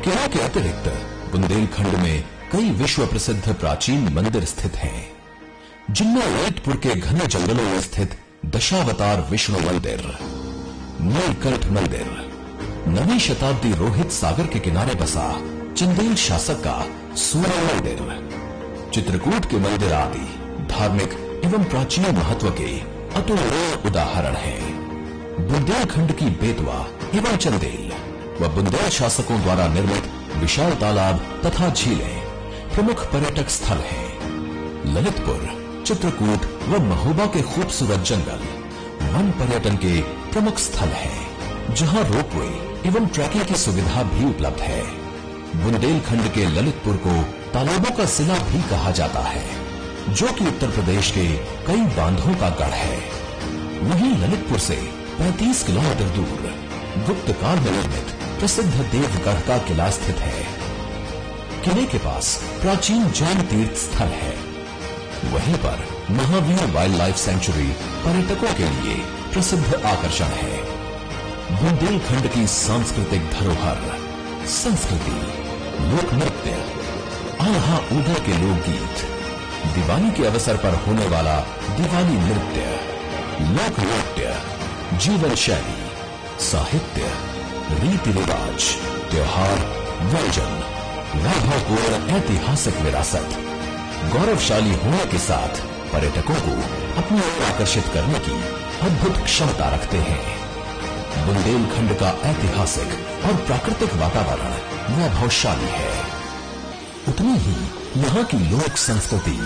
किले के अतिरिक्त बुंदेलखंड में कई विश्व प्रसिद्ध प्राचीन मंदिर स्थित हैं, जिनमें ललितपुर के घने जंगलों में स्थित दशावतार विष्णु मंदिर, नीलकंठ मंदिर, 9वीं शताब्दी रोहित सागर के किनारे बसा चंदेल शासक का सूर्य मंदिर, चित्रकूट के मंदिर आदि धार्मिक एवं प्राचीन महत्व के अतुलनीय उदाहरण हैं। बुंदेलखंड की बेतवा एवं चंदेल व बुंदेल शासकों द्वारा निर्मित विशाल तालाब तथा झीलें प्रमुख पर्यटक स्थल हैं। ललितपुर, चित्रकूट व महोबा के खूबसूरत जंगल वन पर्यटन के प्रमुख स्थल हैं, जहां रोपवे एवं ट्रैकिंग की सुविधा भी उपलब्ध है। बुंदेलखंड के ललितपुर को तालाबों का जिला भी कहा जाता है, जो कि उत्तर प्रदेश के कई बांधों का गढ़ है। वहीं ललितपुर से 35 किलोमीटर दूर गुप्त काल में निर्मित प्रसिद्ध देवगढ़ का किला स्थित है। किले के पास प्राचीन जैन तीर्थ स्थल है। वहीं पर महावीर वाइल्ड लाइफ सेंचुरी पर्यटकों के लिए प्रसिद्ध आकर्षण है। बुंदेलखंड की सांस्कृतिक धरोहर, संस्कृति, लोक नृत्य, आल्हा ऊधर के लोकगीत, दिवाली के अवसर पर होने वाला दिवाली नृत्य, लोक नृत्य, जीवन शैली, साहित्य, रीति रिवाज, त्योहार, व्यंजन, वैभवपूर्ण ऐतिहासिक विरासत, गौरवशाली होने के साथ पर्यटकों को अपनी ओर आकर्षित करने की अद्भुत क्षमता रखते हैं। बुंदेलखंड का ऐतिहासिक और प्राकृतिक वातावरण वैभवशाली है, उतनी ही यहाँ की लोक संस्कृति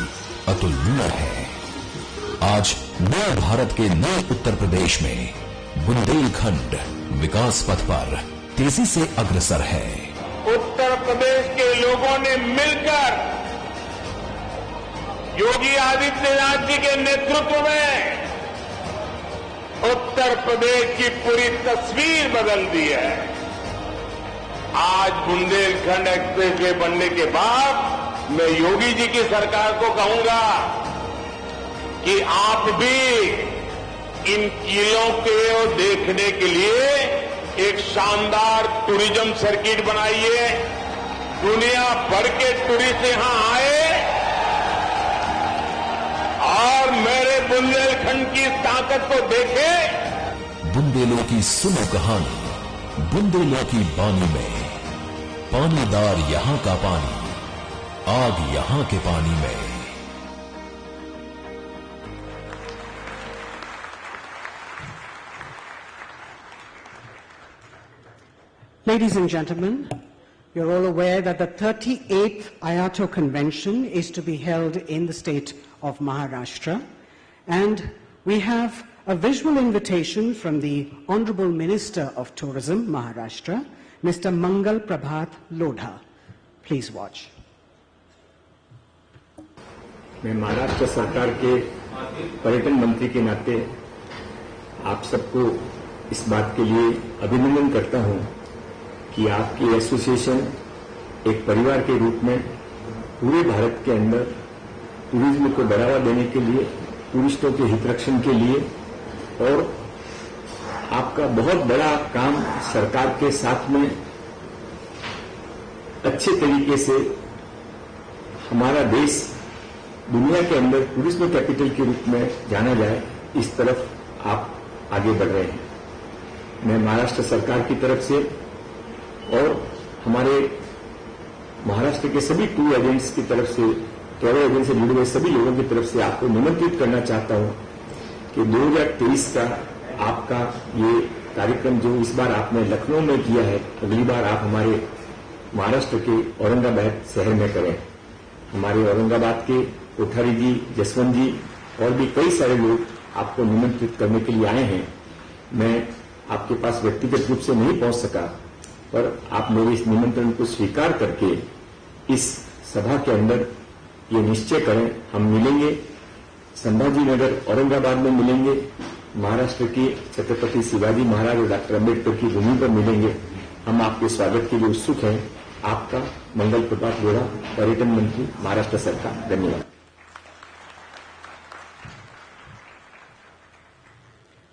अतुलनीय है। आज नए भारत के नए उत्तर प्रदेश में बुंदेलखंड विकास पथ पर तेजी से अग्रसर है। उत्तर प्रदेश के लोगों ने मिलकर योगी आदित्यनाथ जी के नेतृत्व में उत्तर प्रदेश की पूरी तस्वीर बदल दी है। आज बुंदेलखंड एक्सप्रेसवे बनने के बाद मैं योगी जी की सरकार को कहूंगा कि आप भी इन किलों को देखने के लिए एक शानदार टूरिज्म सर्किट बनाइए। दुनिया भर के टूरिस्ट यहां आए और मेरे बुंदेलखंड की ताकत को देखें। बुंदेलों की सुनो कहानी, बुंदेलों की बानी में, पानीदार यहां का पानी, आग यहां के पानी में। Ladies and gentlemen, you're all aware that the 38th Iato Convention is to be held in the state of Maharashtra, and we have a visual invitation from the Honorable Minister of Tourism, Maharashtra, Mr. Mangal Prabhat Lodha. Please watch. मैं महाराष्ट्र सरकार के पर्यटन मंत्री के नाते आप सबको इस बात के लिए अभिनंदन करता हूं कि आपकी एसोसिएशन एक परिवार के रूप में पूरे भारत के अंदर टूरिज्म को बढ़ावा देने के लिए, टूरिस्टों के हित रक्षण के लिए, और आपका बहुत बड़ा काम सरकार के साथ में अच्छे तरीके से हमारा देश दुनिया के अंदर टूरिज्म कैपिटल के रूप में जाना जाए, इस तरफ आप आगे बढ़ रहे हैं। मैं महाराष्ट्र सरकार की तरफ से और हमारे महाराष्ट्र के सभी टूर एजेंट्स की तरफ से, ट्रैवल एजेंट से जुड़े हुए सभी लोगों की तरफ से आपको निमंत्रित करना चाहता हूं कि 2023 का आपका ये कार्यक्रम जो इस बार आपने लखनऊ में किया है, अगली बार आप हमारे महाराष्ट्र के औरंगाबाद शहर में करें। हमारे औरंगाबाद के कोठारी जी, जसवंत जी और भी कई सारे लोग आपको निमंत्रित करने के लिए आए हैं। मैं आपके पास व्यक्तिगत रूप से नहीं पहुंच सका, पर आप मेरे इस निमंत्रण को स्वीकार करके इस सभा के अंदर ये निश्चय करें, हम मिलेंगे, संभाजी नगर औरंगाबाद में मिलेंगे, महाराष्ट्र के छत्रपति शिवाजी महाराज और डॉक्टर अम्बेडकर की भूमि पर मिलेंगे। हम आपके स्वागत के लिए उत्सुक हैं। आपका मंगल प्रभात लोढ़ा, पर्यटन मंत्री, महाराष्ट्र सरकार। धन्यवाद।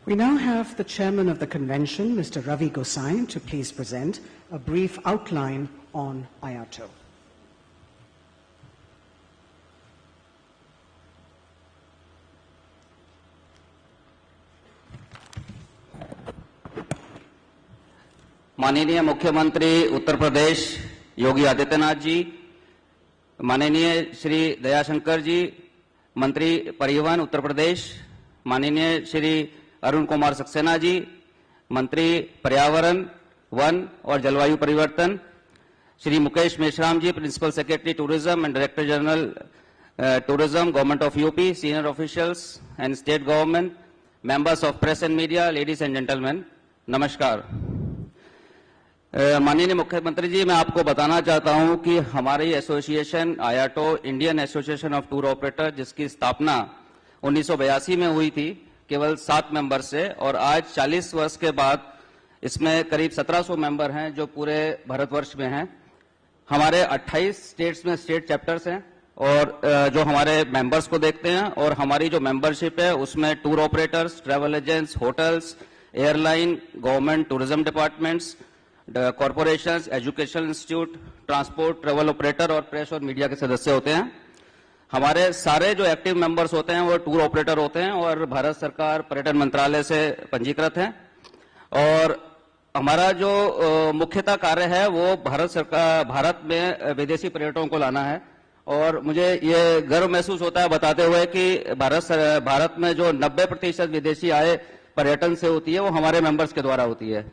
We now have the chairman of the convention, Mr. Ravi Gosain, to please present a brief outline on Iato. माननीय मुख्यमंत्री उत्तर प्रदेश योगी आदित्यनाथ जी, माननीय श्री दयाशंकर जी, मंत्री परिवहन उत्तर प्रदेश, माननीय श्री अरुण कुमार सक्सेना जी, मंत्री पर्यावरण, वन और जलवायु परिवर्तन, Shri Mukesh Meshram ji, principal secretary tourism and director general tourism, government of UP, senior officials and state government, members of press and media, ladies and gentleman, नमस्कार। माननीय मुख्यमंत्री जी, मैं आपको बताना चाहता हूं कि हमारी association IATO, Indian association of tour operator, जिसकी स्थापना 1982 में हुई थी, केवल 7 मेंबर से, और आज 40 वर्ष के बाद इसमें करीब 1700 मेंबर हैं जो पूरे भारतवर्ष में हैं। हमारे 28 स्टेट्स में स्टेट चैप्टर्स हैं, और जो हमारे मेंबर्स को देखते हैं, और हमारी जो मेंबरशिप है उसमें tour operators, travel agents, hotels, airline, government tourism departments, corporations, education institute, transport, travel operator और प्रेस और मीडिया के सदस्य होते हैं। हमारे सारे जो एक्टिव मेंबर्स होते हैं वो टूर ऑपरेटर होते हैं और भारत सरकार पर्यटन मंत्रालय से पंजीकृत हैं। और हमारा जो मुख्यतः कार्य है वो भारत में विदेशी पर्यटकों को लाना है। और मुझे ये गर्व महसूस होता है बताते हुए कि भारत में जो 90% विदेशी आय पर्यटन से होती है वो हमारे मेंबर्स के द्वारा होती है।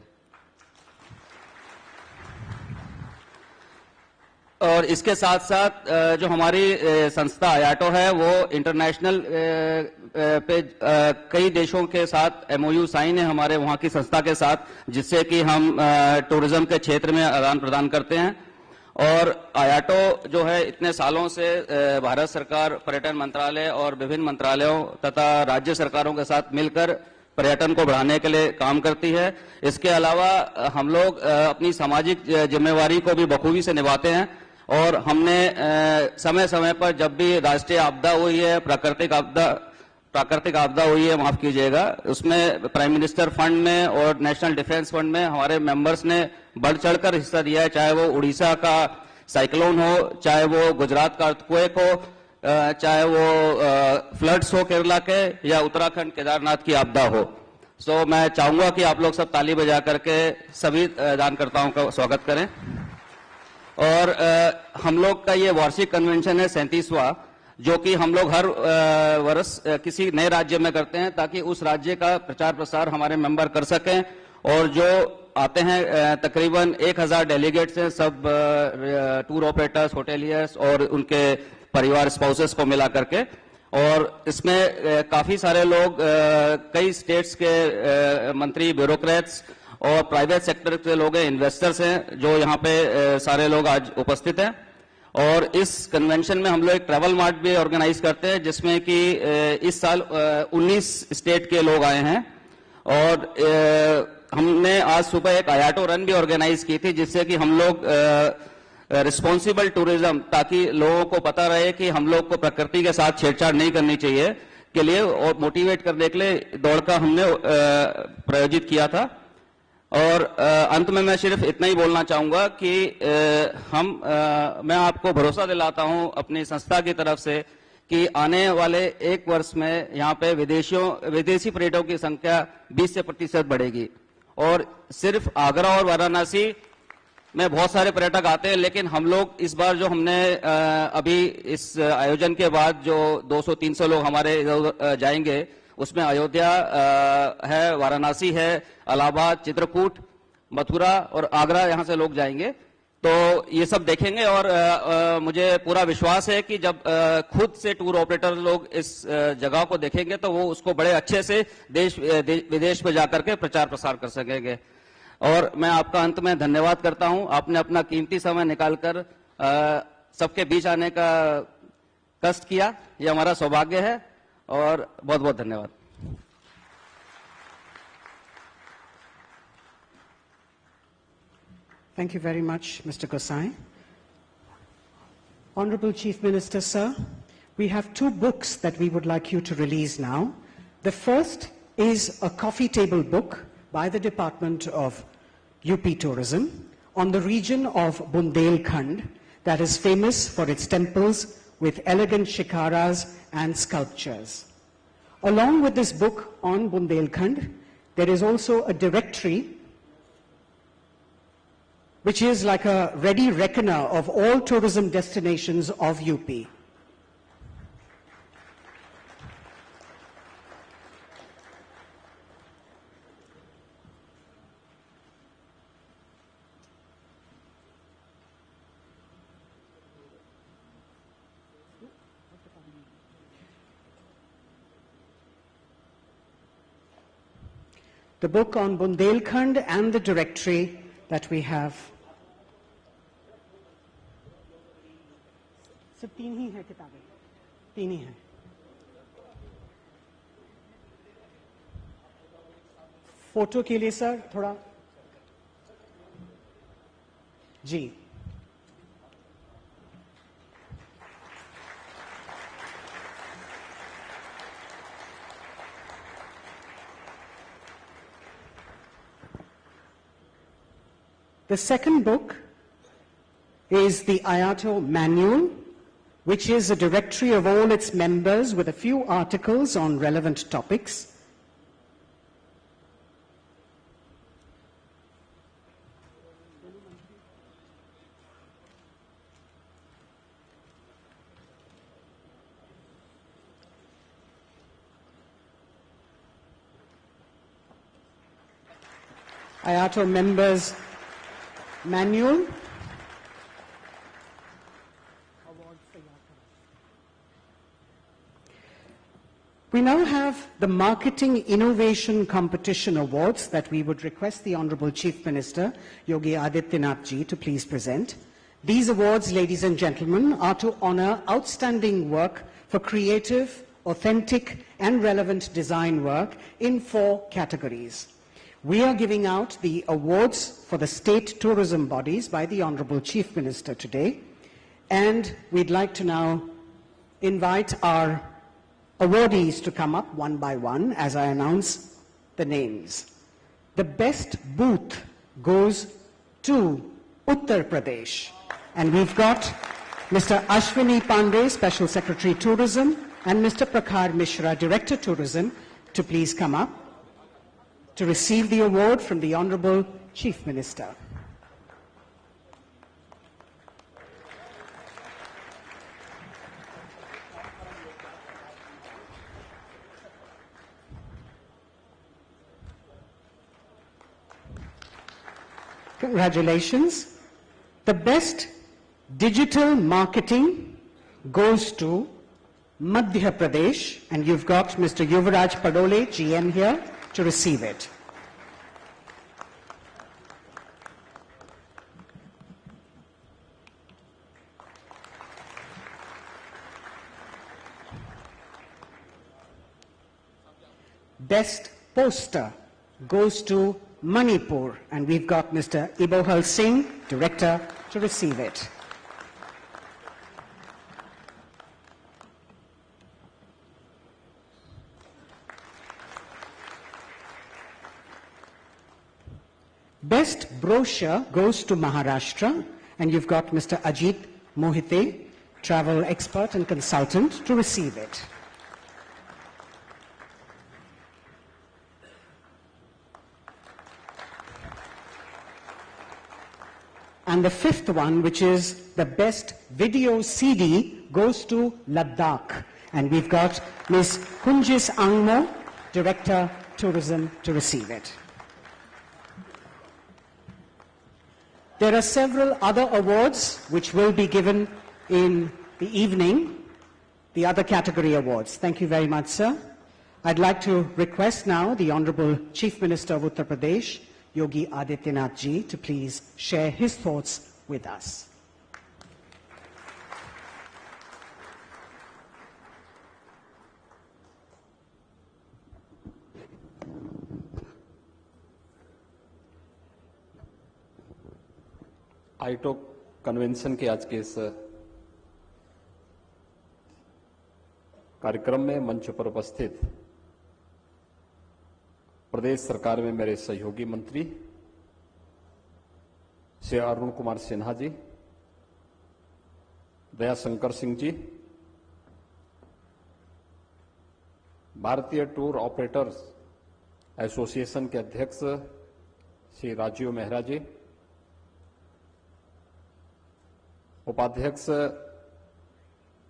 और इसके साथ साथ जो हमारी संस्था आयाटो है वो इंटरनेशनल पे कई देशों के साथ एमओयू साइन है हमारे वहां की संस्था के साथ, जिससे कि हम टूरिज्म के क्षेत्र में आदान प्रदान करते हैं। और आयाटो जो है इतने सालों से भारत सरकार, पर्यटन मंत्रालय और विभिन्न मंत्रालयों तथा राज्य सरकारों के साथ मिलकर पर्यटन को बढ़ाने के लिए काम करती है। इसके अलावा हम लोग अपनी सामाजिक जिम्मेवारी को भी बखूबी से निभाते हैं। और हमने समय समय पर जब भी राष्ट्रीय आपदा हुई है, प्राकृतिक आपदा हुई है, माफ कीजिएगा, उसमें प्राइम मिनिस्टर फंड में और नेशनल डिफेंस फंड में हमारे मेंबर्स ने बढ़ चढ़कर हिस्सा दिया है। चाहे वो उड़ीसा का साइक्लोन हो, चाहे वो गुजरात का अर्थक्वेक हो, चाहे वो फ्लड्स हो केरला के या उत्तराखंड केदारनाथ की आपदा हो। सो मैं चाहूंगा कि आप लोग सब ताली बजा करके सभी दानकर्ताओं का स्वागत करें। और हम लोग का ये वार्षिक कन्वेंशन है 37वां, जो कि हम लोग हर वर्ष किसी नए राज्य में करते हैं ताकि उस राज्य का प्रचार प्रसार हमारे मेंबर कर सकें। और जो आते हैं तकरीबन 1000 डेलीगेट्स हैं, सब टूर ऑपरेटर्स, होटेलियर्स और उनके परिवार स्पाउसेस को मिला करके। और इसमें काफी सारे लोग कई स्टेट्स के मंत्री, ब्यूरोक्रेट्स और प्राइवेट सेक्टर के लोग हैं, इन्वेस्टर्स हैं, जो यहाँ पे सारे लोग आज उपस्थित हैं। और इस कन्वेंशन में हम लोग एक ट्रैवल मार्ट भी ऑर्गेनाइज करते हैं, जिसमें कि इस साल 19 स्टेट के लोग आए हैं। और हमने आज सुबह एक आयाटो रन भी ऑर्गेनाइज की थी, जिससे कि हम लोग रिस्पॉन्सिबल टूरिज्म, ताकि लोगों को पता रहे कि हम लोग को प्रकृति के साथ छेड़छाड़ नहीं करनी चाहिए, के लिए और मोटिवेट करने के लिए दौड़ का हमने प्रायोजित किया था। और अंत में मैं सिर्फ इतना ही बोलना चाहूंगा कि मैं आपको भरोसा दिलाता हूं अपनी संस्था की तरफ से कि आने वाले एक वर्ष में यहाँ पे विदेशी पर्यटकों की संख्या 20 से % बढ़ेगी। और सिर्फ आगरा और वाराणसी में बहुत सारे पर्यटक आते हैं, लेकिन हम लोग इस बार जो हमने अभी इस आयोजन के बाद जो 200-300 लोग हमारे इधर जाएंगे, उसमें अयोध्या है, वाराणसी है, इलाहाबाद, चित्रकूट, मथुरा और आगरा, यहाँ से लोग जाएंगे। तो ये सब देखेंगे। और मुझे पूरा विश्वास है कि जब खुद से टूर ऑपरेटर लोग इस जगह को देखेंगे तो वो उसको बड़े अच्छे से देश विदेश में जाकर के प्रचार प्रसार कर सकेंगे। और मैं आपका अंत में धन्यवाद करता हूं, आपने अपना कीमती समय निकालकर सबके बीच आने का कष्ट किया, ये हमारा सौभाग्य है। और बहुत बहुत धन्यवाद। Thank you very much, Mr. Gosai. Honorable Chief Minister, sir, we have 2 books that we would like you to release now. The first is a coffee table book by the Department of UP Tourism on the region of Bundelkhand that is famous for its temples with elegant shikaras and sculptures. Along with this book on Bundelkhand, there is also a directory which is like a ready reckoner of all tourism destinations of UP. The book on Bundelkhand and the directory that we have. सिर्फ 3 ही है किताबें, 3 ही हैं। Photo के लिए sir थोड़ा जी। The second book is the Iato Manual, which is a directory of all its members with a few articles on relevant topics. Iato Members Manual. We now have the Marketing Innovation Competition Awards that we would request the Honorable Chief Minister, Yogi Adityanath ji, to please present. These awards, ladies and gentlemen, are to honor outstanding work for creative, authentic and relevant design work in 4 categories. We are giving out the awards for the state tourism bodies by the Honorable Chief Minister today, and we'd like to now invite our awardees to come up one by one as I announce the names. The best booth goes to Uttar Pradesh, and we've got Mr. Ashwini Pandey, Special Secretary Tourism, and Mr. Prakhar Mishra, Director Tourism, to please come up to receive the award from the Honorable Chief Minister. Congratulations. The best digital marketing goes to Madhya Pradesh, and you've got Mr. Yuvraj Padole, GM, here to receive it. Best poster goes to Manipur, and we've got Mr. Ibohal Singh, Director, to receive it. Best brochure goes to Maharashtra, and you've got Mr. Ajit Mohite, travel expert and consultant, to receive it. And the fifth one, which is the best video CD, goes to Ladakh. And we've got Ms. Kunjis Angmo, Director, Tourism, to receive it. There are several other awards which will be given in the evening, the other category awards. Thank you very much, sir. I'd like to request now the Honorable Chief Minister of Uttar Pradesh, Yogi Adityanath ji, to please share his thoughts with us. IATO convention के आज के इस कार्यक्रम में मंच पर उपस्थित प्रदेश सरकार में मेरे सहयोगी मंत्री श्री अरुण कुमार सिन्हा जी, दयाशंकर सिंह जी, भारतीय टूर ऑपरेटर्स एसोसिएशन के अध्यक्ष श्री राजीव मेहरा जी, उपाध्यक्ष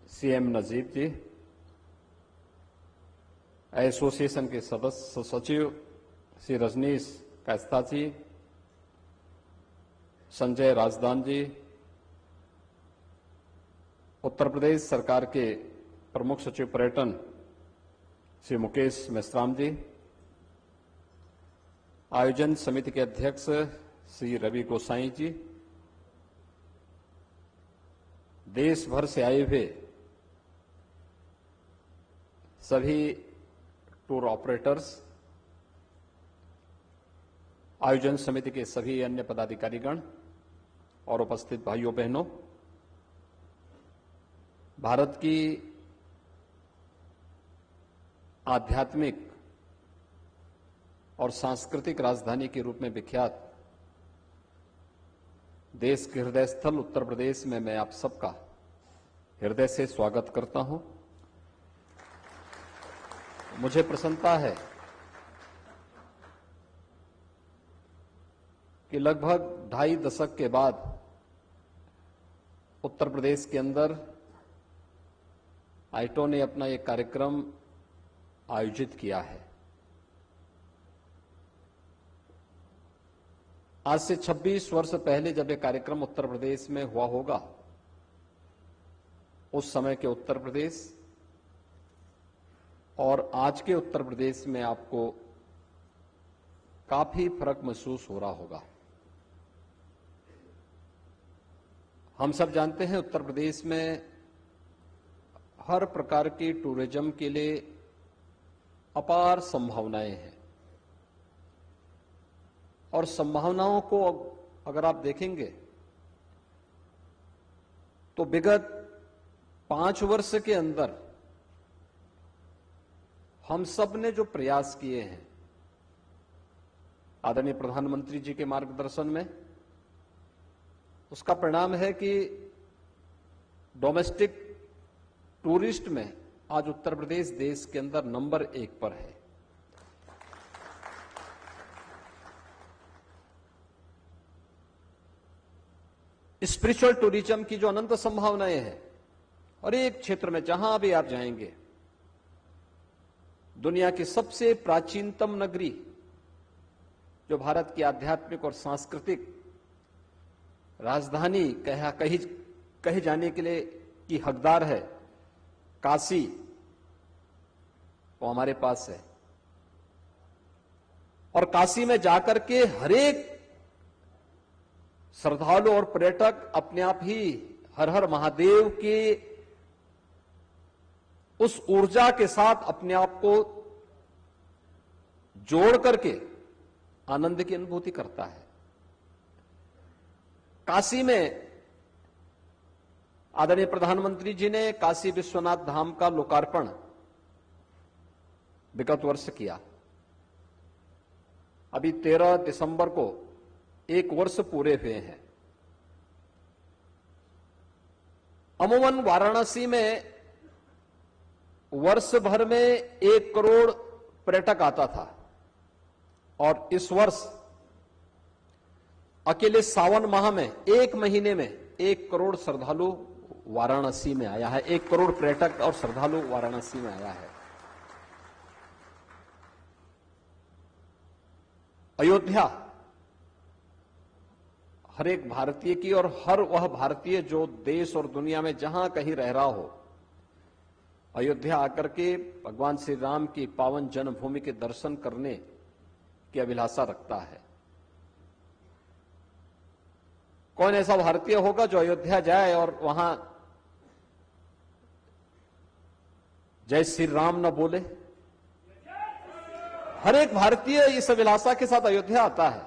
सीएम नजीब जी, एसोसिएशन के सदस्य सचिव श्री रजनीश कैस्ता जी, संजय राजदान जी, उत्तर प्रदेश सरकार के प्रमुख सचिव पर्यटन श्री मुकेश मेश्राम जी, आयोजन समिति के अध्यक्ष श्री रवि गोसाई जी, देश भर से आए हुए सभी टूर ऑपरेटर्स, आयोजन समिति के सभी अन्य पदाधिकारीगण और उपस्थित भाइयों बहनों, भारत की आध्यात्मिक और सांस्कृतिक राजधानी के रूप में विख्यात देश के हृदय स्थल उत्तर प्रदेश में मैं आप सबका हृदय से स्वागत करता हूं। मुझे प्रसन्नता है कि लगभग 2.5 दशक के बाद उत्तर प्रदेश के अंदर आईटो ने अपना एक कार्यक्रम आयोजित किया है। आज से 26 वर्ष पहले जब यह कार्यक्रम उत्तर प्रदेश में हुआ होगा, उस समय के उत्तर प्रदेश और आज के उत्तर प्रदेश में आपको काफी फर्क महसूस हो रहा होगा। हम सब जानते हैं उत्तर प्रदेश में हर प्रकार की टूरिज्म के लिए अपार संभावनाएं हैं और संभावनाओं को अगर आप देखेंगे तो विगत 5 वर्ष के अंदर हम सब ने जो प्रयास किए हैं आदरणीय प्रधानमंत्री जी के मार्गदर्शन में, उसका परिणाम है कि डोमेस्टिक टूरिस्ट में आज उत्तर प्रदेश देश के अंदर नंबर 1 पर है। स्पिरिचुअल टूरिज्म की जो अनंत संभावनाएं हैं, और एक क्षेत्र में जहां भी आप जाएंगे, दुनिया की सबसे प्राचीनतम नगरी जो भारत की आध्यात्मिक और सांस्कृतिक राजधानी कहे जाने के लिए की हकदार है, काशी, वो हमारे पास है। और काशी में जाकर के हरेक श्रद्धालु और पर्यटक अपने आप ही हर हर महादेव के उस ऊर्जा के साथ अपने आप को जोड़ करके आनंद की अनुभूति करता है। काशी में आदरणीय प्रधानमंत्री जी ने काशी विश्वनाथ धाम का लोकार्पण विगत वर्ष किया। अभी 13 दिसंबर को 1 वर्ष पूरे हुए हैं। अमूमन वाराणसी में वर्ष भर में 1 करोड़ पर्यटक आता था, और इस वर्ष अकेले सावन माह में 1 महीने में 1 करोड़ श्रद्धालु वाराणसी में आया है। 1 करोड़ पर्यटक और श्रद्धालु वाराणसी में आया है। अयोध्या हर एक भारतीय की, और हर वह भारतीय जो देश और दुनिया में जहां कहीं रह रहा हो, अयोध्या आकर के भगवान श्री राम की पावन जन्मभूमि के दर्शन करने की अभिलाषा रखता है। कौन ऐसा भारतीय होगा जो अयोध्या जाए और वहां जय श्री राम न बोले? हर एक भारतीय इस अभिलाषा के साथ अयोध्या आता है।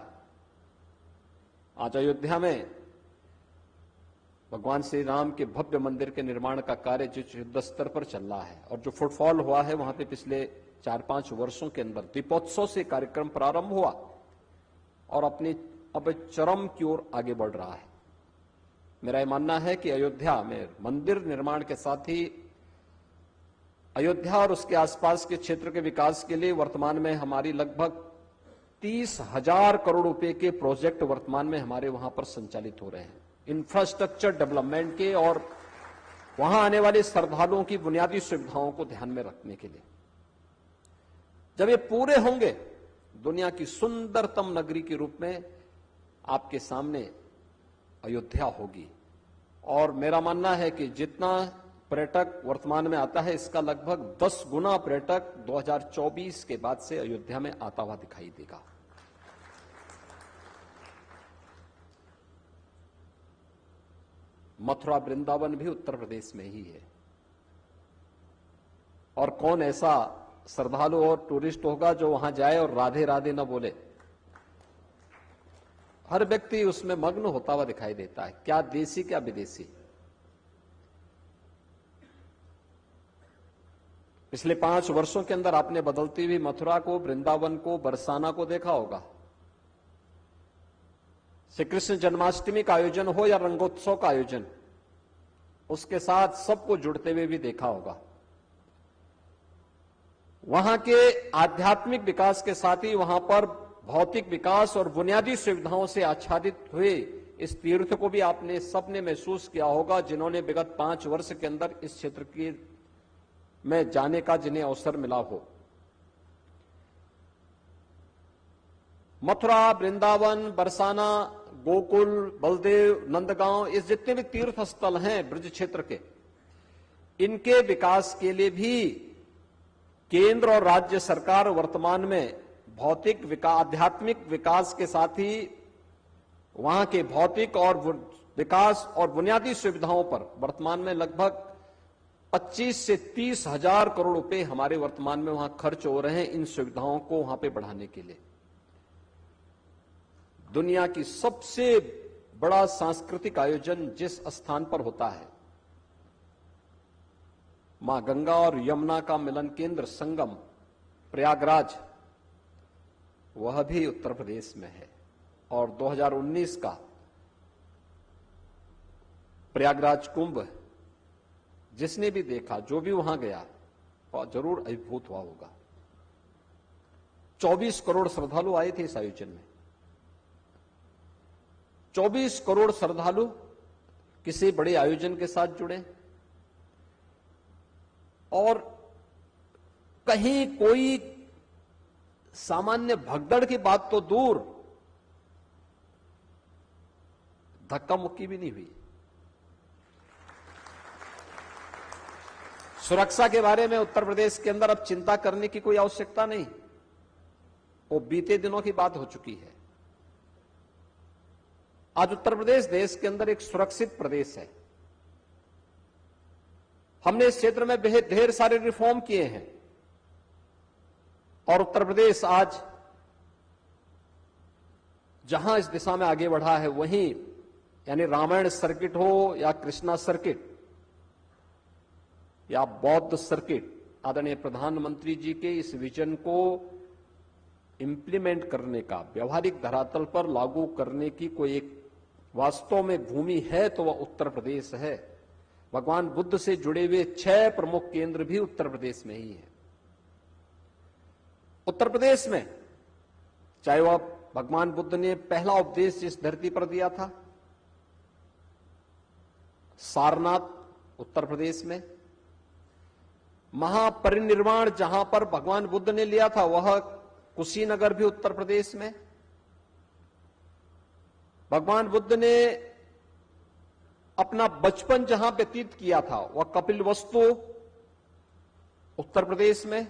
आज अयोध्या में भगवान श्री राम के भव्य मंदिर के निर्माण का कार्य जिस युद्ध स्तर पर चल रहा है, और जो फुटफॉल हुआ है वहां पे पिछले 4-5 वर्षों के अंदर दीपोत्सव से कार्यक्रम प्रारंभ हुआ और अपनी अब चरम की ओर आगे बढ़ रहा है। मेरा यह मानना है कि अयोध्या में मंदिर निर्माण के साथ ही अयोध्या और उसके आसपास के क्षेत्र के विकास के लिए वर्तमान में हमारी लगभग 30,000 करोड़ रुपए के प्रोजेक्ट वर्तमान में हमारे वहां पर संचालित हो रहे हैं, इंफ्रास्ट्रक्चर डेवलपमेंट के और वहां आने वाले श्रद्धालुओं की बुनियादी सुविधाओं को ध्यान में रखने के लिए। जब ये पूरे होंगे, दुनिया की सुंदरतम नगरी के रूप में आपके सामने अयोध्या होगी। और मेरा मानना है कि जितना पर्यटक वर्तमान में आता है, इसका लगभग 10 गुना पर्यटक 2024 के बाद से अयोध्या में आता हुआ दिखाई देगा। मथुरा वृंदावन भी उत्तर प्रदेश में ही है, और कौन ऐसा श्रद्धालु और टूरिस्ट होगा जो वहां जाए और राधे राधे न बोले? हर व्यक्ति उसमें मग्न होता हुआ दिखाई देता है, क्या देसी क्या विदेशी। पिछले 5 वर्षों के अंदर आपने बदलती हुई मथुरा को, वृंदावन को, बरसाना को देखा होगा। श्री कृष्ण जन्माष्टमी का आयोजन हो या रंगोत्सव का आयोजन, उसके साथ सबको जुड़ते हुए भी देखा होगा। वहां के आध्यात्मिक विकास के साथ ही वहां पर भौतिक विकास और बुनियादी सुविधाओं से आच्छादित हुए इस तीर्थ को भी आपने सबने महसूस किया होगा, जिन्होंने विगत 5 वर्ष के अंदर इस क्षेत्र की में जाने का जिन्हें अवसर मिला हो। मथुरा, वृंदावन, बरसाना, गोकुल, बलदेव, नंदगांव, इस जितने भी तीर्थ स्थल हैं ब्रज क्षेत्र के, इनके विकास के लिए भी केंद्र और राज्य सरकार वर्तमान में भौतिक विकास, आध्यात्मिक विकास के साथ ही वहां के भौतिक और विकास और बुनियादी सुविधाओं पर वर्तमान में लगभग 25 से 30 हजार करोड़ रुपए हमारे वर्तमान में वहां खर्च हो रहे हैं इन सुविधाओं को वहां पे बढ़ाने के लिए। दुनिया की सबसे बड़ा सांस्कृतिक आयोजन जिस स्थान पर होता है, मां गंगा और यमुना का मिलन केंद्र संगम प्रयागराज, वह भी उत्तर प्रदेश में है। और 2019 का प्रयागराज कुंभ जिसने भी देखा, जो भी वहां गया, और जरूर अभिभूत हुआ होगा। 24 करोड़ श्रद्धालु आए थे इस आयोजन में। 24 करोड़ श्रद्धालु किसी बड़े आयोजन के साथ जुड़े और कहीं कोई सामान्य भगदड़ की बात तो दूर, धक्का मुक्की भी नहीं हुई। सुरक्षा के बारे में उत्तर प्रदेश के अंदर अब चिंता करने की कोई आवश्यकता नहीं, वो बीते दिनों की बात हो चुकी है। आज उत्तर प्रदेश देश के अंदर एक सुरक्षित प्रदेश है। हमने इस क्षेत्र में ढेर सारे रिफॉर्म किए हैं और उत्तर प्रदेश आज जहां इस दिशा में आगे बढ़ा है, वहीं यानी रामायण सर्किट हो या कृष्णा सर्किट या बौद्ध सर्किट, आदरणीय प्रधानमंत्री जी के इस विजन को इंप्लीमेंट करने का, व्यवहारिक धरातल पर लागू करने की कोई एक वास्तव में भूमि है तो वह उत्तर प्रदेश है। भगवान बुद्ध से जुड़े हुए 6 प्रमुख केंद्र भी उत्तर प्रदेश में ही है। उत्तर प्रदेश में चाहे वह भगवान बुद्ध ने पहला उपदेश जिस धरती पर दिया था, सारनाथ उत्तर प्रदेश में, महापरिनिर्वाण जहां पर भगवान बुद्ध ने लिया था वह कुशीनगर भी उत्तर प्रदेश में, भगवान बुद्ध ने अपना बचपन जहां व्यतीत किया था वह कपिलवस्तु उत्तर प्रदेश में,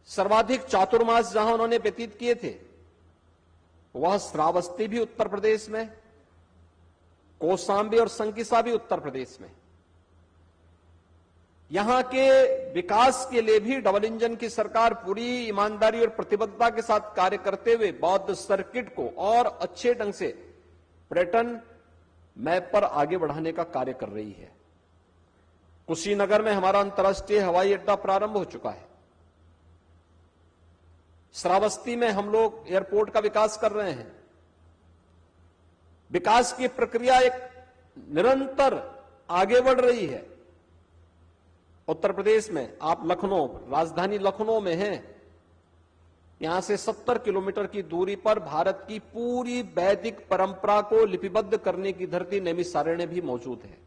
सर्वाधिक चातुर्मास जहां उन्होंने व्यतीत किए थे वह श्रावस्ती भी उत्तर प्रदेश में, कौशाम्बी और संकिसा भी उत्तर प्रदेश में। यहां के विकास के लिए भी डबल इंजन की सरकार पूरी ईमानदारी और प्रतिबद्धता के साथ कार्य करते हुए बौद्ध सर्किट को और अच्छे ढंग से पर्यटन मैप पर आगे बढ़ाने का कार्य कर रही है। कुशीनगर में हमारा अंतर्राष्ट्रीय हवाई अड्डा प्रारंभ हो चुका है। श्रावस्ती में हम लोग एयरपोर्ट का विकास कर रहे हैं। विकास की प्रक्रिया एक निरंतर आगे बढ़ रही है। उत्तर प्रदेश में आप लखनऊ, राजधानी लखनऊ में हैं, यहां से 70 किलोमीटर की दूरी पर भारत की पूरी वैदिक परंपरा को लिपिबद्ध करने की धरती नैमिषारण्य भी मौजूद है।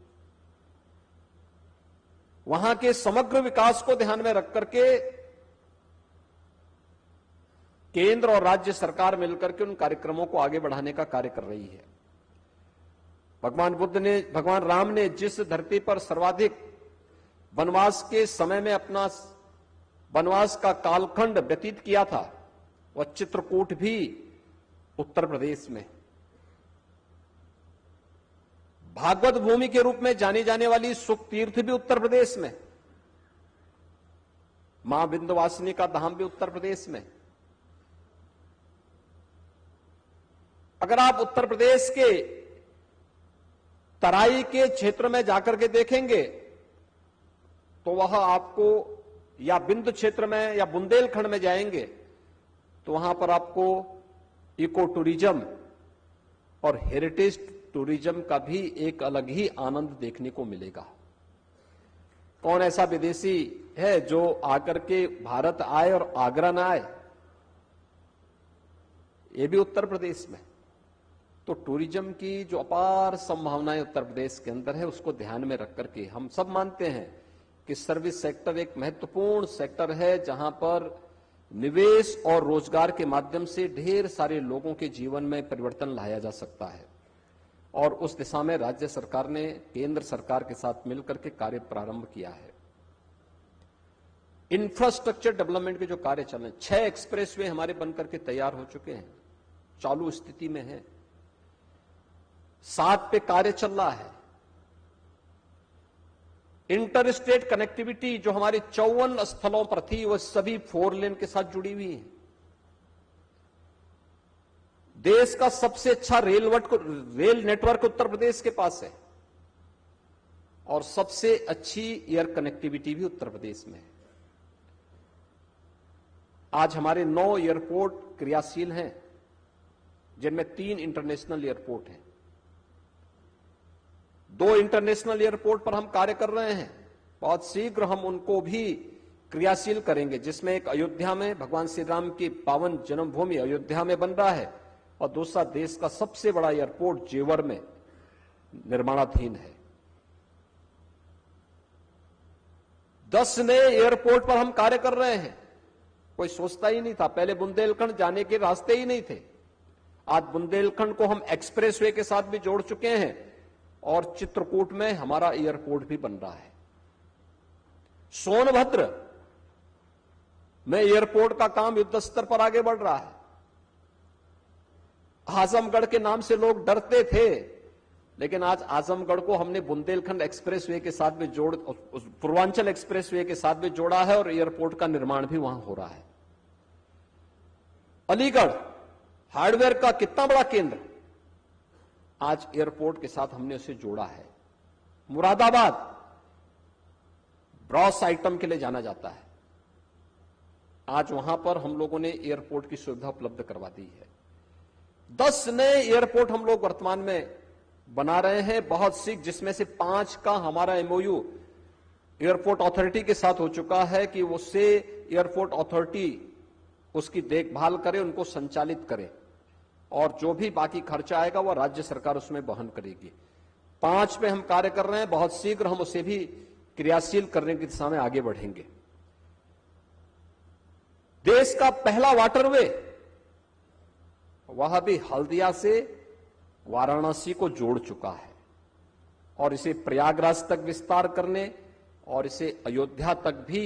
वहां के समग्र विकास को ध्यान में रख करके केंद्र और राज्य सरकार मिलकर के उन कार्यक्रमों को आगे बढ़ाने का कार्य कर रही है। भगवान राम ने जिस धरती पर सर्वाधिक वनवास के समय में अपना वनवास का कालखंड व्यतीत किया था वह चित्रकूट भी उत्तर प्रदेश में। भागवत भूमि के रूप में जानी जाने वाली सुख तीर्थ भी उत्तर प्रदेश में, मां विंध्यवासिनी का धाम भी उत्तर प्रदेश में। अगर आप उत्तर प्रदेश के तराई के क्षेत्र में जाकर के देखेंगे तो वह आपको, या बिंदु क्षेत्र में या बुंदेलखंड में जाएंगे तो वहां पर आपको इको टूरिज्म और हेरिटेज टूरिज्म का भी एक अलग ही आनंद देखने को मिलेगा। कौन ऐसा विदेशी है जो आकर के भारत आए और आगरा ना आए? ये भी उत्तर प्रदेश में। तो टूरिज्म की जो अपार संभावनाएं उत्तर प्रदेश के अंदर है उसको ध्यान में रख करके हम सब मानते हैं कि सर्विस सेक्टर एक महत्वपूर्ण सेक्टर है जहां पर निवेश और रोजगार के माध्यम से ढेर सारे लोगों के जीवन में परिवर्तन लाया जा सकता है। और उस दिशा में राज्य सरकार ने केंद्र सरकार के साथ मिलकर के कार्य प्रारंभ किया है। इंफ्रास्ट्रक्चर डेवलपमेंट के जो कार्य चल रहे हैं, 6 एक्सप्रेसवे हमारे बनकर के तैयार हो चुके हैं, चालू स्थिति में है। 7 पे कार्य चल रहा है। इंटर स्टेट कनेक्टिविटी जो हमारे 54 स्थलों पर थी वह सभी 4 लेन के साथ जुड़ी हुई है। देश का सबसे अच्छा रेल नेटवर्क उत्तर प्रदेश के पास है और सबसे अच्छी एयर कनेक्टिविटी भी उत्तर प्रदेश में है। आज हमारे 9 एयरपोर्ट क्रियाशील हैं जिनमें 3 इंटरनेशनल एयरपोर्ट हैं। 2 इंटरनेशनल एयरपोर्ट पर हम कार्य कर रहे हैं, बहुत शीघ्र हम उनको भी क्रियाशील करेंगे, जिसमें एक अयोध्या में भगवान श्री राम की पावन जन्मभूमि अयोध्या में बन रहा है और दूसरा देश का सबसे बड़ा एयरपोर्ट जेवर में निर्माणाधीन है। 10 नए एयरपोर्ट पर हम कार्य कर रहे हैं। कोई सोचता ही नहीं था, पहले बुंदेलखंड जाने के रास्ते ही नहीं थे। आज बुंदेलखंड को हम एक्सप्रेसवे के साथ भी जोड़ चुके हैं और चित्रकूट में हमारा एयरपोर्ट भी बन रहा है। सोनभद्र में एयरपोर्ट का काम युद्ध स्तर पर आगे बढ़ रहा है। आजमगढ़ के नाम से लोग डरते थे, लेकिन आज आजमगढ़ को हमने बुंदेलखंड एक्सप्रेसवे के साथ भी पूर्वांचल एक्सप्रेसवे के साथ भी जोड़ा है और एयरपोर्ट का निर्माण भी वहां हो रहा है। अलीगढ़ हार्डवेयर का कितना बड़ा केंद्र, आज एयरपोर्ट के साथ हमने उसे जोड़ा है। मुरादाबाद ब्रॉस आइटम के लिए जाना जाता है, आज वहां पर हम लोगों ने एयरपोर्ट की सुविधा उपलब्ध करवा दी है। 10 नए एयरपोर्ट हम लोग वर्तमान में बना रहे हैं, बहुत शीघ्र, जिसमें से 5 का हमारा एमओयू एयरपोर्ट अथॉरिटी के साथ हो चुका है कि उससे एयरपोर्ट अथॉरिटी उसकी देखभाल करे, उनको संचालित करे और जो भी बाकी खर्चा आएगा वह राज्य सरकार उसमें वहन करेगी। 5 पे हम कार्य कर रहे हैं, बहुत शीघ्र हम उसे भी क्रियाशील करने की दिशा में आगे बढ़ेंगे। देश का पहला वाटरवे वह भी हल्दिया से वाराणसी को जोड़ चुका है और इसे प्रयागराज तक विस्तार करने और इसे अयोध्या तक भी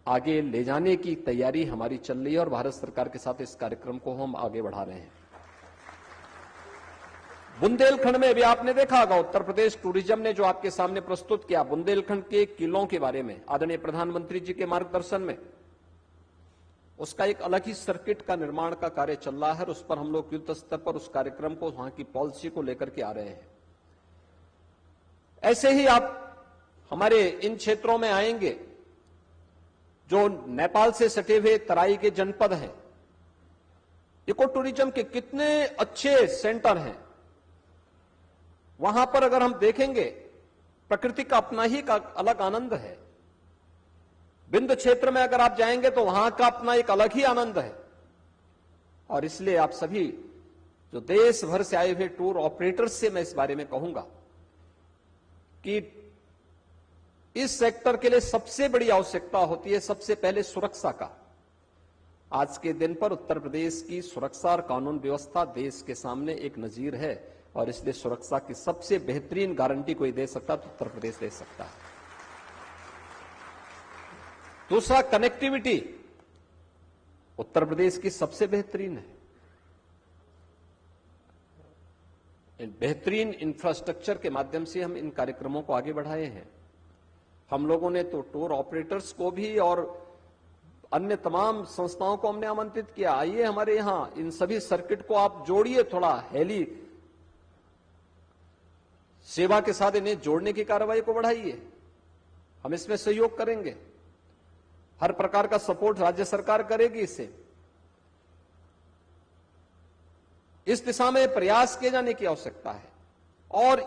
आगे ले जाने की तैयारी हमारी चल रही है और भारत सरकार के साथ इस कार्यक्रम को हम आगे बढ़ा रहे हैं। बुंदेलखंड में भी आपने देखा होगा, उत्तर प्रदेश टूरिज्म ने जो आपके सामने प्रस्तुत किया बुंदेलखंड के किलों के बारे में, आदरणीय प्रधानमंत्री जी के मार्गदर्शन में उसका एक अलग ही सर्किट का निर्माण का कार्य चल रहा है और उस पर हम लोग युद्ध स्तर पर उस कार्यक्रम को, वहां की पॉलिसी को लेकर के आ रहे हैं। ऐसे ही आप हमारे इन क्षेत्रों में आएंगे जो नेपाल से सटे हुए तराई के जनपद हैं, इको टूरिज्म के कितने अच्छे सेंटर हैं। वहां पर अगर हम देखेंगे प्रकृति का अपना ही का अलग आनंद है। बिंद क्षेत्र में अगर आप जाएंगे तो वहां का अपना एक अलग ही आनंद है और इसलिए आप सभी जो देश भर से आए हुए टूर ऑपरेटर्स से मैं इस बारे में कहूंगा कि इस सेक्टर के लिए सबसे बड़ी आवश्यकता होती है सबसे पहले सुरक्षा का। आज के दिन पर उत्तर प्रदेश की सुरक्षा और कानून व्यवस्था देश के सामने एक नजीर है और इसलिए सुरक्षा की सबसे बेहतरीन गारंटी कोई दे सकता तो उत्तर प्रदेश दे सकता है। दूसरा, कनेक्टिविटी उत्तर प्रदेश की सबसे बेहतरीन है। बेहतरीन इंफ्रास्ट्रक्चर के माध्यम से हम इन कार्यक्रमों को आगे बढ़ाए हैं। हम लोगों ने तो टूर ऑपरेटर्स को भी और अन्य तमाम संस्थाओं को हमने आमंत्रित किया, आइए हमारे यहां इन सभी सर्किट को आप जोड़िए, थोड़ा हेली सेवा के साथ इन्हें जोड़ने की कार्रवाई को बढ़ाइए, हम इसमें सहयोग करेंगे। हर प्रकार का सपोर्ट राज्य सरकार करेगी। इसे इस दिशा में प्रयास किए जाने की आवश्यकता है और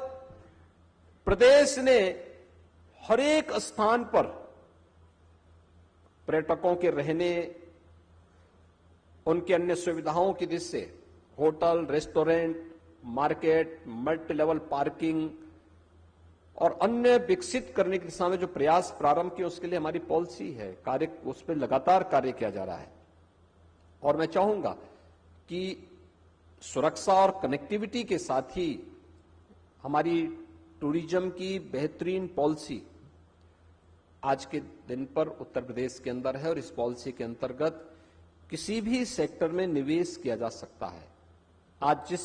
प्रदेश ने हर एक स्थान पर पर्यटकों के रहने, उनके अन्य सुविधाओं की दृष्टि से hotel, restaurant, market, multi level parking और अन्य विकसित करने की दिशा में जो प्रयास प्रारंभ किए उसके लिए हमारी पॉलिसी है, कार्य उस पर लगातार कार्य किया जा रहा है। और मैं चाहूंगा कि सुरक्षा और कनेक्टिविटी के साथ ही हमारी टूरिज्म की बेहतरीन पॉलिसी आज के दिन पर उत्तर प्रदेश के अंदर है और इस पॉलिसी के अंतर्गत किसी भी सेक्टर में निवेश किया जा सकता है। आज जिस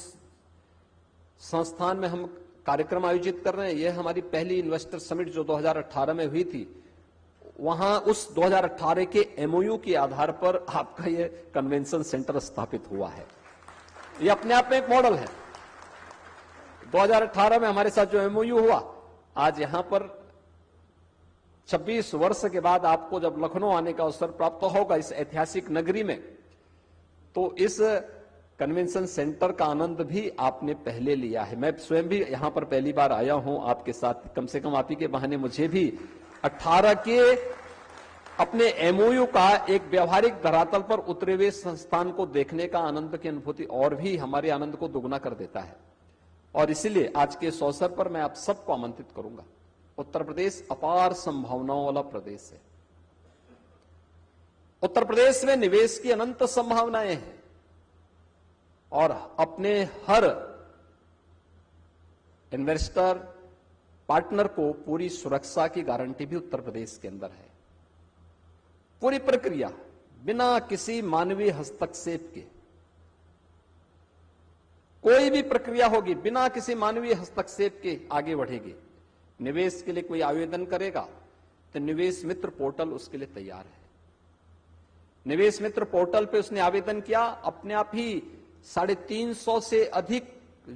संस्थान में हम कार्यक्रम आयोजित कर रहे हैं, यह हमारी पहली इन्वेस्टर समिट जो 2018 में हुई थी, वहां उस 2018 के एमओयू के आधार पर आपका यह कन्वेंशन सेंटर स्थापित हुआ है। यह अपने आप में एक मॉडल है। 2018 में हमारे साथ जो एमओयू हुआ, आज यहां पर 26 वर्ष के बाद आपको जब लखनऊ आने का अवसर प्राप्त होगा इस ऐतिहासिक नगरी में, तो इस कन्वेंशन सेंटर का आनंद भी आपने पहले लिया है। मैं स्वयं भी यहां पर पहली बार आया हूं आपके साथ, कम से कम आप ही के बहाने मुझे भी 18 के अपने एमओयू का एक व्यवहारिक धरातल पर उतरे हुए संस्थान को देखने का आनंद की अनुभूति और भी हमारे आनंद को दुगना कर देता है। और इसलिए आज के इस अवसर पर मैं आप सबको आमंत्रित करूंगा। उत्तर प्रदेश अपार संभावनाओं वाला प्रदेश है। उत्तर प्रदेश में निवेश की अनंत संभावनाएं हैं और अपने हर इन्वेस्टर पार्टनर को पूरी सुरक्षा की गारंटी भी उत्तर प्रदेश के अंदर है। पूरी प्रक्रिया बिना किसी मानवीय हस्तक्षेप के, कोई भी प्रक्रिया होगी बिना किसी मानवीय हस्तक्षेप के आगे बढ़ेगी। निवेश के लिए कोई आवेदन करेगा तो निवेश मित्र पोर्टल उसके लिए तैयार है। निवेश मित्र पोर्टल पे उसने आवेदन किया, अपने आप ही 350 से अधिक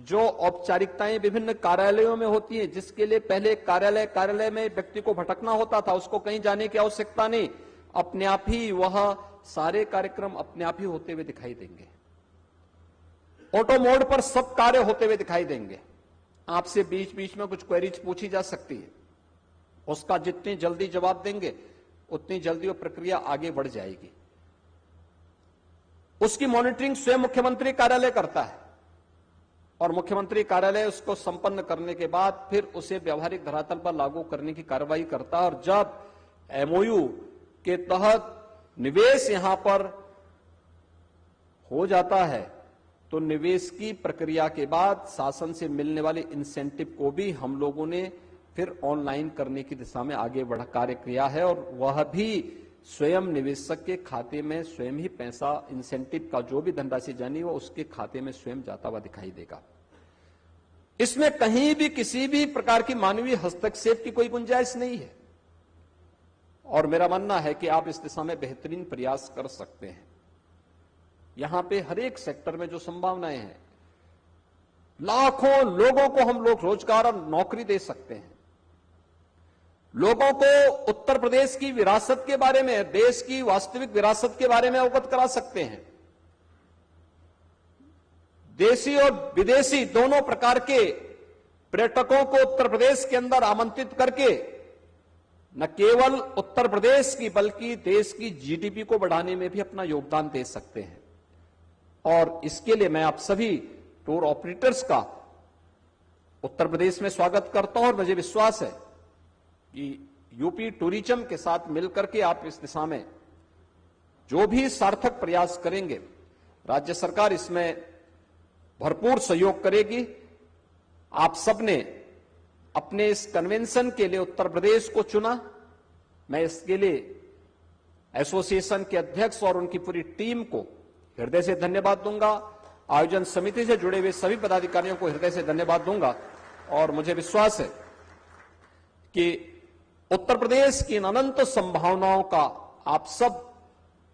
जो औपचारिकताएं विभिन्न कार्यालयों में होती हैं, जिसके लिए पहले कार्यालय में व्यक्ति को भटकना होता था, उसको कहीं जाने की आवश्यकता नहीं, अपने आप ही वह सारे कार्यक्रम अपने आप ही होते हुए दिखाई देंगे। ऑटो मोड पर सब कार्य होते हुए दिखाई देंगे। आपसे बीच बीच में कुछ क्वेरीज पूछी जा सकती है, उसका जितनी जल्दी जवाब देंगे उतनी जल्दी वो प्रक्रिया आगे बढ़ जाएगी। उसकी मॉनिटरिंग स्वयं मुख्यमंत्री कार्यालय करता है और मुख्यमंत्री कार्यालय उसको संपन्न करने के बाद फिर उसे व्यवहारिक धरातल पर लागू करने की कार्रवाई करता है। और जब एमओयू के तहत निवेश यहां पर हो जाता है तो निवेश की प्रक्रिया के बाद शासन से मिलने वाले इंसेंटिव को भी हम लोगों ने फिर ऑनलाइन करने की दिशा में आगे बढ़ा कार्य किया है और वह भी स्वयं निवेशक के खाते में स्वयं ही पैसा, इंसेंटिव का जो भी धनराशि जानी वो उसके खाते में स्वयं जाता हुआ दिखाई देगा। इसमें कहीं भी किसी भी प्रकार की मानवीय हस्तक्षेप की कोई गुंजाइश नहीं है और मेरा मानना है कि आप इस दिशा में बेहतरीन प्रयास कर सकते हैं। यहां पे हर एक सेक्टर में जो संभावनाएं हैं, लाखों लोगों को हम लोग रोजगार और नौकरी दे सकते हैं। लोगों को उत्तर प्रदेश की विरासत के बारे में, देश की वास्तविक विरासत के बारे में अवगत करा सकते हैं। देशी और विदेशी दोनों प्रकार के पर्यटकों को उत्तर प्रदेश के अंदर आमंत्रित करके न केवल उत्तर प्रदेश की बल्कि देश की जीडीपी को बढ़ाने में भी अपना योगदान दे सकते हैं। और इसके लिए मैं आप सभी टूर ऑपरेटर्स का उत्तर प्रदेश में स्वागत करता हूं और मुझे विश्वास है कि यूपी टूरिज्म के साथ मिलकर के आप इस दिशा में जो भी सार्थक प्रयास करेंगे, राज्य सरकार इसमें भरपूर सहयोग करेगी। आप सबने अपने इस कन्वेंशन के लिए उत्तर प्रदेश को चुना। मैं इसके लिए एसोसिएशन के अध्यक्ष और उनकी पूरी टीम को हृदय से धन्यवाद दूंगा। आयोजन समिति से जुड़े हुए सभी पदाधिकारियों को हृदय से धन्यवाद दूंगा और मुझे विश्वास है कि उत्तर प्रदेश की इन अनंत संभावनाओं का आप सब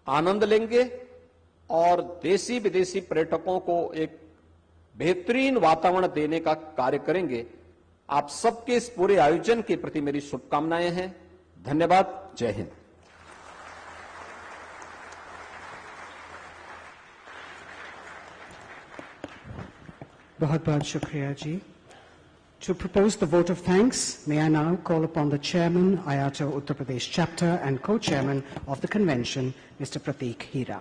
आनंद लेंगे और देशी विदेशी पर्यटकों को एक बेहतरीन वातावरण देने का कार्य करेंगे। आप सबके इस पूरे आयोजन के प्रति मेरी शुभकामनाएं हैं। धन्यवाद। जय हिंद। बहुत बहुत शुक्रिया जी। To propose the vote of thanks, may I now call upon the chairman, Iato Uttar Pradesh chapter and co-chairman of the convention, Mr. Pratik Hira.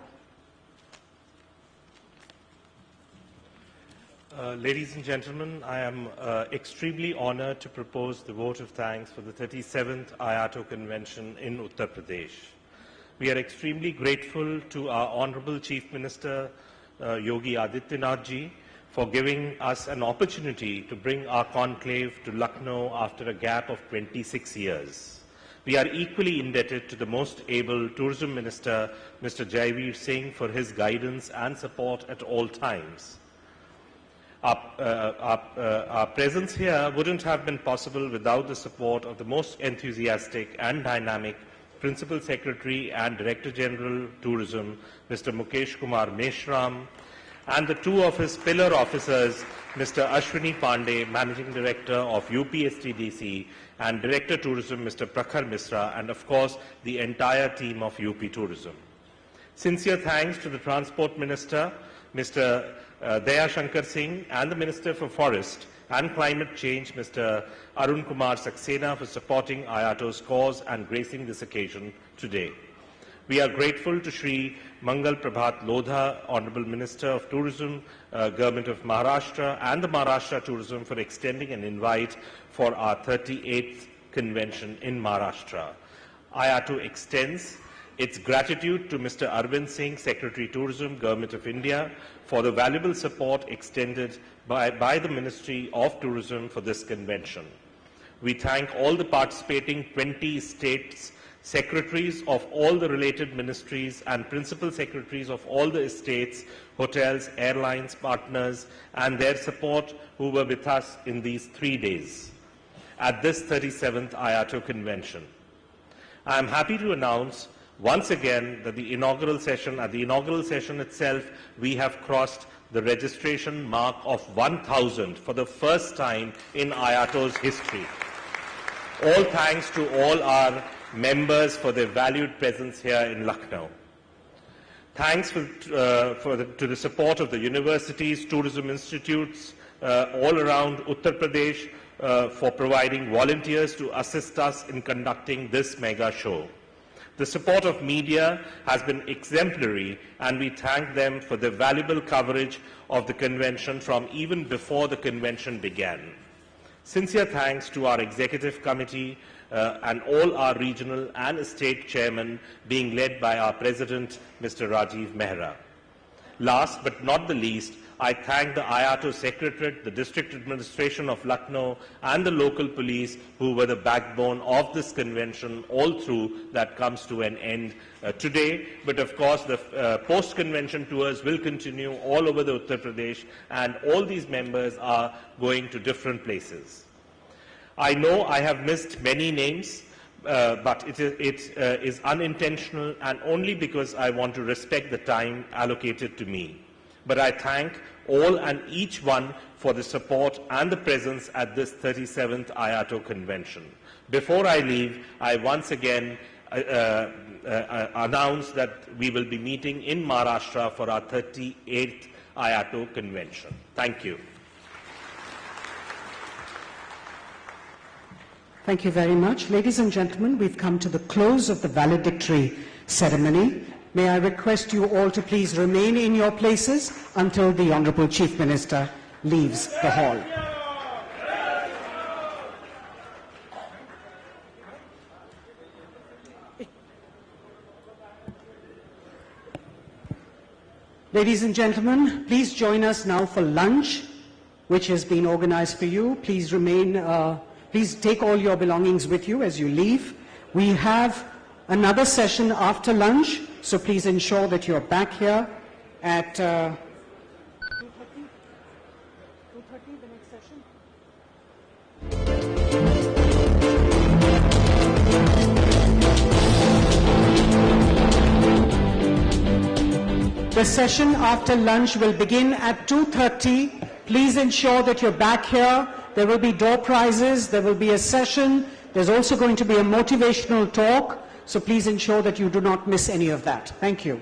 Ladies and gentlemen, I am extremely honored to propose the vote of thanks for the 37th Iato convention in Uttar Pradesh. We are extremely grateful to our Honorable Chief Minister, Yogi Adityanath ji, for giving us an opportunity to bring our conclave to Lucknow after a gap of 26 years. We are equally indebted to the most able Tourism Minister, Mr. Jaiveer Singh, for his guidance and support at all times. Our presence here wouldn't have been possible without the support of the most enthusiastic and dynamic Principal Secretary and Director General Tourism, Mr. Mukesh Kumar Meshram, and the two of his pillar officers, Mr. Ashwini Pandey, Managing Director of UPSTDC, and Director Tourism, Mr. Prakhar Misra, and of course, the entire team of UP Tourism. Sincere thanks to the Transport Minister, Mr. Daya Shankar Singh, and the Minister for Forest and Climate Change, Mr. Arun Kumar Saxena, for supporting Iato's cause and gracing this occasion today. We are grateful to Shri Mangal Prabhat Lodha, Honourable Minister of Tourism, Government of Maharashtra, and the Maharashtra Tourism for extending an invite for our 38th convention in Maharashtra. Iato extends its gratitude to Mr. Arvind Singh, Secretary Tourism, Government of India, for the valuable support extended by the Ministry of Tourism for this convention. We thank all the participating 20 states, secretaries of all the related ministries and principal secretaries of all the estates, hotels, airlines, partners, and their support who were with us in these 3 days at this 37th Iato convention. I am happy to announce once again that at the inaugural session itself, we have crossed the registration mark of 1,000 for the first time in Iato's history. All thanks to all our members for their valued presence here in Lucknow. Thanks to the support of the universities, tourism institutes all around Uttar Pradesh for providing volunteers to assist us in conducting this mega show. The support of media has been exemplary, and we thank them for the valuable coverage of the convention from even before the convention began. Sincere thanks to our executive committee and all our regional and state chairmen, being led by our president, Mr. Rajiv Mehra. Last but not the least, I thank the Iato Secretariat, the District Administration of Lucknow, and the local police who were the backbone of this convention all through that comes to an end today. But of course, the post-convention tours will continue all over the Uttar Pradesh, and all these members are going to different places. I know I have missed many names, but it is unintentional and only because I want to respect the time allocated to me. But I thank all and each one for the support and the presence at this 37th Iato convention. Before I leave, I once again announce that we will be meeting in Maharashtra for our 38th Iato convention. Thank you. Thank you very much. Ladies and gentlemen, we've come to the close of the valedictory ceremony. May I request you all to please remain in your places until the Honourable Chief Minister leaves the hall. Ladies and gentlemen, please join us now for lunch, which has been organized for you. Please remain, please take all your belongings with you as you leave. We have another session after lunch, so please ensure that you're back here at 2:30. 2:30, the next session. The session after lunch will begin at 2:30. Please ensure that you're back here. There will be door prizes, there will be a session, there's also going to be a motivational talk. So please ensure that you do not miss any of that. Thank you.